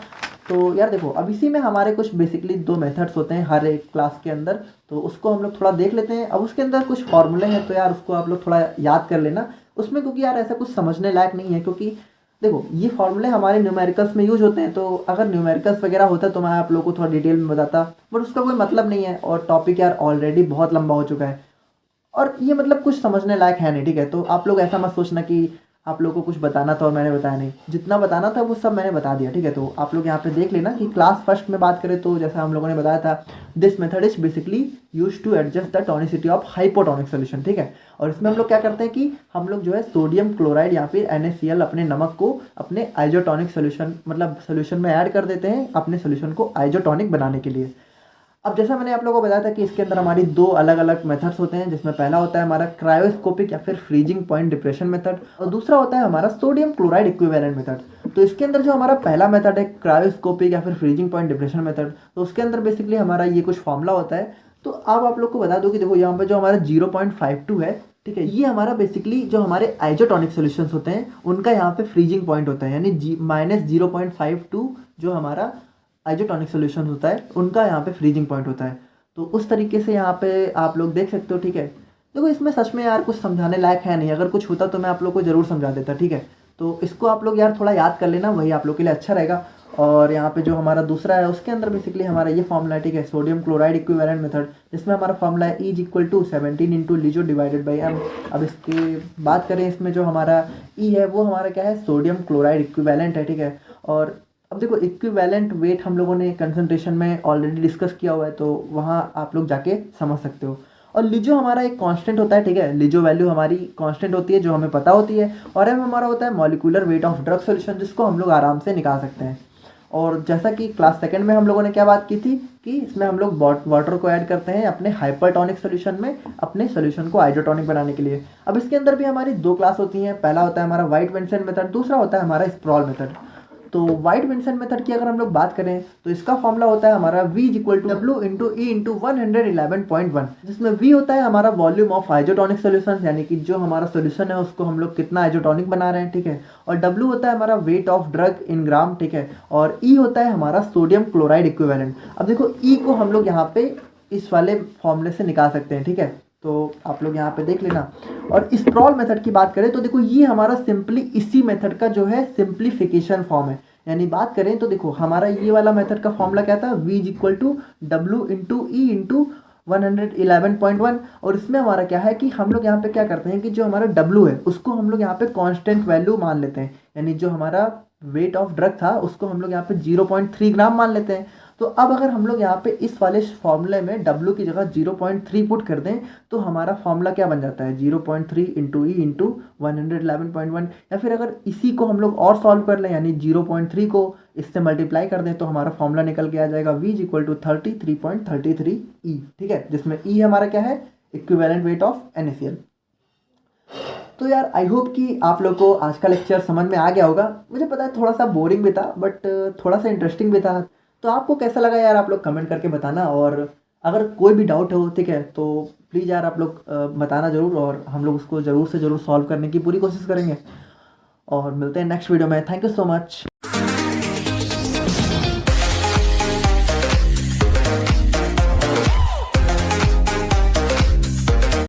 तो यार देखो, अब इसी में हमारे कुछ बेसिकली दो मेथड्स होते हैं हर एक क्लास के अंदर, तो उसको हम लोग थोड़ा देख लेते हैं। अब उसके अंदर कुछ फॉर्मूले हैं तो यार उसको आप लोग थोड़ा याद कर लेना उसमें, क्योंकि यार ऐसा कुछ समझने लायक नहीं है। क्योंकि देखो ये फॉर्मूले हमारे न्यूमेरिकल्स में यूज होते हैं, तो अगर न्यूमेरिकल्स वगैरह होता तो मैं आप लोगों को थोड़ा डिटेल में बताता, बट उसका कोई मतलब नहीं है। और टॉपिक यार ऑलरेडी बहुत लंबा हो चुका है और ये मतलब कुछ समझने लायक है नहीं, ठीक है। तो आप लोग ऐसा मत सोचना कि आप लोगों को कुछ बताना था और मैंने बताया नहीं, जितना बताना था वो सब मैंने बता दिया, ठीक है। तो आप लोग यहाँ पे देख लेना कि क्लास फर्स्ट में बात करें तो जैसा हम लोगों ने बताया था, this method is basically use to adjust the tonicity of hypotonic solution, ठीक है। और इसमें हम लोग क्या करते हैं कि हम लोग जो है सोडियम क्लोराइड या फिर NaCl अपने नमक को अपने आइजोटोनिक सोल्यूशन मतलब सोल्यूशन में ऐड कर देते हैं अपने सोल्यूशन को आइजोटोनिक बनाने के लिए। अब जैसा मैंने आप लोगों को बताया था कि इसके अंदर हमारी दो अलग अलग मेथड्स होते हैं, जिसमें पहला होता है हमारा क्रायोस्कोपिक या फिर फ्रीजिंग पॉइंट डिप्रेशन मेथड, और दूसरा होता है हमारा सोडियम क्लोराइड इक्विवेलेंट मेथड। तो इसके अंदर जो हमारा पहला मेथड है क्रायोस्कोपिक या फिर फ्रीजिंग पॉइंट डिप्रेशन मेथड, तो उसके अंदर बेसिकली हमारा ये कुछ फॉर्मूला होता है। तो अब आप लोग को बता दो कि देखो यहाँ पर जो हमारा 0.52 है, ठीक है, ये हमारा बेसिकली जो हमारे आइजोटोनिक सॉल्यूशंस होते हैं उनका यहाँ पे फ्रीजिंग पॉइंट होता है, यानी -0.52 जो हमारा आइजोटोनिक सॉल्यूशन होता है उनका यहाँ पे फ्रीजिंग पॉइंट होता है। तो उस तरीके से यहाँ पे आप लोग देख सकते हो, ठीक है। देखो इसमें सच में यार कुछ समझाने लायक है नहीं, अगर कुछ होता तो मैं आप लोग को ज़रूर समझा देता, ठीक है। तो इसको आप लोग यार थोड़ा याद कर लेना, वही आप लोग के लिए अच्छा रहेगा। और यहाँ पे जो हमारा दूसरा है उसके अंदर बेसिकली हमारा ये फॉर्मूला है, ठीक है, सोडियम क्लोराइड इक्विवेलेंट मेथड, जिसमें हमारा फॉर्मूला है E=17 इंटू लीजो डिवाइडेड बाई M। अब इसकी बात करें, इसमें जो हमारा E है वो हमारा क्या है, सोडियम क्लोराइड इक्विवेलेंट है, ठीक है। और अब देखो इक्विवेलेंट वेट हम लोगों ने कंसंट्रेशन में ऑलरेडी डिस्कस किया हुआ है, तो वहाँ आप लोग जाके समझ सकते हो। और लिजो हमारा एक कांस्टेंट होता है, ठीक है, लिजो वैल्यू हमारी कांस्टेंट होती है जो हमें पता होती है। और एम हमारा होता है molecular weight of drug solution, जिसको हम लोग आराम से निकाल सकते हैं। और जैसा कि क्लास सेकंड में हम लोगों ने क्या बात की थी कि इसमें हम लोग वाटर को ऐड करते हैं अपने हाइपरटोनिक सोल्यूशन में अपने सोल्यूशन को आइजोटोनिक बनाने के लिए। अब इसके अंदर भी हमारी दो क्लास होती हैं, पहला होता है हमारा वाइट विंसेंट मेथड, दूसरा होता है हमारा स्प्रॉल मेथड। तो वाइट विंसेंट मेथड की अगर हम लोग बात करें तो इसका फॉर्मूला होता है हमारा V=W इंटू E इंटू 111.1, जिसमें V होता है हमारा वॉल्यूम ऑफ आइजोटोनिक सोल्यूशन, यानी कि जो हमारा सोल्यूशन है उसको हम लोग कितना आइजोटोनिक बना रहे हैं, ठीक है। और W होता है हमारा वेट ऑफ ड्रग इन ग्राम, ठीक है। और E होता है हमारा सोडियम क्लोराइड इक्विवेलेंट। अब देखो E को हम लोग यहाँ पे इस वाले फॉर्मूले से निकाल सकते हैं, ठीक है। तो आप लोग यहाँ पे देख लेना। और स्प्रॉल मेथड की बात करें तो देखो ये हमारा सिंपली इसी मेथड का जो है सिंप्लीफिकेशन फॉर्म है, यानी बात करें तो देखो हमारा ये वाला मेथड का फॉर्मूला क्या था, v इज इक्वल टू डब्ल्यू इंटू ई इंटू 111.1। और इसमें हमारा क्या है कि हम लोग यहाँ पे क्या करते हैं कि जो हमारा W है उसको हम लोग यहाँ पे कांस्टेंट वैल्यू मान लेते हैं, यानी जो हमारा वेट ऑफ ड्रग था उसको हम लोग यहाँ पे 0.3 ग्राम मान लेते हैं। तो अब अगर हम लोग यहाँ पे इस वाले फॉर्मूले में W की जगह 0.3 पुट कर दें तो हमारा फॉर्मूला क्या बन जाता है, 0.3 इंटू ई इंटू 111.1। या फिर अगर इसी को हम लोग और सॉल्व कर लें यानी 0.3 को इससे मल्टीप्लाई कर दें तो हमारा फॉर्मूला निकल के आ जाएगा v इज इक्वल टू 33.33 ई, ठीक है, जिसमें ई हमारा क्या है, इक्विवेलेंट वेट ऑफ NaCl। तो यार आई होप कि आप लोग को आज का लेक्चर समझ में आ गया होगा। मुझे पता है थोड़ा सा बोरिंग भी था बट थोड़ा सा इंटरेस्टिंग भी था। तो आपको कैसा लगा यार, आप लोग कमेंट करके बताना। और अगर कोई भी डाउट हो ठीक है तो प्लीज़ यार आप लोग बताना ज़रूर, और हम लोग उसको ज़रूर से ज़रूर सॉल्व करने की पूरी कोशिश करेंगे। और मिलते हैं नेक्स्ट वीडियो में। Thank you so much.